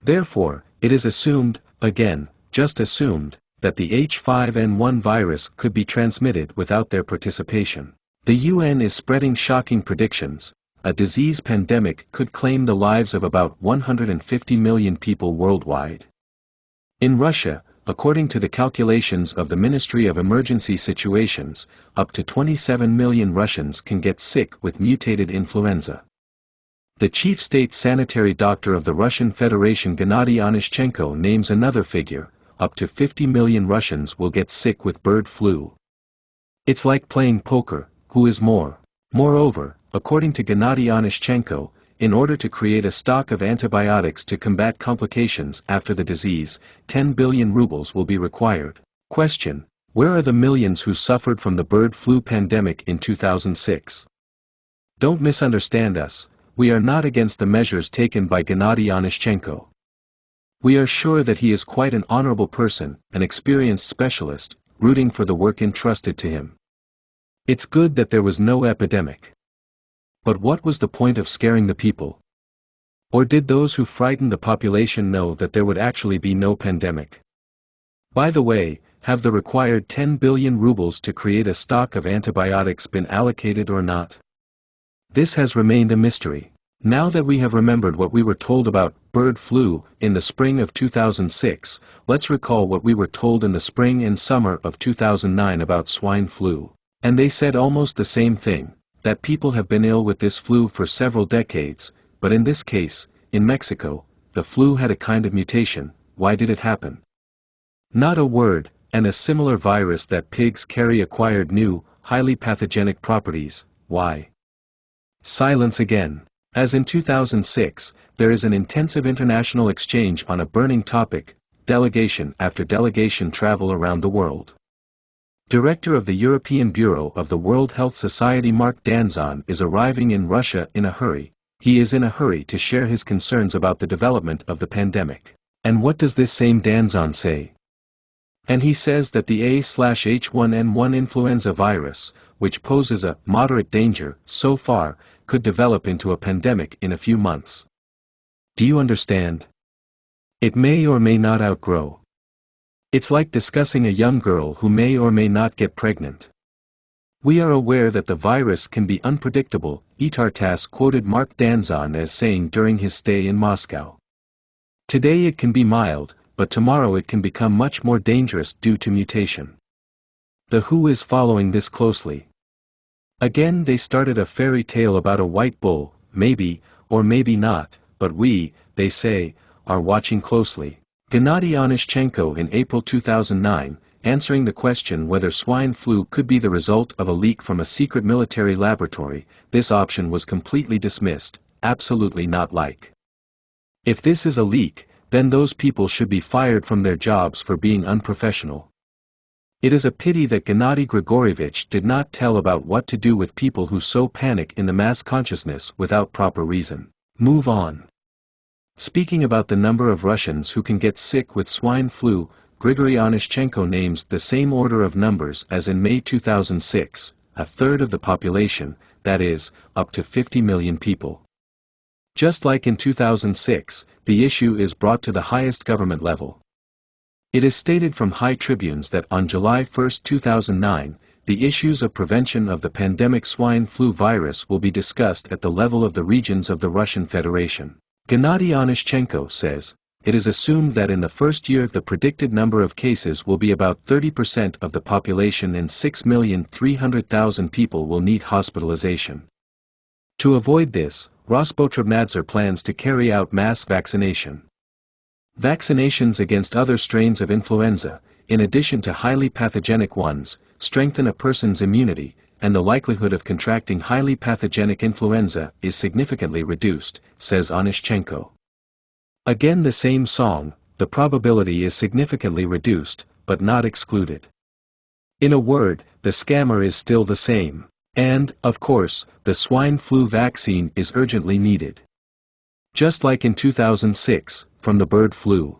Therefore, it is assumed, again, just assumed, that the H5N1 virus could be transmitted without their participation. The UN is spreading shocking predictions. A disease pandemic could claim the lives of about 150 million people worldwide. In Russia, according to the calculations of the Ministry of Emergency Situations, up to 27 million Russians can get sick with mutated influenza. The chief state sanitary doctor of the Russian Federation Gennady Onishchenko names another figure: up to 50 million Russians will get sick with bird flu. It's like playing poker, who is more? Moreover, according to Gennady Onishchenko, in order to create a stock of antibiotics to combat complications after the disease, 10 billion rubles will be required. Question: where are the millions who suffered from the bird flu pandemic in 2006? Don't misunderstand us, we are not against the measures taken by Gennady Onishchenko. We are sure that he is quite an honorable person, an experienced specialist, rooting for the work entrusted to him. It's good that there was no epidemic. But what was the point of scaring the people? Or did those who frightened the population know that there would actually be no pandemic? By the way, have the required 10 billion rubles to create a stock of antibiotics been allocated or not? This has remained a mystery. Now that we have remembered what we were told about bird flu in the spring of 2006, let's recall what we were told in the spring and summer of 2009 about swine flu. And they said almost the same thing, that people have been ill with this flu for several decades, but in this case, in Mexico, the flu had a kind of mutation. Why did it happen? Not a word, and a similar virus that pigs carry acquired new, highly pathogenic properties. Why? Silence again. As in 2006, there is an intensive international exchange on a burning topic, delegation after delegation travel around the world. Director of the European Bureau of the World Health Society Mark Danzon is arriving in Russia in a hurry. He is in a hurry to share his concerns about the development of the pandemic. And what does this same Danzon say? And he says that the A/H1N1 influenza virus, which poses a moderate danger so far, could develop into a pandemic in a few months. Do you understand? It may or may not outgrow. It's like discussing a young girl who may or may not get pregnant. We are aware that the virus can be unpredictable, Itartas quoted Mark Danzon as saying during his stay in Moscow. Today it can be mild, but tomorrow it can become much more dangerous due to mutation. The WHO is following this closely. Again they started a fairy tale about a white bull, maybe, or maybe not, but we, they say, are watching closely. Gennady Onishchenko in April 2009, answering the question whether swine flu could be the result of a leak from a secret military laboratory, this option was completely dismissed, absolutely not like. If this is a leak, then those people should be fired from their jobs for being unprofessional. It is a pity that Gennady Grigorievich did not tell about what to do with people who so panic in the mass consciousness without proper reason. Move on. Speaking about the number of Russians who can get sick with swine flu, Grigory Onishchenko names the same order of numbers as in May 2006, a third of the population, that is, up to 50 million people. Just like in 2006, the issue is brought to the highest government level. It is stated from high tribunes that on July 1, 2009, the issues of prevention of the pandemic swine flu virus will be discussed at the level of the regions of the Russian Federation. Gennady Onishchenko says, it is assumed that in the first year the predicted number of cases will be about 30% of the population and 6,300,000 people will need hospitalization. To avoid this, Rospotrobnadzor plans to carry out mass vaccination. Vaccinations against other strains of influenza, in addition to highly pathogenic ones, strengthen a person's immunity, and the likelihood of contracting highly pathogenic influenza is significantly reduced, says Onishchenko. Again the same song, the probability is significantly reduced, but not excluded. In a word, the scammer is still the same. And, of course, the swine flu vaccine is urgently needed. Just like in 2006, from the bird flu.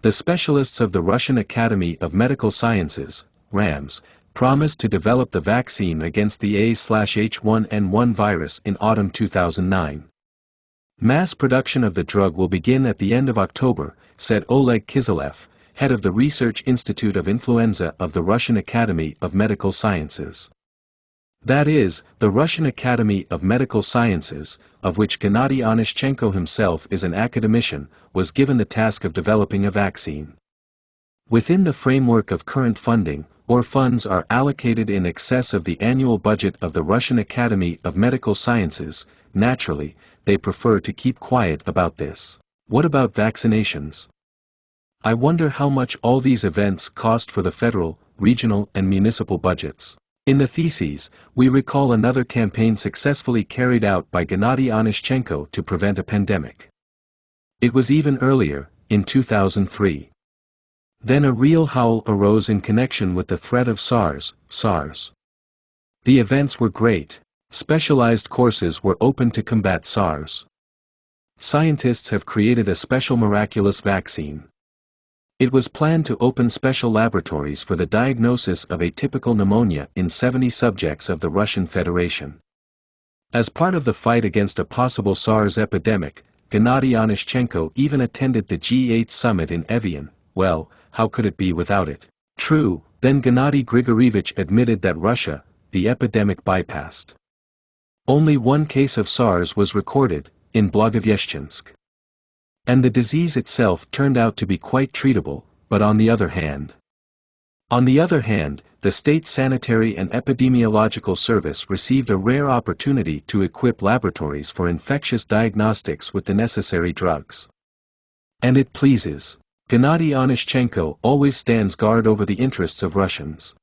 The specialists of the Russian Academy of Medical Sciences, RAMS, promised to develop the vaccine against the A/H1N1 virus in autumn 2009. Mass production of the drug will begin at the end of October, said Oleg Kiselev, head of the Research Institute of Influenza of the Russian Academy of Medical Sciences. That is, the Russian Academy of Medical Sciences, of which Gennady Onishchenko himself is an academician, was given the task of developing a vaccine. Within the framework of current funding, or funds are allocated in excess of the annual budget of the Russian Academy of Medical Sciences. Naturally, they prefer to keep quiet about this. What about vaccinations? I wonder how much all these events cost for the federal, regional and municipal budgets. In the theses, we recall another campaign successfully carried out by Gennady Onishchenko to prevent a pandemic. It was even earlier, in 2003. Then a real howl arose in connection with the threat of SARS. The events were great. Specialized courses were opened to combat SARS. Scientists have created a special miraculous vaccine. It was planned to open special laboratories for the diagnosis of atypical pneumonia in 70 subjects of the Russian Federation. As part of the fight against a possible SARS epidemic, Gennady Onishchenko even attended the G8 summit in Evian. Well, how could it be without it? True, then Gennady Grigorievich admitted that Russia, the epidemic bypassed. Only one case of SARS was recorded, in Blagoveshchensk. And the disease itself turned out to be quite treatable, but on the other hand, the State Sanitary and Epidemiological Service received a rare opportunity to equip laboratories for infectious diagnostics with the necessary drugs. And it pleases. Gennady Onishchenko always stands guard over the interests of Russians.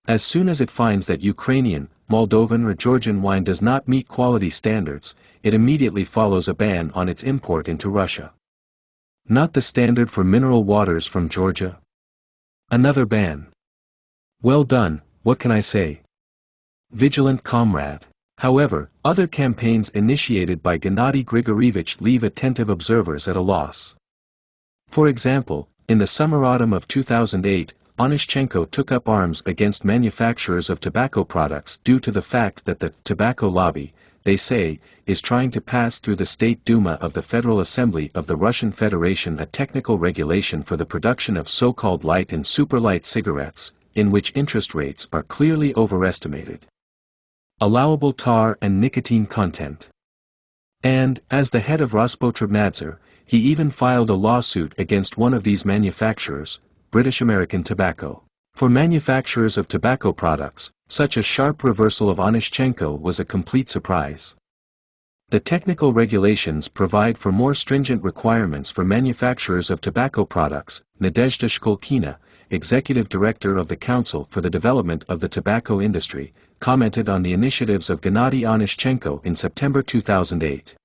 As soon as it finds that Ukrainian, Moldovan or Georgian wine does not meet quality standards, it immediately follows a ban on its import into Russia. Not the standard for mineral waters from Georgia? Another ban. Well done, what can I say? Vigilant comrade. However, other campaigns initiated by Gennady Grigorievich leave attentive observers at a loss. For example, in the summer-autumn of 2008, Onishchenko took up arms against manufacturers of tobacco products due to the fact that the tobacco lobby, they say, is trying to pass through the State Duma of the Federal Assembly of the Russian Federation a technical regulation for the production of so-called light and super-light cigarettes, in which interest rates are clearly overestimated. Allowable tar and nicotine content. And, as the head of Rospotrебnadzor, he even filed a lawsuit against one of these manufacturers, British American Tobacco. For manufacturers of tobacco products, such a sharp reversal of Onishchenko was a complete surprise. The technical regulations provide for more stringent requirements for manufacturers of tobacco products. Nadezhda Shkolkina, executive director of the Council for the Development of the Tobacco Industry, commented on the initiatives of Gennady Onishchenko in September 2008.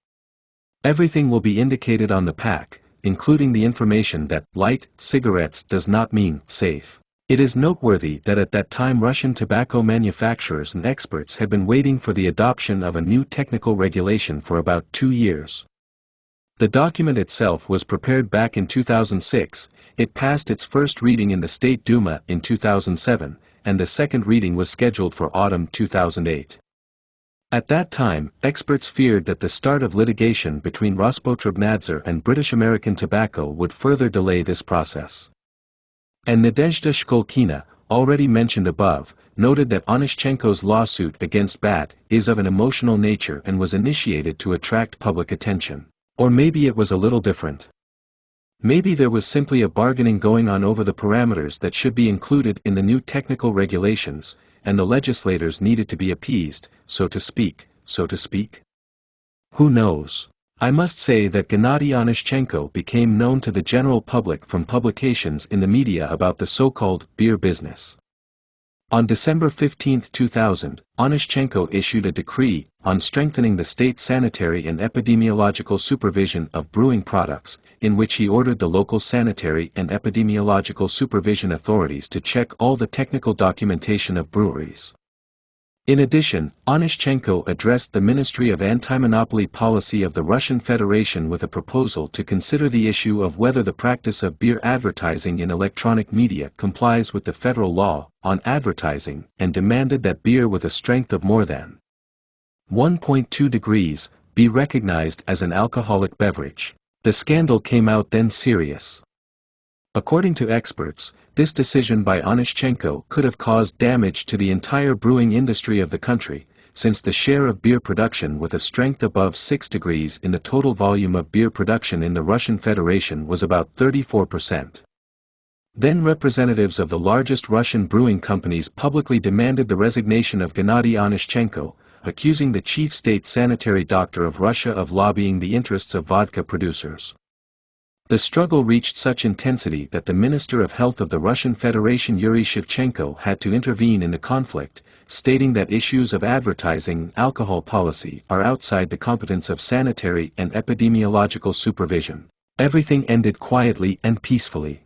Everything will be indicated on the pack, including the information that light cigarettes does not mean safe. It is noteworthy that at that time Russian tobacco manufacturers and experts had been waiting for the adoption of a new technical regulation for about 2 years. The document itself was prepared back in 2006, it passed its first reading in the State Duma in 2007, and the second reading was scheduled for autumn 2008. At that time, experts feared that the start of litigation between Rospotrебnadzor and British American Tobacco would further delay this process. And Nadezhda Shkolkina, already mentioned above, noted that Onishchenko's lawsuit against BAT is of an emotional nature and was initiated to attract public attention. Or maybe it was a little different. Maybe there was simply a bargaining going on over the parameters that should be included in the new technical regulations, and the legislators needed to be appeased, so to speak. Who knows? I must say that Gennady Onishchenko became known to the general public from publications in the media about the so-called beer business. On December 15, 2000, Onishchenko issued a decree on strengthening the state sanitary and epidemiological supervision of brewing products, in which he ordered the local sanitary and epidemiological supervision authorities to check all the technical documentation of breweries. In addition, Onyshchenko addressed the Ministry of Anti-Monopoly Policy of the Russian Federation with a proposal to consider the issue of whether the practice of beer advertising in electronic media complies with the federal law on advertising, and demanded that beer with a strength of more than 1.2 degrees be recognized as an alcoholic beverage. The scandal came out then serious. According to experts, this decision by Onyshchenko could have caused damage to the entire brewing industry of the country, since the share of beer production with a strength above 6 degrees in the total volume of beer production in the Russian Federation was about 34%. Then representatives of the largest Russian brewing companies publicly demanded the resignation of Gennady Onyshchenko, accusing the chief state sanitary doctor of Russia of lobbying the interests of vodka producers. The struggle reached such intensity that the Minister of Health of the Russian Federation Yuri Shevchenko had to intervene in the conflict, stating that issues of advertising and alcohol policy are outside the competence of sanitary and epidemiological supervision. Everything ended quietly and peacefully.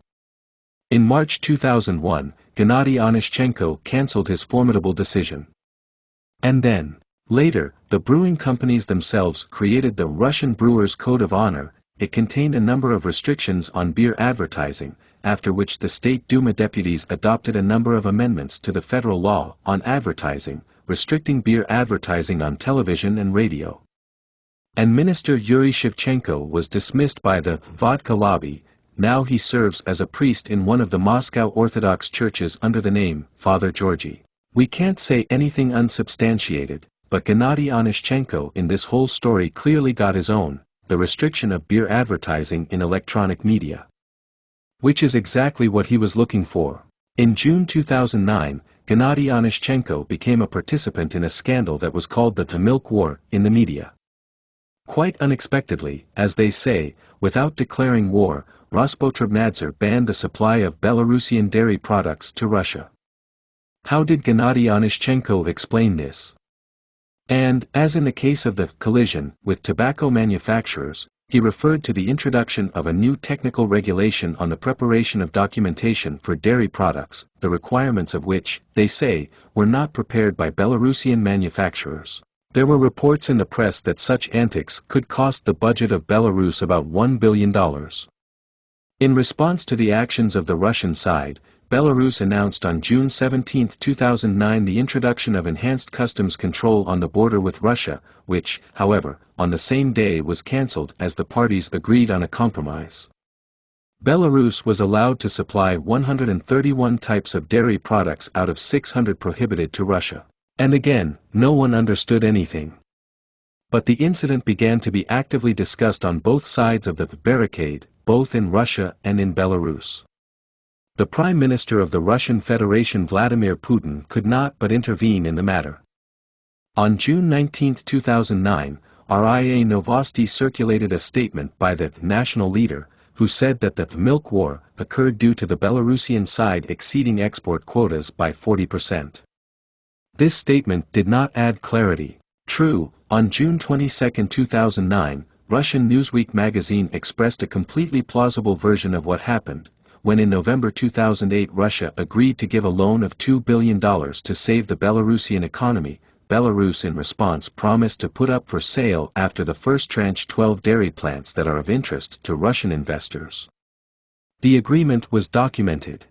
In March 2001, Gennady Onyshchenko cancelled his formidable decision. And then, later, the brewing companies themselves created the Russian Brewers' Code of Honor. It contained a number of restrictions on beer advertising, after which the State Duma deputies adopted a number of amendments to the federal law on advertising, restricting beer advertising on television and radio. And Minister Yuri Shevchenko was dismissed by the vodka lobby. Now he serves as a priest in one of the Moscow Orthodox churches under the name Father Georgy. We can't say anything unsubstantiated, but Gennady Onyshchenko in this whole story clearly got his own, the restriction of beer advertising in electronic media. Which is exactly what he was looking for. In June 2009, Gennady Onyshchenko became a participant in a scandal that was called the milk war in the media. Quite unexpectedly, as they say, without declaring war, Rospotrебnadzor banned the supply of Belarusian dairy products to Russia. How did Gennady Onyshchenko explain this? And, as in the case of the collision with tobacco manufacturers, he referred to the introduction of a new technical regulation on the preparation of documentation for dairy products, the requirements of which, they say, were not prepared by Belarusian manufacturers. There were reports in the press that such antics could cost the budget of Belarus about $1 billion. In response to the actions of the Russian side, Belarus announced on June 17, 2009 the introduction of enhanced customs control on the border with Russia, which, however, on the same day was cancelled as the parties agreed on a compromise. Belarus was allowed to supply 131 types of dairy products out of 600 prohibited to Russia. And again, no one understood anything. But the incident began to be actively discussed on both sides of the barricade, both in Russia and in Belarus. The Prime Minister of the Russian Federation Vladimir Putin could not but intervene in the matter. On June 19, 2009, RIA Novosti circulated a statement by the national leader, who said that the milk war occurred due to the Belarusian side exceeding export quotas by 40%. This statement did not add clarity. True, on June 22, 2009, Russian Newsweek magazine expressed a completely plausible version of what happened, when in November 2008 Russia agreed to give a loan of $2 billion to save the Belarusian economy. Belarus in response promised to put up for sale after the first tranche 12 dairy plants that are of interest to Russian investors. The agreement was documented.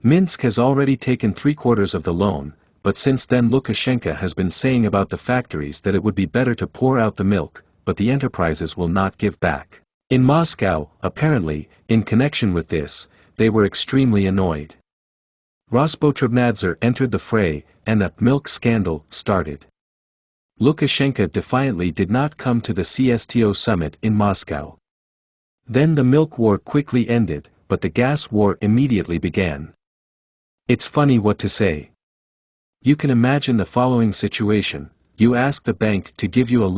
Minsk has already taken 3/4 of the loan, but since then Lukashenko has been saying about the factories that it would be better to pour out the milk, but the enterprises will not give back. In Moscow, apparently, in connection with this, they were extremely annoyed. Rospotrебnadzor entered the fray, and the milk scandal started. Lukashenko defiantly did not come to the CSTO summit in Moscow. Then the milk war quickly ended, but the gas war immediately began. It's funny what to say. You can imagine the following situation: you ask the bank to give you a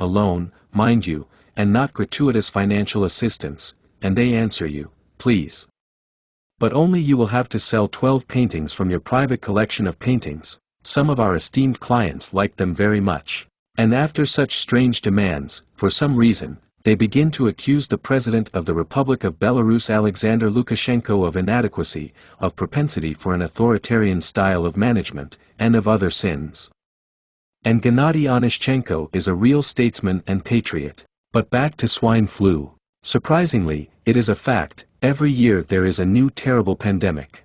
loan, mind you, and not gratuitous financial assistance, and they answer you, please. But only you will have to sell 12 paintings from your private collection of paintings. Some of our esteemed clients like them very much. And after such strange demands, for some reason, they begin to accuse the President of the Republic of Belarus Alexander Lukashenko of inadequacy, of propensity for an authoritarian style of management, and of other sins. And Gennady Onishchenko is a real statesman and patriot. But back to swine flu. Surprisingly, it is a fact, every year there is a new terrible pandemic.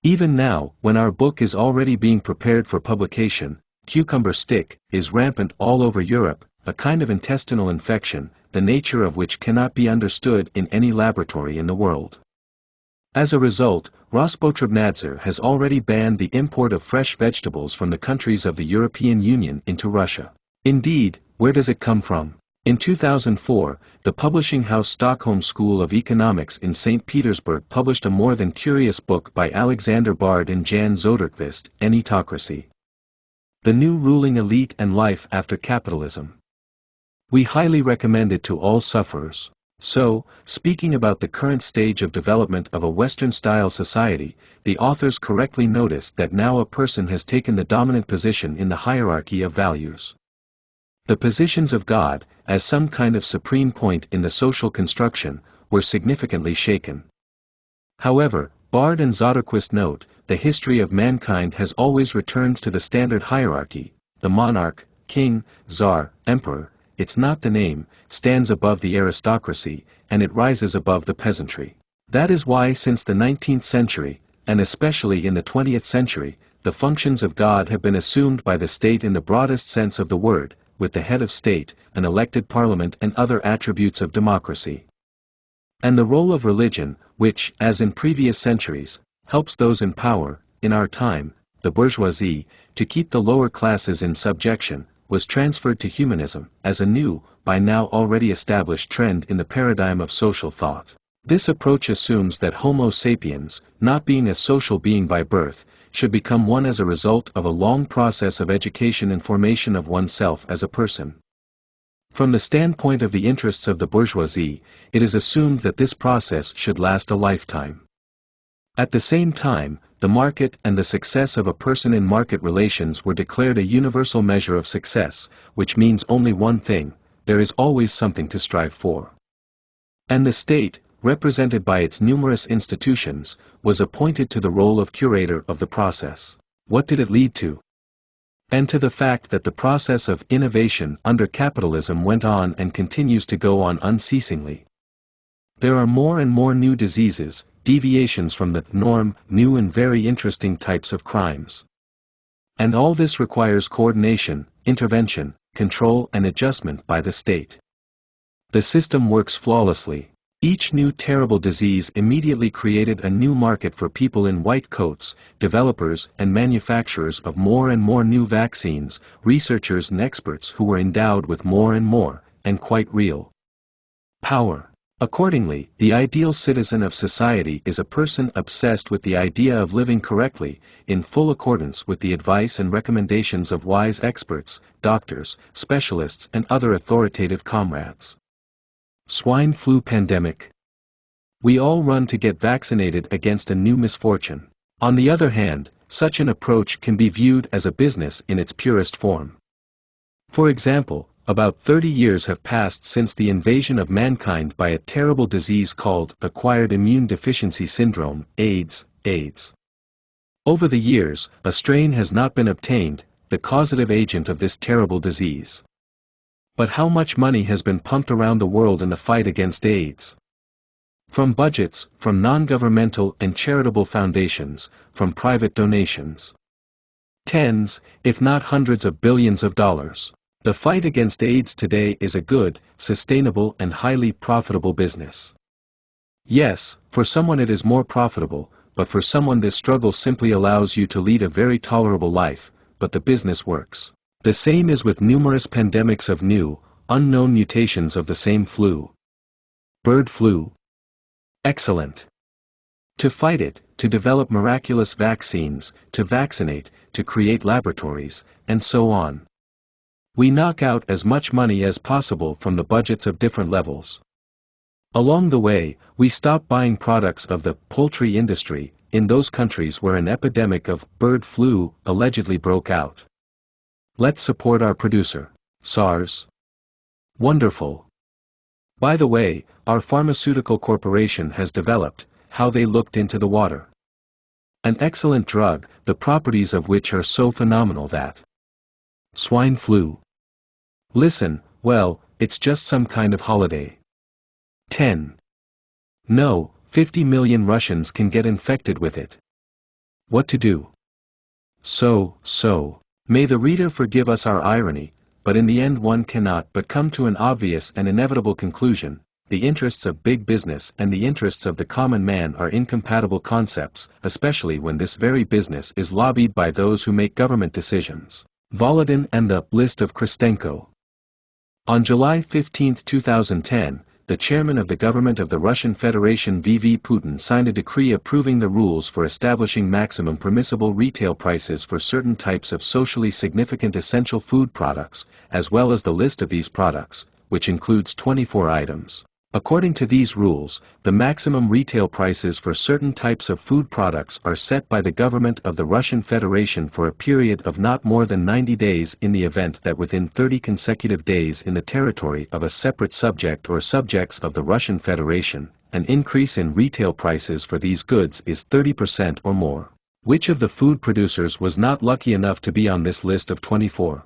Even now, when our book is already being prepared for publication, cucumber stick is rampant all over Europe, a kind of intestinal infection, the nature of which cannot be understood in any laboratory in the world. As a result, Rospotrебnadzor has already banned the import of fresh vegetables from the countries of the European Union into Russia. Indeed, where does it come from? In 2004, the publishing house Stockholm School of Economics in St. Petersburg published a more than curious book by Alexander Bard and Jan Zoderqvist, Elitocracy. The New Ruling Elite and Life After Capitalism. We highly recommend it to all sufferers. So, speaking about the current stage of development of a Western-style society, the authors correctly notice that now a person has taken the dominant position in the hierarchy of values. The positions of God, as some kind of supreme point in the social construction, were significantly shaken. However, Bard and Zoderquist note, the history of mankind has always returned to the standard hierarchy, the monarch, king, czar, emperor, it's not the name, stands above the aristocracy, and it rises above the peasantry. That is why since the 19th century, and especially in the 20th century, the functions of God have been assumed by the state in the broadest sense of the word, with the head of state, an elected parliament and other attributes of democracy. And the role of religion, which, as in previous centuries, helps those in power, in our time, the bourgeoisie, to keep the lower classes in subjection, was transferred to humanism, as a new, by now already established trend in the paradigm of social thought. This approach assumes that Homo sapiens, not being a social being by birth, should become one as a result of a long process of education and formation of oneself as a person. From the standpoint of the interests of the bourgeoisie, it is assumed that this process should last a lifetime. At the same time, the market and the success of a person in market relations were declared a universal measure of success, which means only one thing: there is always something to strive for. And the state, represented by its numerous institutions, was appointed to the role of curator of the process. What did it lead to? And to the fact that the process of innovation under capitalism went on and continues to go on unceasingly. There are more and more new diseases, deviations from the norm, new and very interesting types of crimes. And all this requires coordination, intervention, control and adjustment by the state. The system works flawlessly. Each new terrible disease immediately created a new market for people in white coats, developers and manufacturers of more and more new vaccines, researchers and experts who were endowed with more and more, and quite real power. Accordingly, the ideal citizen of society is a person obsessed with the idea of living correctly, in full accordance with the advice and recommendations of wise experts, doctors, specialists and other authoritative comrades. Swine flu pandemic. We all run to get vaccinated against a new misfortune. On the other hand, such an approach can be viewed as a business in its purest form. For example, about 30 years have passed since the invasion of mankind by a terrible disease called acquired immune deficiency syndrome, AIDS. Over the years, a strain has not been obtained, the causative agent of this terrible disease. But how much money has been pumped around the world in the fight against AIDS? From budgets, from non-governmental and charitable foundations, from private donations. Tens, if not hundreds of billions of dollars. The fight against AIDS today is a good, sustainable and highly profitable business. Yes, for someone it is more profitable, but for someone this struggle simply allows you to lead a very tolerable life, but the business works. The same is with numerous pandemics of new, unknown mutations of the same flu. Bird flu. Excellent. To fight it, to develop miraculous vaccines, to vaccinate, to create laboratories, and so on. We knock out as much money as possible from the budgets of different levels. Along the way, we stop buying products of the poultry industry in those countries where an epidemic of bird flu allegedly broke out. Let's support our producer. SARS. Wonderful. By the way, our pharmaceutical corporation has developed how they looked into the water. An excellent drug, the properties of which are so phenomenal that swine flu. Listen, well, it's just some kind of holiday. 10. No, 50 million Russians can get infected with it. What to do? So. May the reader forgive us our irony, but in the end one cannot but come to an obvious and inevitable conclusion. The interests of big business and the interests of the common man are incompatible concepts, especially when this very business is lobbied by those who make government decisions. Volodin and the list of Kristenko. On July 15, 2010, the chairman of the government of the Russian Federation V.V. Putin signed a decree approving the rules for establishing maximum permissible retail prices for certain types of socially significant essential food products, as well as the list of these products, which includes 24 items. According to these rules, the maximum retail prices for certain types of food products are set by the government of the Russian Federation for a period of not more than 90 days in the event that within 30 consecutive days in the territory of a separate subject or subjects of the Russian Federation, an increase in retail prices for these goods is 30% or more. Which of the food producers was not lucky enough to be on this list of 24?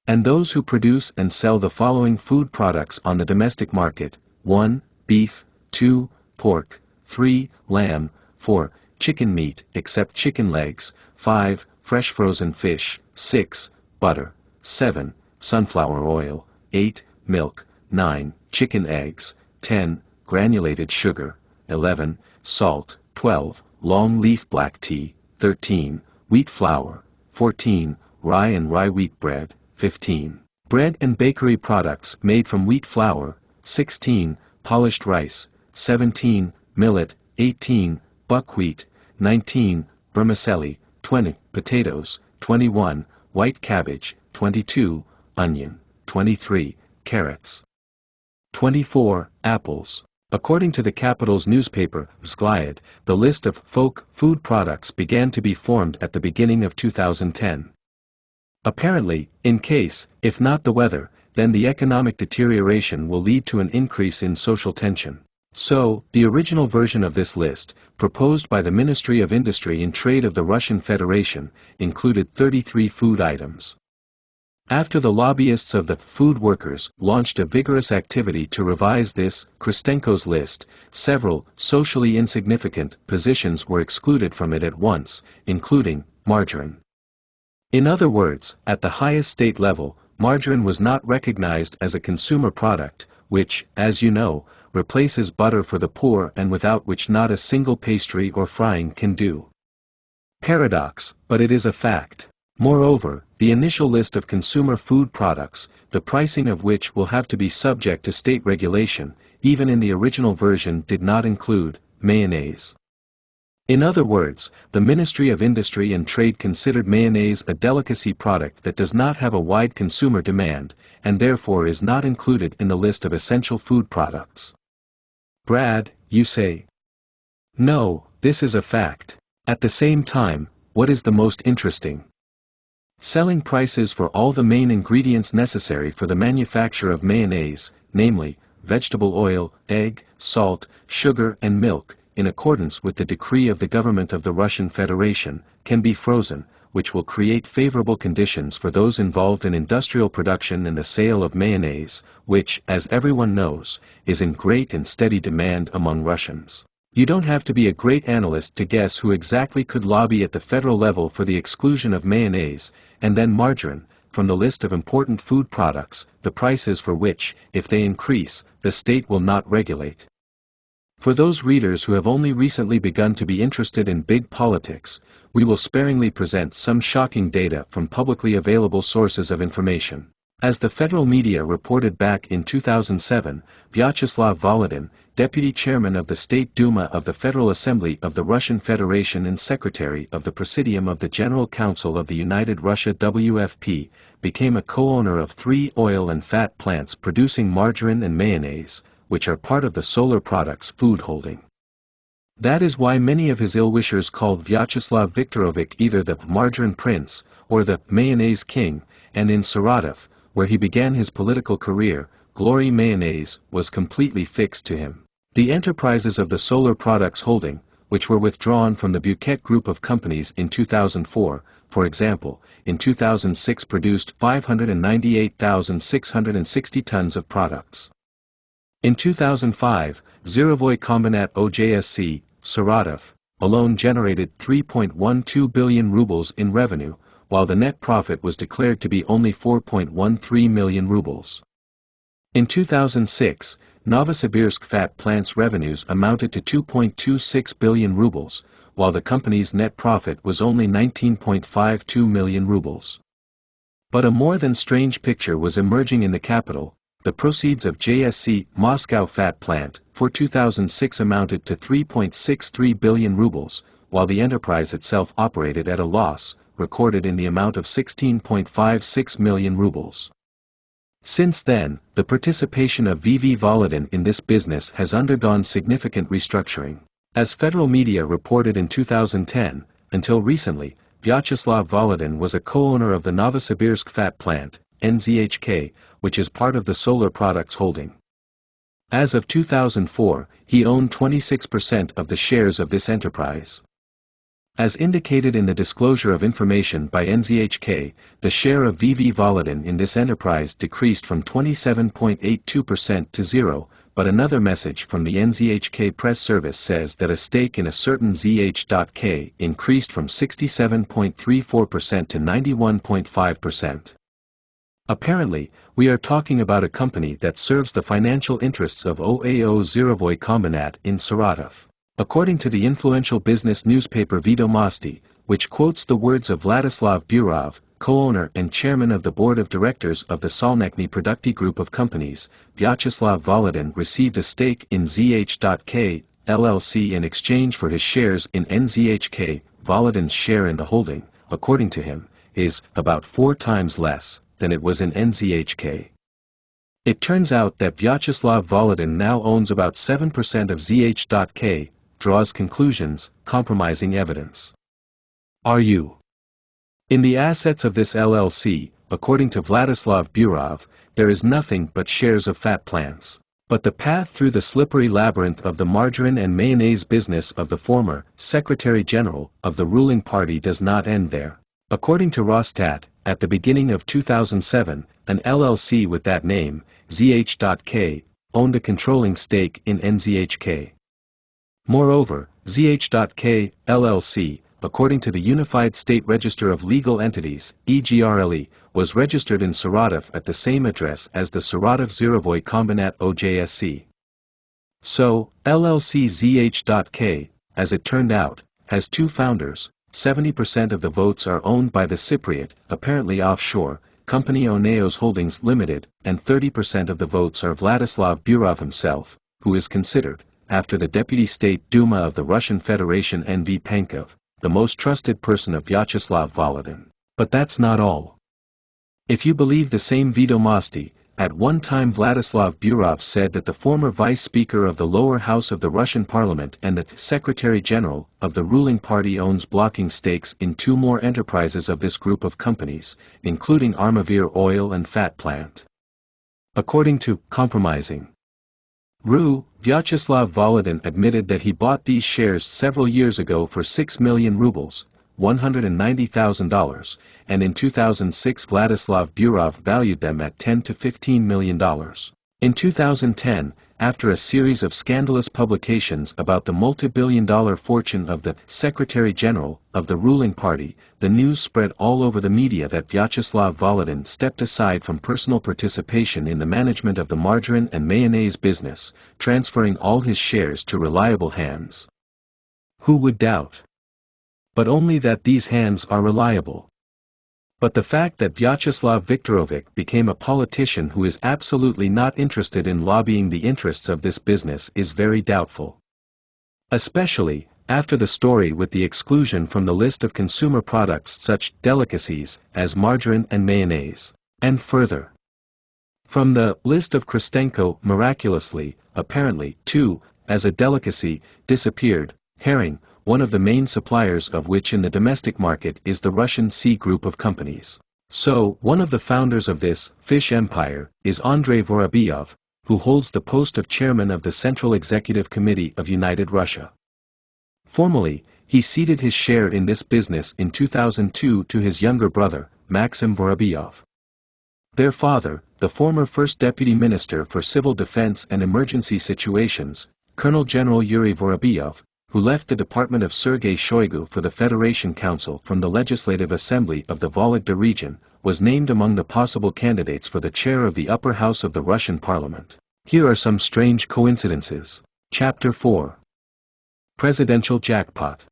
And those who produce and sell the following food products on the domestic market: 1. Beef, 2. Pork, 3. Lamb, 4. Chicken meat except chicken legs, 5. Fresh frozen fish, 6. Butter, 7. Sunflower oil, 8. Milk, 9. Chicken eggs, 10. Granulated sugar, 11. Salt, 12. Long leaf black tea, 13. Wheat flour, 14. Rye and rye wheat bread, 15. Bread and bakery products made from wheat flour, 16. Polished rice, 17. Millet, 18. Buckwheat, 19. Vermicelli, 20. Potatoes, 21. White cabbage, 22. Onion, 23. Carrots, 24. Apples. According to the capital's newspaper, Vzglyad, the list of folk food products began to be formed at the beginning of 2010. Apparently, in case, if not the weather, then the economic deterioration will lead to an increase in social tension. So, the original version of this list, proposed by the Ministry of Industry and Trade of the Russian Federation, included 33 food items. After the lobbyists of the food workers launched a vigorous activity to revise this Kristenko's list, several socially insignificant positions were excluded from it at once, including margarine. In other words, at the highest state level, margarine was not recognized as a consumer product, which, as you know, replaces butter for the poor and without which not a single pastry or frying can do. Paradox, but it is a fact. Moreover, the initial list of consumer food products, the pricing of which will have to be subject to state regulation, even in the original version did not include mayonnaise. In other words, the Ministry of Industry and Trade considered mayonnaise a delicacy product that does not have a wide consumer demand, and therefore is not included in the list of essential food products. Brad, you say? No, this is a fact. At the same time, what is the most interesting? Selling prices for all the main ingredients necessary for the manufacture of mayonnaise, namely, vegetable oil, egg, salt, sugar and milk, in accordance with the decree of the government of the Russian Federation, can be frozen, which will create favorable conditions for those involved in industrial production and the sale of mayonnaise, which, as everyone knows, is in great and steady demand among Russians. You don't have to be a great analyst to guess who exactly could lobby at the federal level for the exclusion of mayonnaise, and then margarine, from the list of important food products, the prices for which, if they increase, the state will not regulate. For those readers who have only recently begun to be interested in big politics, we will sparingly present some shocking data from publicly available sources of information. As the federal media reported back in 2007, Vyacheslav Volodin, deputy chairman of the State Duma of the Federal Assembly of the Russian Federation and secretary of the Presidium of the General Council of the United Russia WFP, became a co-owner of 3 oil and fat plants producing margarine and mayonnaise, which are part of the Solar Products food holding. That is why many of his ill-wishers called Vyacheslav Viktorovich either the Margarine Prince, or the Mayonnaise King, and in Saratov, where he began his political career, glory mayonnaise, was completely fixed to him. The enterprises of the Solar Products Holding, which were withdrawn from the Buquet Group of companies in 2004, for example, in 2006 produced 598,660 tons of products. In 2005, Zirovoi Kombinat OJSC, Saratov, alone generated 3.12 billion rubles in revenue, while the net profit was declared to be only 4.13 million rubles. In 2006, Novosibirsk fat plant's revenues amounted to 2.26 billion rubles, while the company's net profit was only 19.52 million rubles. But a more than strange picture was emerging in the capital. The proceeds of JSC Moscow fat plant for 2006 amounted to 3.63 billion rubles, while the enterprise itself operated at a loss, recorded in the amount of 16.56 million rubles. Since then, the participation of VV Volodin in this business has undergone significant restructuring. As federal media reported in 2010, until recently, Vyacheslav Volodin was a co-owner of the Novosibirsk fat plant, NZHK, which is part of the Solar Products Holding. As of 2004, he owned 26% of the shares of this enterprise. As indicated in the disclosure of information by NZHK, the share of VV Volodin in this enterprise decreased from 27.82% to zero, but another message from the NZHK press service says that a stake in a certain ZH.K increased from 67.34% to 91.5%. Apparently, we are talking about a company that serves the financial interests of OAO Zirovoi Kombinat in Saratov. According to the influential business newspaper Vedomosti, which quotes the words of Vladislav Burov, co-owner and chairman of the board of directors of the Solnechny Produkty Group of companies, Vyacheslav Volodin received a stake in ZH.K, LLC in exchange for his shares in NZHK. Volodin's share in the holding, according to him, is about 4 times less than it was in NZHK. It turns out that Vyacheslav Volodin now owns about 7% of ZH.K, draws conclusions, compromising evidence. Are you? In the assets of this LLC, according to Vladislav Burov, there is nothing but shares of fat plants. But the path through the slippery labyrinth of the margarine and mayonnaise business of the former Secretary General of the ruling party does not end there. According to Rosstat, at the beginning of 2007, an LLC with that name, ZH.K, owned a controlling stake in NZHK. Moreover, ZH.K, LLC, according to the Unified State Register of Legal Entities, EGRLE, was registered in Saratov at the same address as the Saratov Zirovoi Kombinat OJSC. So, LLC ZH.K, as it turned out, has 2 founders. 70% of the votes are owned by the Cypriot, apparently offshore, company Oneos Holdings Limited, and 30% of the votes are Vladislav Burov himself, who is considered, after the Deputy State Duma of the Russian Federation N.V. Pankov, the most trusted person of Vyacheslav Volodin. But that's not all. If you believe the same Vedomosti, at one time Vladislav Burov said that the former Vice Speaker of the lower house of the Russian Parliament and the Secretary General of the ruling party owns blocking stakes in 2 more enterprises of this group of companies, including Armavir Oil and Fat Plant. According to Compromising RU, Vyacheslav Volodin admitted that he bought these shares several years ago for 6 million rubles, $190,000, and in 2006 Vladislav Burov valued them at $10 to $15 million. In 2010, after a series of scandalous publications about the multi-billion-dollar fortune of the Secretary General of the ruling party, the news spread all over the media that Vyacheslav Volodin stepped aside from personal participation in the management of the margarine and mayonnaise business, transferring all his shares to reliable hands. Who would doubt? But only that these hands are reliable. But the fact that Vyacheslav Viktorovich became a politician who is absolutely not interested in lobbying the interests of this business is very doubtful. Especially, after the story with the exclusion from the list of consumer products such delicacies as margarine and mayonnaise, and further. From the list of Kristenko miraculously, apparently, too, as a delicacy, disappeared, herring, one of the main suppliers of which in the domestic market is the Russian C group of companies. So, one of the founders of this fish empire is Andrei Vorobyev, who holds the post of chairman of the Central Executive Committee of United Russia. Formally, he ceded his share in this business in 2002 to his younger brother, Maxim Vorobyev. Their father, the former First Deputy Minister for Civil Defense and Emergency Situations, Colonel General Yuri Vorobyev, who left the department of Sergei Shoigu for the Federation Council from the Legislative Assembly of the Vologda region, was named among the possible candidates for the chair of the upper house of the Russian parliament. Here are some strange coincidences. Chapter 4. Presidential Jackpot.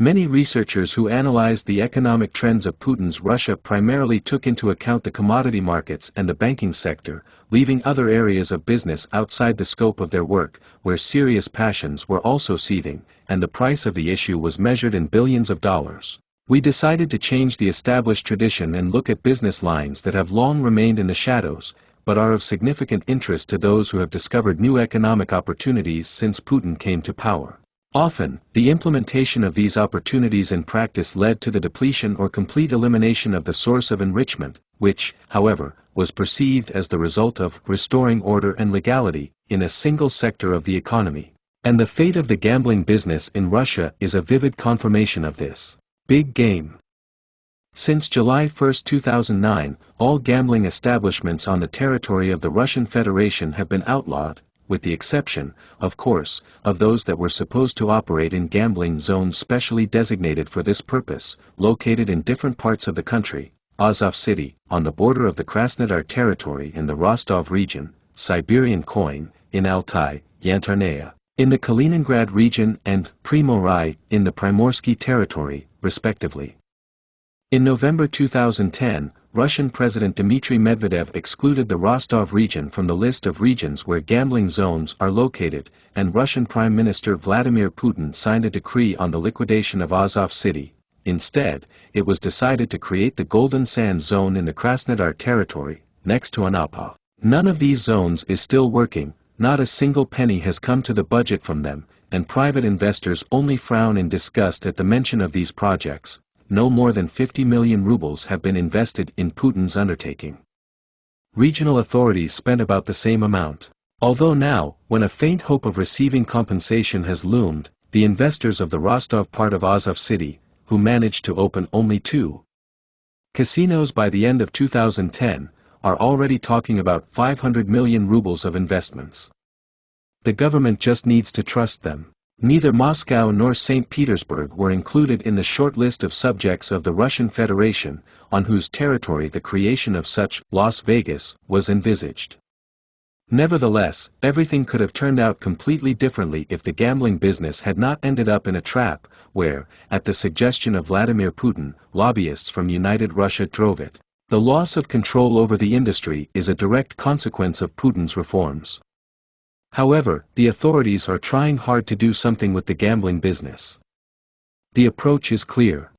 Many researchers who analyzed the economic trends of Putin's Russia primarily took into account the commodity markets and the banking sector, leaving other areas of business outside the scope of their work, where serious passions were also seething, and the price of the issue was measured in billions of dollars. We decided to change the established tradition and look at business lines that have long remained in the shadows, but are of significant interest to those who have discovered new economic opportunities since Putin came to power. Often, the implementation of these opportunities in practice led to the depletion or complete elimination of the source of enrichment, which, however, was perceived as the result of restoring order and legality in a single sector of the economy. And the fate of the gambling business in Russia is a vivid confirmation of this. Big game. Since July 1, 2009, all gambling establishments on the territory of the Russian Federation have been outlawed, with the exception, of course, of those that were supposed to operate in gambling zones specially designated for this purpose, located in different parts of the country: Azov City, on the border of the Krasnodar territory in the Rostov region, Siberian Koin, in Altai, Yantarnaya, in the Kaliningrad region, and Primorai, in the Primorsky territory, respectively. In November 2010, Russian President Dmitry Medvedev excluded the Rostov region from the list of regions where gambling zones are located, and Russian Prime Minister Vladimir Putin signed a decree on the liquidation of Azov City. Instead, it was decided to create the Golden Sands Zone in the Krasnodar territory, next to Anapa. None of these zones is still working, not a single penny has come to the budget from them, and private investors only frown in disgust at the mention of these projects. No more than 50 million rubles have been invested in Putin's undertaking. Regional authorities spent about the same amount. Although now, when a faint hope of receiving compensation has loomed, the investors of the Rostov part of Azov City, who managed to open only 2 casinos by the end of 2010, are already talking about 500 million rubles of investments. The government just needs to trust them. Neither Moscow nor St. Petersburg were included in the short list of subjects of the Russian Federation, on whose territory the creation of such Las Vegas was envisaged. Nevertheless, everything could have turned out completely differently if the gambling business had not ended up in a trap, where, at the suggestion of Vladimir Putin, lobbyists from United Russia drove it. The loss of control over the industry is a direct consequence of Putin's reforms. However, the authorities are trying hard to do something with the gambling business. The approach is clear.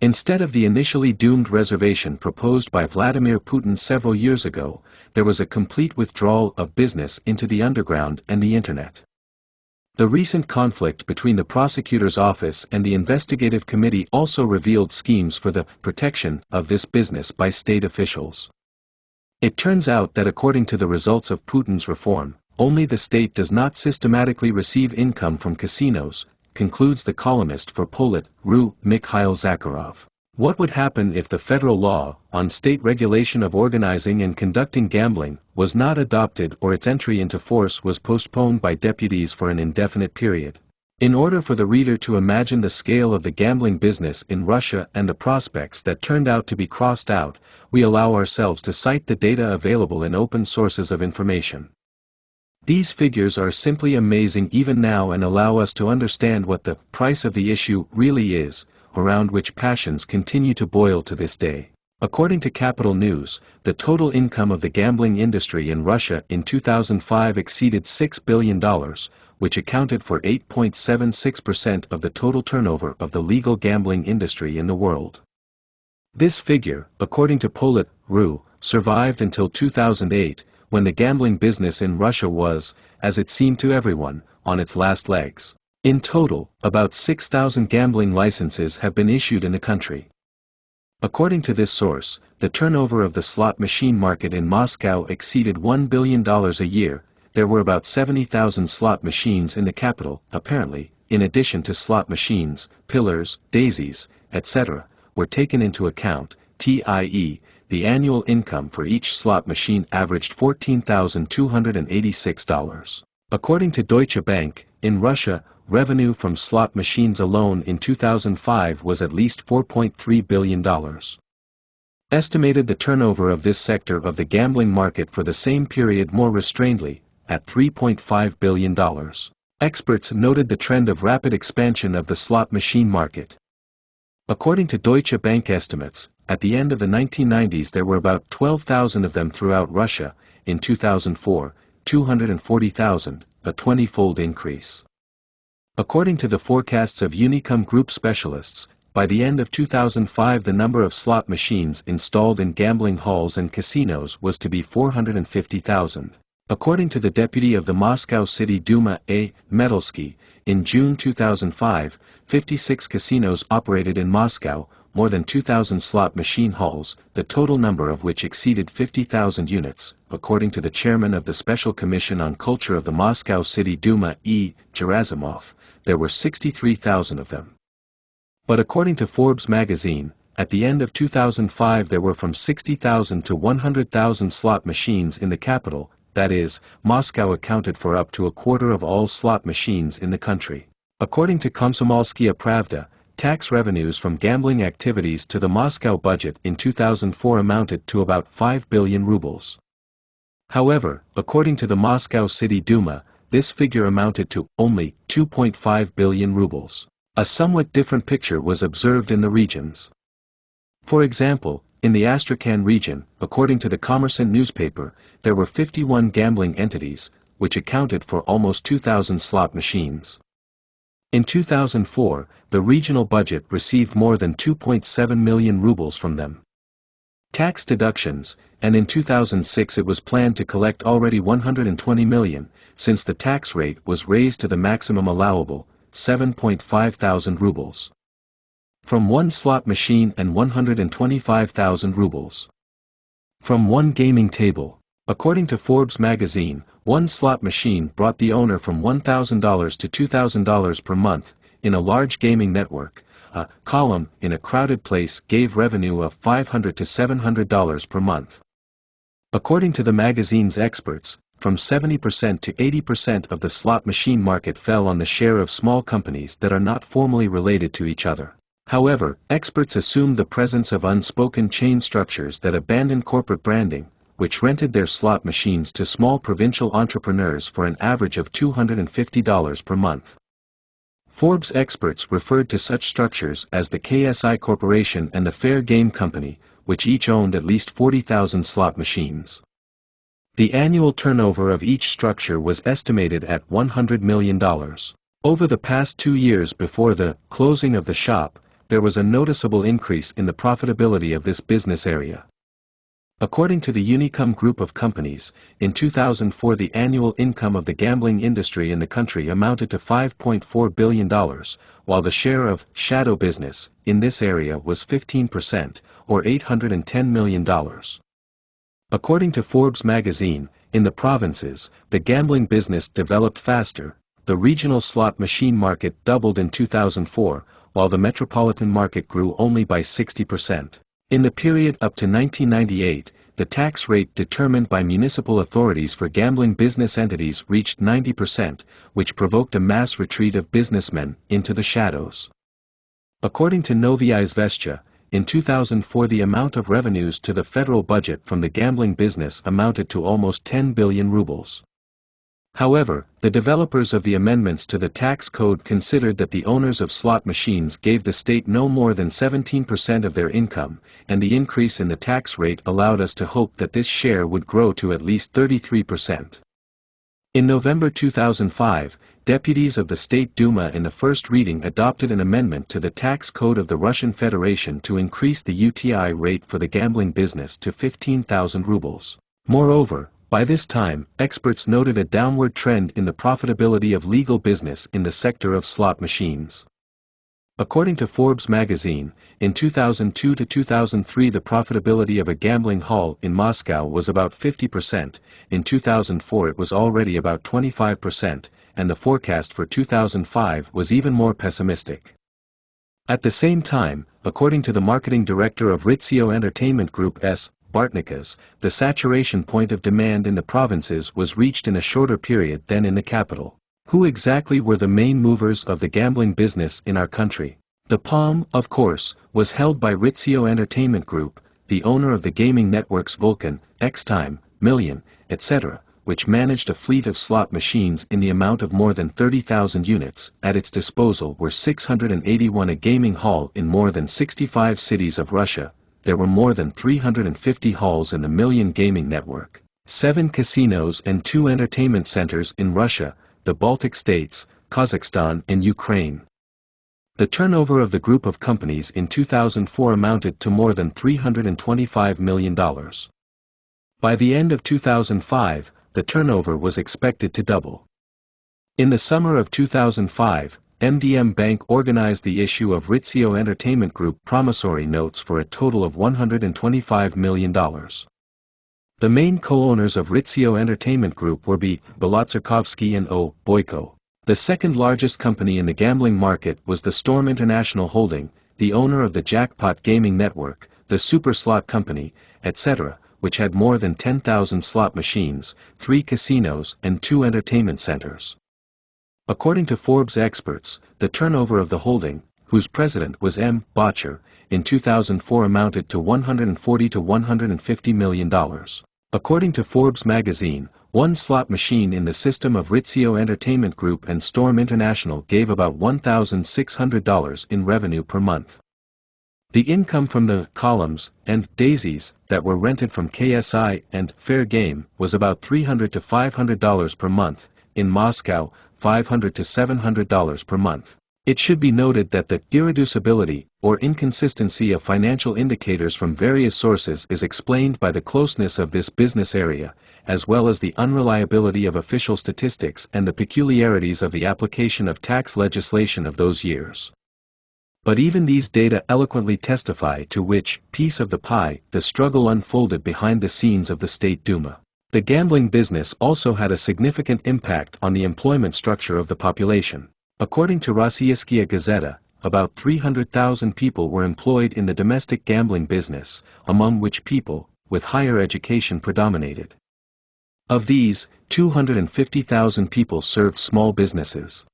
Instead of the initially doomed reservation proposed by Vladimir Putin several years ago, there was a complete withdrawal of business into the underground and the internet. The recent conflict between the prosecutor's office and the investigative committee also revealed schemes for the protection of this business by state officials. It turns out that according to the results of Putin's reform, only the state does not systematically receive income from casinos, concludes the columnist for Polit.ru Mikhail Zakharov. What would happen if the federal law on state regulation of organizing and conducting gambling was not adopted or its entry into force was postponed by deputies for an indefinite period? In order for the reader to imagine the scale of the gambling business in Russia and the prospects that turned out to be crossed out, we allow ourselves to cite the data available in open sources of information. These figures are simply amazing even now and allow us to understand what the price of the issue really is, around which passions continue to boil to this day. According to Capital News, the total income of the gambling industry in Russia in 2005 exceeded $6 billion, which accounted for 8.76% of the total turnover of the legal gambling industry in the world. This figure, according to Polit.ru, survived until 2008, when the gambling business in Russia was, as it seemed to everyone, on its last legs. In total, about 6,000 gambling licenses have been issued in the country. According to this source, the turnover of the slot machine market in Moscow exceeded $1 billion a year. There were about 70,000 slot machines in the capital, apparently. In addition to slot machines, pillars, daisies, etc., were taken into account, i.e., the annual income for each slot machine averaged $14,286. According to Deutsche Bank, in Russia, revenue from slot machines alone in 2005 was at least $4.3 billion. Estimated the turnover of this sector of the gambling market for the same period more restrainedly, at $3.5 billion. Experts noted the trend of rapid expansion of the slot machine market. According to Deutsche Bank estimates, at the end of the 1990s there were about 12,000 of them throughout Russia. In 2004, 240,000, a 20-fold increase. According to the forecasts of Unicum Group specialists, by the end of 2005 the number of slot machines installed in gambling halls and casinos was to be 450,000. According to the deputy of the Moscow City Duma A. Medelsky, in June 2005, 56 casinos operated in Moscow, more than 2,000 slot machine halls, the total number of which exceeded 50,000 units. According to the chairman of the Special Commission on Culture of the Moscow City Duma E. Gerasimov, there were 63,000 of them. But according to Forbes magazine, at the end of 2005 there were from 60,000 to 100,000 slot machines in the capital. That is, Moscow accounted for up to a quarter of all slot machines in the country. According to Komsomolskaya Pravda, tax revenues from gambling activities to the Moscow budget in 2004 amounted to about 5 billion rubles. However, according to the Moscow City Duma, this figure amounted to only 2.5 billion rubles. A somewhat different picture was observed in the regions. For example, in the Astrakhan region, according to the Kommersant newspaper, there were 51 gambling entities, which accounted for almost 2,000 slot machines. In 2004, the regional budget received more than 2.7 million rubles from them. Tax deductions, and in 2006 it was planned to collect already 120 million, since the tax rate was raised to the maximum allowable, 7.5 thousand rubles. From one slot machine and 125,000 rubles. From one gaming table. According to Forbes magazine, one slot machine brought the owner from $1,000 to $2,000 per month. In a large gaming network, a column in a crowded place gave revenue of $500 to $700 per month. According to the magazine's experts, from 70% to 80% of the slot machine market fell on the share of small companies that are not formally related to each other. However, experts assumed the presence of unspoken chain structures that abandoned corporate branding, which rented their slot machines to small provincial entrepreneurs for an average of $250 per month. Forbes experts referred to such structures as the KSI Corporation and the Fair Game Company, which each owned at least 40,000 slot machines. The annual turnover of each structure was estimated at $100 million. Over the past 2 years before the closing of the shop, there was a noticeable increase in the profitability of this business area. According to the Unicum Group of companies, in 2004 the annual income of the gambling industry in the country amounted to $5.4 billion, while the share of shadow business in this area was 15%, or $810 million. According to Forbes magazine, in the provinces, the gambling business developed faster. The regional slot machine market doubled in 2004, while the metropolitan market grew only by 60%. In the period up to 1998, the tax rate determined by municipal authorities for gambling business entities reached 90%, which provoked a mass retreat of businessmen into the shadows. According to Novaya Izvestia, in 2004 the amount of revenues to the federal budget from the gambling business amounted to almost 10 billion rubles. However, the developers of the amendments to the tax code considered that the owners of slot machines gave the state no more than 17% of their income, and the increase in the tax rate allowed us to hope that this share would grow to at least 33%. In November 2005, deputies of the State Duma in the first reading adopted an amendment to the tax code of the Russian Federation to increase the UTI rate for the gambling business to 15,000 rubles. Moreover, by this time, experts noted a downward trend in the profitability of legal business in the sector of slot machines. According to Forbes magazine, in 2002 to 2003 the profitability of a gambling hall in Moscow was about 50%, in 2004 it was already about 25%, and the forecast for 2005 was even more pessimistic. At the same time, according to the marketing director of Ritzio Entertainment Group S. Bartnikas, the saturation point of demand in the provinces was reached in a shorter period than in the capital. Who exactly were the main movers of the gambling business in our country? The palm, of course, was held by Ritzio Entertainment Group, the owner of the gaming networks Vulcan, X-Time, Million, etc., which managed a fleet of slot machines in the amount of more than 30,000 units. At its disposal were 681 a gaming hall in more than 65 cities of Russia. There were more than 350 halls in the Million gaming network, 7 casinos and 2 entertainment centers in Russia, the Baltic states, Kazakhstan and Ukraine. The turnover of the group of companies in 2004 amounted to more than $325 million. By the end of 2005, the turnover was expected to double. In the summer of 2005, MDM Bank organized the issue of Ritzio Entertainment Group promissory notes for a total of $125 million. The main co-owners of Ritzio Entertainment Group were B. Bolotserkovsky and O. Boyko. The second largest company in the gambling market was the Storm International Holding, the owner of the Jackpot Gaming Network, the Super Slot Company, etc., which had more than 10,000 slot machines, 3 casinos and 2 entertainment centers. According to Forbes experts, the turnover of the holding, whose president was M. Botcher, in 2004 amounted to $140 to $150 million. According to Forbes magazine, one slot machine in the system of Ritzio Entertainment Group and Storm International gave about $1,600 in revenue per month. The income from the columns and daisies that were rented from KSI and Fair Game was about $300 to $500 per month, in Moscow, $500 to $700 per month. It should be noted that the irreducibility or inconsistency of financial indicators from various sources is explained by the closeness of this business area, as well as the unreliability of official statistics and the peculiarities of the application of tax legislation of those years. But even these data eloquently testify to which piece of the pie the struggle unfolded behind the scenes of the State Duma. The gambling business also had a significant impact on the employment structure of the population. According to Rossiyskaya Gazeta, about 300,000 people were employed in the domestic gambling business, among which people with higher education predominated. Of these, 250,000 people served small businesses.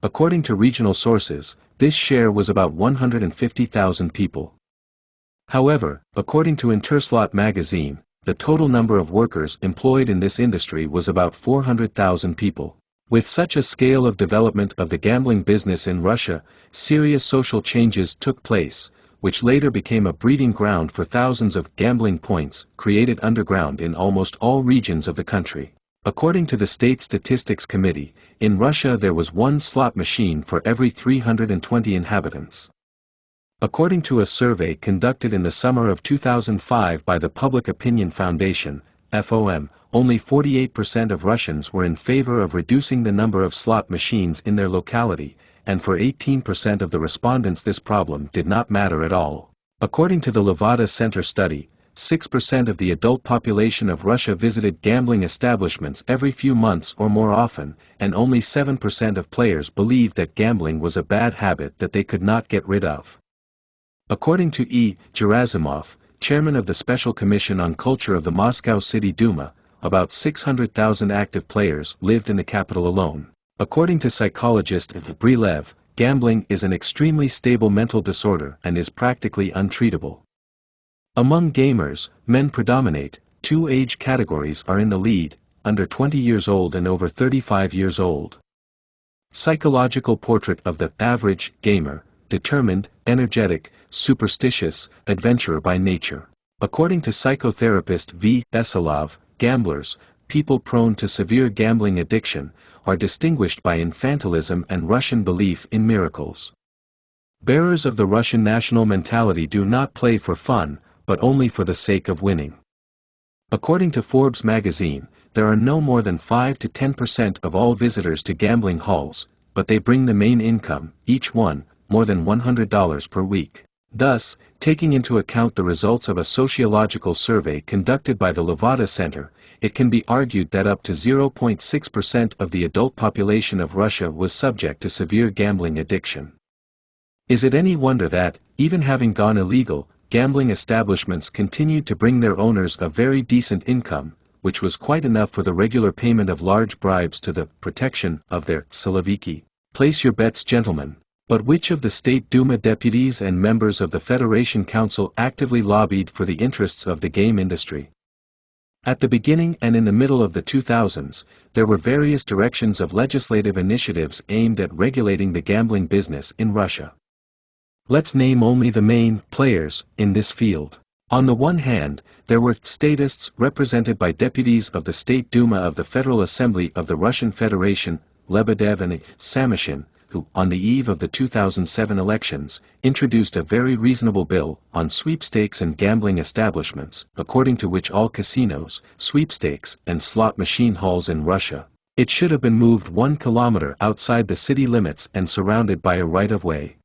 According to regional sources, this share was about 150,000 people. However, according to Interslot magazine, the total number of workers employed in this industry was about 400,000 people. With such a scale of development of the gambling business in Russia, serious social changes took place, which later became a breeding ground for thousands of gambling points created underground in almost all regions of the country. According to the State Statistics Committee, in Russia there was 1 slot machine for every 320 inhabitants. According to a survey conducted in the summer of 2005 by the Public Opinion Foundation, FOM, only 48% of Russians were in favor of reducing the number of slot machines in their locality, and for 18% of the respondents this problem did not matter at all. According to the Levada Center study, 6% of the adult population of Russia visited gambling establishments every few months or more often, and only 7% of players believed that gambling was a bad habit that they could not get rid of. According to E. Gerasimov, chairman of the Special Commission on Culture of the Moscow City Duma, about 600,000 active players lived in the capital alone. According to psychologist Brilev, gambling is an extremely stable mental disorder and is practically untreatable. Among gamers, men predominate. 2 age categories are in the lead, under 20 years old and over 35 years old. Psychological portrait of the average gamer: determined, energetic, superstitious, adventurer by nature. According to psychotherapist V. Veselov, gamblers, people prone to severe gambling addiction, are distinguished by infantilism and Russian belief in miracles. Bearers of the Russian national mentality do not play for fun, but only for the sake of winning. According to Forbes magazine, there are no more than 5 to 10% of all visitors to gambling halls, but they bring the main income, each one, more than $100 per week. Thus, taking into account the results of a sociological survey conducted by the Levada Center, it can be argued that up to 0.6% of the adult population of Russia was subject to severe gambling addiction. Is it any wonder that, even having gone illegal, gambling establishments continued to bring their owners a very decent income, which was quite enough for the regular payment of large bribes to the protection of their Siloviki? Place your bets, gentlemen. But which of the State Duma deputies and members of the Federation Council actively lobbied for the interests of the game industry? At the beginning and in the middle of the 2000s, there were various directions of legislative initiatives aimed at regulating the gambling business in Russia. Let's name only the main players in this field. On the one hand, there were statists represented by deputies of the State Duma of the Federal Assembly of the Russian Federation, Lebedev and Samashin, who, on the eve of the 2007 elections, introduced a very reasonable bill on sweepstakes and gambling establishments, according to which all casinos, sweepstakes, and slot machine halls in Russia, it should have been moved 1 kilometer outside the city limits and surrounded by a right-of-way.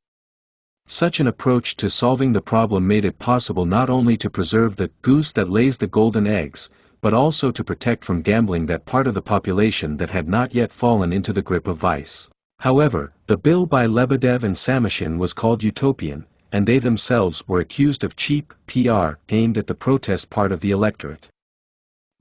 Such an approach to solving the problem made it possible not only to preserve the goose that lays the golden eggs, but also to protect from gambling that part of the population that had not yet fallen into the grip of vice. However, the bill by Lebedev and Samashin was called utopian, and they themselves were accused of cheap PR aimed at the protest part of the electorate.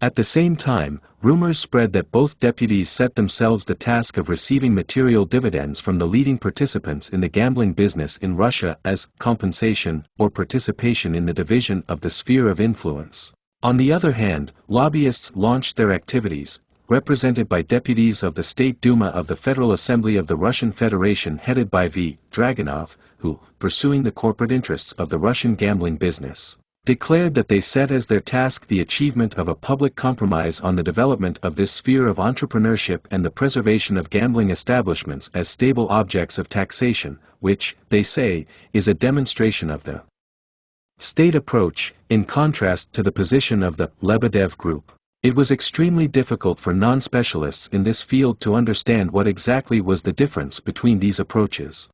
At the same time, rumors spread that both deputies set themselves the task of receiving material dividends from the leading participants in the gambling business in Russia as compensation or participation in the division of the sphere of influence. On the other hand, lobbyists launched their activities, represented by deputies of the State Duma of the Federal Assembly of the Russian Federation headed by V. Dragunov, who, pursuing the corporate interests of the Russian gambling business, declared that they set as their task the achievement of a public compromise on the development of this sphere of entrepreneurship and the preservation of gambling establishments as stable objects of taxation, which, they say, is a demonstration of the state approach, in contrast to the position of the Lebedev Group. It was extremely difficult for non-specialists in this field to understand what exactly was the difference between these approaches.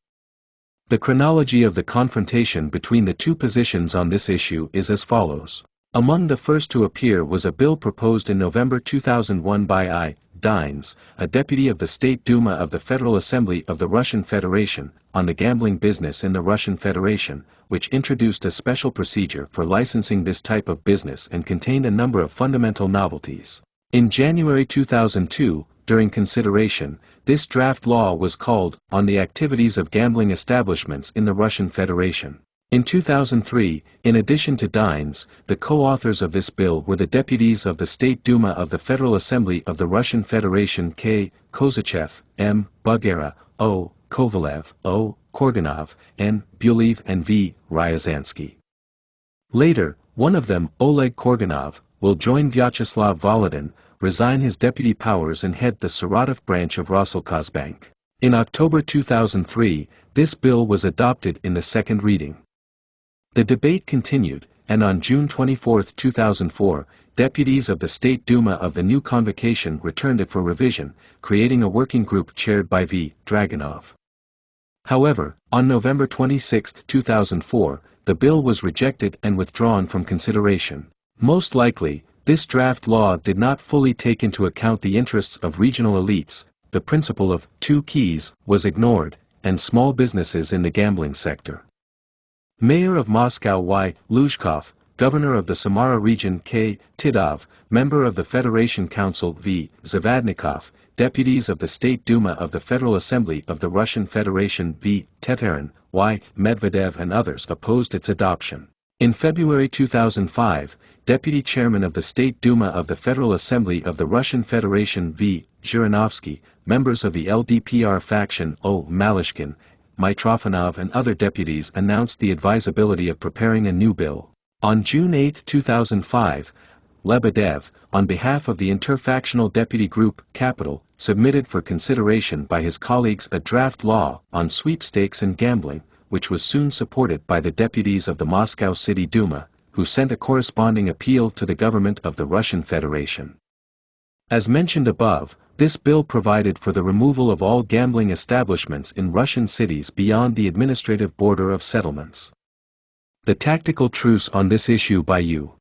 The chronology of the confrontation between the two positions on this issue is as follows. Among the first to appear was a bill proposed in November 2001 by I. Dines, a deputy of the State Duma of the Federal Assembly of the Russian Federation, on the gambling business in the Russian Federation, which introduced a special procedure for licensing this type of business and contained a number of fundamental novelties. In January 2002, during consideration, this draft law was called On the Activities of Gambling Establishments in the Russian Federation. In 2003, in addition to Dines, the co-authors of this bill were the deputies of the State Duma of the Federal Assembly of the Russian Federation K. Kozachev, M. Bugera, O. Kovalev, O. Korganov, N. Bulev and V. Ryazansky. Later, one of them, Oleg Korganov, will join Vyacheslav Volodin, resign his deputy powers and head the Saratov branch of Roselkazbank. In October 2003, this bill was adopted in the second reading. The debate continued, and on June 24, 2004, deputies of the State Duma of the new convocation returned it for revision, creating a working group chaired by V. Dragunov. However, on November 26, 2004, the bill was rejected and withdrawn from consideration. Most likely, this draft law did not fully take into account the interests of regional elites, the principle of two keys was ignored, and small businesses in the gambling sector. Mayor of Moscow Y. Luzhkov, Governor of the Samara region K. Tidov, Member of the Federation Council V. Zavadnikov, deputies of the State Duma of the Federal Assembly of the Russian Federation V. Teterin, Y. Medvedev and others opposed its adoption. In February 2005, Deputy Chairman of the State Duma of the Federal Assembly of the Russian Federation V. Zhirinovsky, members of the LDPR faction O. Malishkin, Mitrofanov and other deputies announced the advisability of preparing a new bill. On June 8, 2005, Lebedev, on behalf of the interfactional deputy group Capital, submitted for consideration by his colleagues a draft law on sweepstakes and gambling, which was soon supported by the deputies of the Moscow City Duma, who sent a corresponding appeal to the government of the Russian Federation. As mentioned above, This bill provided for the removal of all gambling establishments in Russian cities beyond the administrative border of settlements. The tactical truce on this issue by U.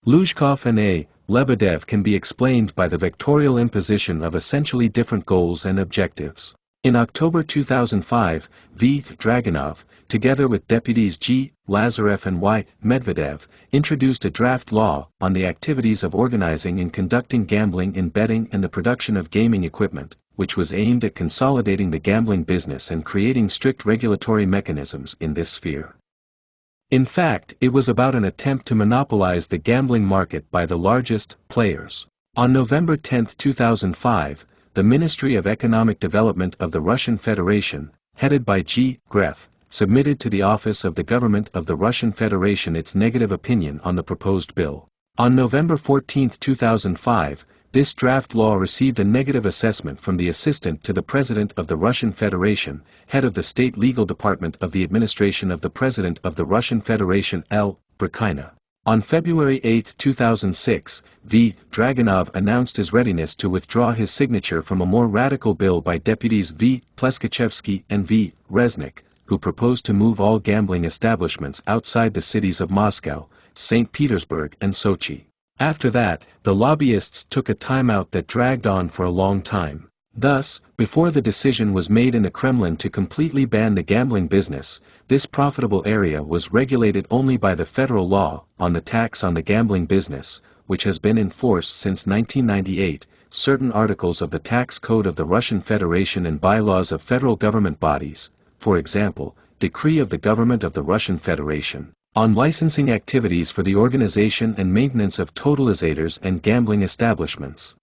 Luzhkov and A. Lebedev can be explained by the vectorial imposition of essentially different goals and objectives. In October 2005, V. Dragunov, together with deputies G. Lazarev and Y. Medvedev, introduced a draft law on the activities of organizing and conducting gambling in betting and the production of gaming equipment, which was aimed at consolidating the gambling business and creating strict regulatory mechanisms in this sphere. In fact, it was about an attempt to monopolize the gambling market by the largest players. On November 10, 2005, the Ministry of Economic Development of the Russian Federation, headed by G. Gref, submitted to the Office of the Government of the Russian Federation its negative opinion on the proposed bill. On November 14, 2005, this draft law received a negative assessment from the Assistant to the President of the Russian Federation, head of the State Legal Department of the Administration of the President of the Russian Federation L. Burkina. On February 8, 2006, V. Dragunov announced his readiness to withdraw his signature from a more radical bill by deputies V. Pleskachevsky and V. Reznik, who proposed to move all gambling establishments outside the cities of Moscow, St. Petersburg and Sochi. After that, the lobbyists took a timeout that dragged on for a long time. Thus, before the decision was made in the Kremlin to completely ban the gambling business, this profitable area was regulated only by the federal law on the tax on the gambling business, which has been in force since 1998, certain articles of the tax code of the Russian Federation and bylaws of federal government bodies, for example, Decree of the Government of the Russian Federation, on licensing activities for the organization and maintenance of totalizators and gambling establishments.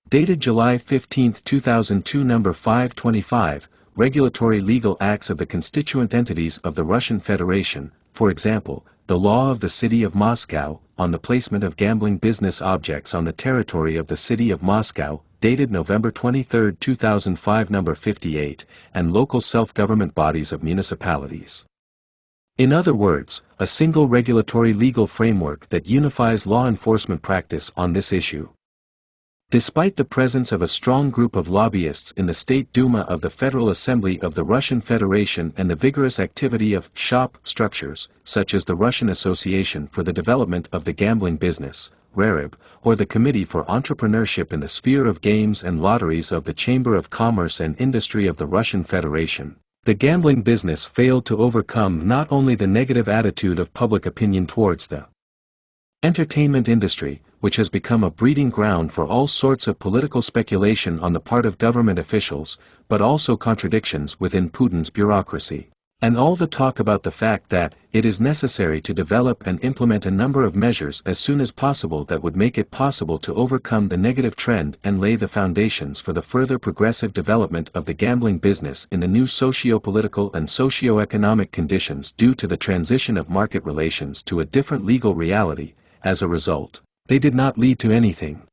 Dated July 15, 2002 No. 525, Regulatory Legal Acts of the Constituent Entities of the Russian Federation, for example, the Law of the City of Moscow, on the placement of gambling business objects on the territory of the City of Moscow, dated November 23, 2005 No. 58, and local self-government bodies of municipalities. In other words, a single regulatory legal framework that unifies law enforcement practice on this issue. Despite the presence of a strong group of lobbyists in the State Duma of the Federal Assembly of the Russian Federation and the vigorous activity of shop structures, such as the Russian Association for the Development of the Gambling Business, RARIB, or the Committee for Entrepreneurship in the Sphere of Games and Lotteries of the Chamber of Commerce and Industry of the Russian Federation, the gambling business failed to overcome not only the negative attitude of public opinion towards the entertainment industry, which has become a breeding ground for all sorts of political speculation on the part of government officials, but also contradictions within Putin's bureaucracy. And all the talk about the fact that it is necessary to develop and implement a number of measures as soon as possible that would make it possible to overcome the negative trend and lay the foundations for the further progressive development of the gambling business in the new socio-political and socio-economic conditions due to the transition of market relations to a different legal reality. As a result, they did not lead to anything.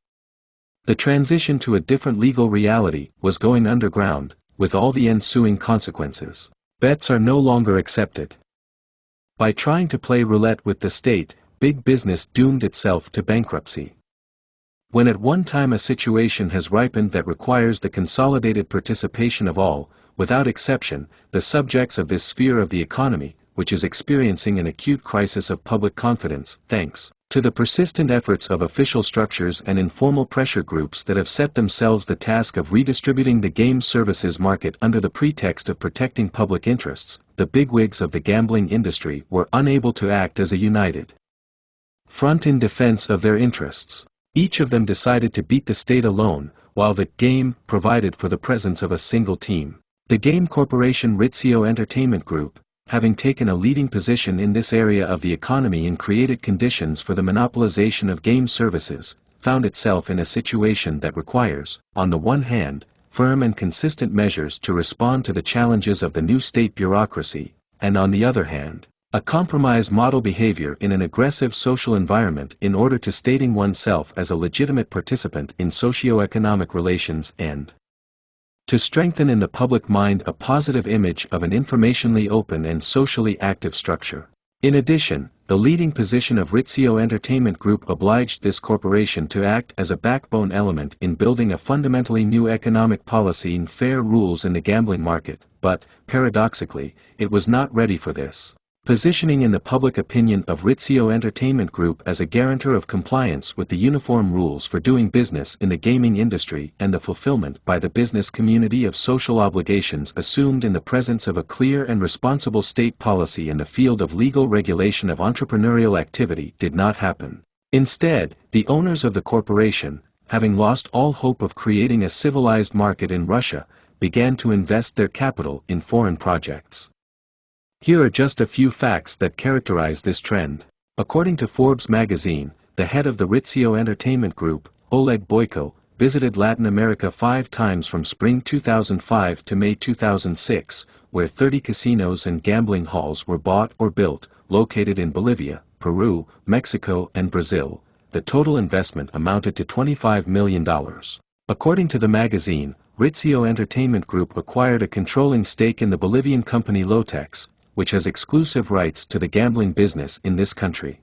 The transition to a different legal reality was going underground, with all the ensuing consequences. Bets are no longer accepted. By trying to play roulette with the state, big business doomed itself to bankruptcy. When at one time a situation has ripened that requires the consolidated participation of all, without exception, the subjects of this sphere of the economy, which is experiencing an acute crisis of public confidence, thanks to the persistent efforts of official structures and informal pressure groups that have set themselves the task of redistributing the game services market under the pretext of protecting public interests, the bigwigs of the gambling industry were unable to act as a united front in defense of their interests. Each of them decided to beat the state alone, while the game provided for the presence of a single team. The game corporation Rizzio Entertainment Group, having taken a leading position in this area of the economy and created conditions for the monopolization of game services, found itself in a situation that requires, on the one hand, firm and consistent measures to respond to the challenges of the new state bureaucracy, and on the other hand, a compromise model behavior in an aggressive social environment in order to stating oneself as a legitimate participant in socio-economic relations and to strengthen in the public mind a positive image of an informationally open and socially active structure. In addition, the leading position of Rizzio Entertainment Group obliged this corporation to act as a backbone element in building a fundamentally new economic policy and fair rules in the gambling market, but, paradoxically, it was not ready for this. Positioning in the public opinion of Rizzio Entertainment Group as a guarantor of compliance with the uniform rules for doing business in the gaming industry and the fulfillment by the business community of social obligations assumed in the presence of a clear and responsible state policy in the field of legal regulation of entrepreneurial activity did not happen. Instead, the owners of the corporation, having lost all hope of creating a civilized market in Russia, began to invest their capital in foreign projects. Here are just a few facts that characterize this trend. According to Forbes magazine, the head of the Rizzio Entertainment Group, Oleg Boyko, visited Latin America 5 times from spring 2005 to May 2006, where 30 casinos and gambling halls were bought or built, located in Bolivia, Peru, Mexico and Brazil. The total investment amounted to $25 million. According to the magazine, Rizzio Entertainment Group acquired a controlling stake in the Bolivian company Lotex, which has exclusive rights to the gambling business in this country.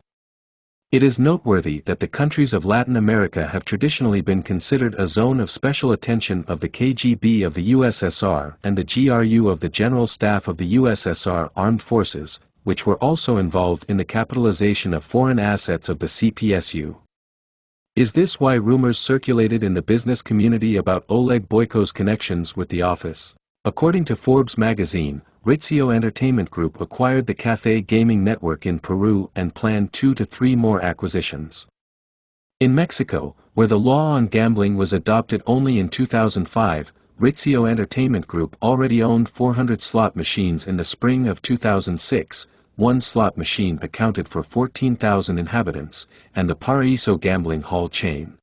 It is noteworthy that the countries of Latin America have traditionally been considered a zone of special attention of the KGB of the USSR and the GRU of the General Staff of the USSR Armed Forces, which were also involved in the capitalization of foreign assets of the CPSU. Is this why rumors circulated in the business community about Oleg Boyko's connections with the office? According to Forbes magazine, Rizzio Entertainment Group acquired the Cathay Gaming Network in Peru and planned 2 to 3 more acquisitions. In Mexico, where the law on gambling was adopted only in 2005, Rizzio Entertainment Group already owned 400 slot machines in the spring of 2006, one slot machine accounted for 14,000 inhabitants, and the Paraíso gambling hall chain.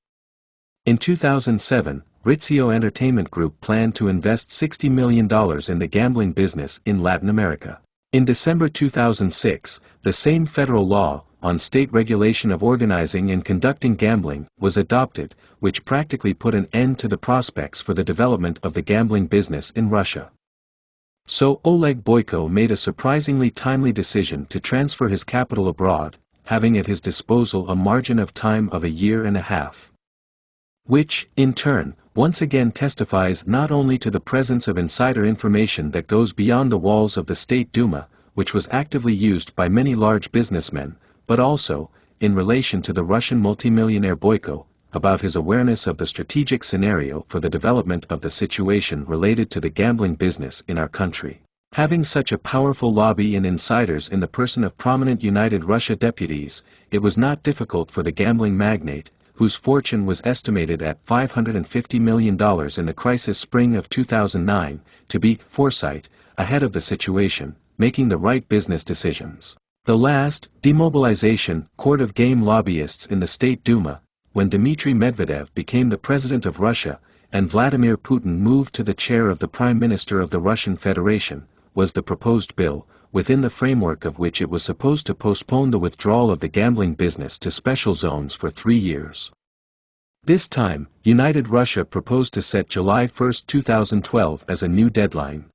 In 2007, Rizzio Entertainment Group planned to invest $60 million in the gambling business in Latin America. In December 2006, the same federal law, on state regulation of organizing and conducting gambling, was adopted, which practically put an end to the prospects for the development of the gambling business in Russia. So Oleg Boyko made a surprisingly timely decision to transfer his capital abroad, having at his disposal a margin of time of 1.5 years. Which, in turn, once again testifies not only to the presence of insider information that goes beyond the walls of the State Duma, which was actively used by many large businessmen, but also, in relation to the Russian multimillionaire Boyko, about his awareness of the strategic scenario for the development of the situation related to the gambling business in our country. Having such a powerful lobby and insiders in the person of prominent United Russia deputies, it was not difficult for the gambling magnate, whose fortune was estimated at $550 million in the crisis spring of 2009, to be foresight, ahead of the situation, making the right business decisions. The last, demobilization, court of game lobbyists in the State Duma, when Dmitry Medvedev became the president of Russia, and Vladimir Putin moved to the chair of the Prime Minister of the Russian Federation, was the proposed bill, within the framework of which it was supposed to postpone the withdrawal of the gambling business to special zones for 3 years. This time, United Russia proposed to set July 1, 2012 as a new deadline.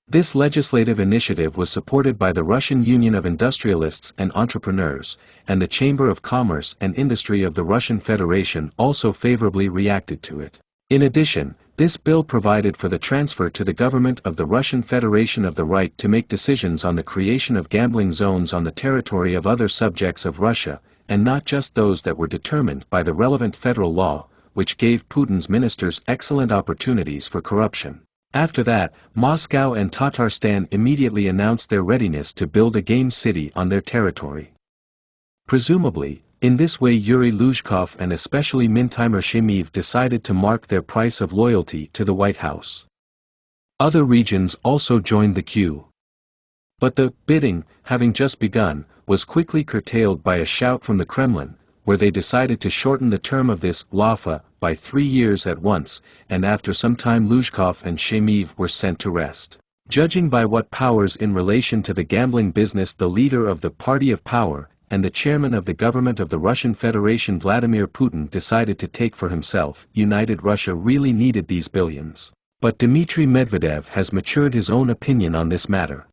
This legislative initiative was supported by the Russian Union of Industrialists and Entrepreneurs, and the Chamber of Commerce and Industry of the Russian Federation also favorably reacted to it. In addition, this bill provided for the transfer to the government of the Russian Federation of the right to make decisions on the creation of gambling zones on the territory of other subjects of Russia, and not just those that were determined by the relevant federal law, which gave Putin's ministers excellent opportunities for corruption. After that, Moscow and Tatarstan immediately announced their readiness to build a game city on their territory. Presumably, in this way Yuri Luzhkov and especially Mintimer Shemiev decided to mark their price of loyalty to the White House. Other regions also joined the queue. But the bidding, having just begun, was quickly curtailed by a shout from the Kremlin, where they decided to shorten the term of this LAFA by 3 years at once, and after some time Luzhkov and Shemiev were sent to rest. Judging by what powers in relation to the gambling business the leader of the Party of Power, and the chairman of the government of the Russian Federation Vladimir Putin decided to take for himself, United Russia really needed these billions. But Dmitry Medvedev has matured his own opinion on this matter.